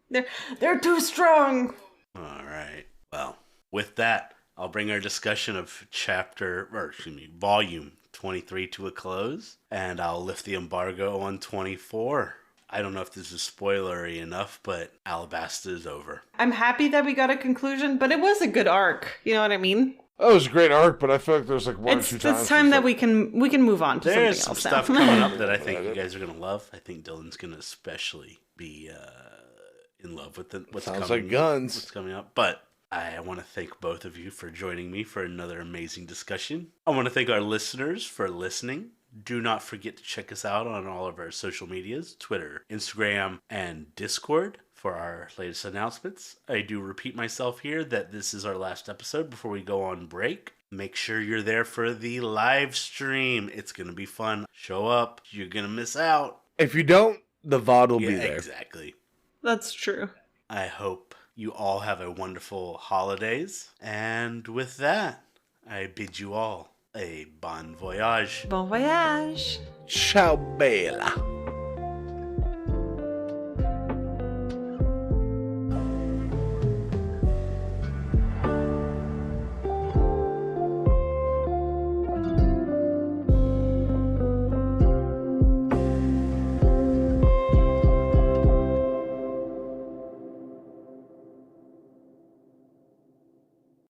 They're too strong. All right. Well, with that, I'll bring our discussion of volume 23 to a close, and I'll lift the embargo on 24. I don't know if this is spoilery enough, but Alabasta is over. I'm happy that we got a conclusion, but it was a good arc. You know what I mean? Oh, it was a great arc, but I feel like there's like one or two times. It's time that we can move on to There's something some else stuff now. coming up that I think you guys are going to love. I think Dylan's going to especially be in love with what's Sounds coming. like guns. What's coming up. But I want to thank both of you for joining me for another amazing discussion. I want to thank our listeners for listening. Do not forget to check us out on all of our social medias, Twitter, Instagram, and Discord for our latest announcements. I do repeat myself here that this is our last episode before we go on break. Make sure you're there for the live stream. It's going to be fun. Show up. You're going to miss out. If you don't, the VOD will be there. Exactly. That's true. I hope you all have a wonderful holidays. And with that, I bid you all a bon voyage. Bon voyage. Ciao, Bella.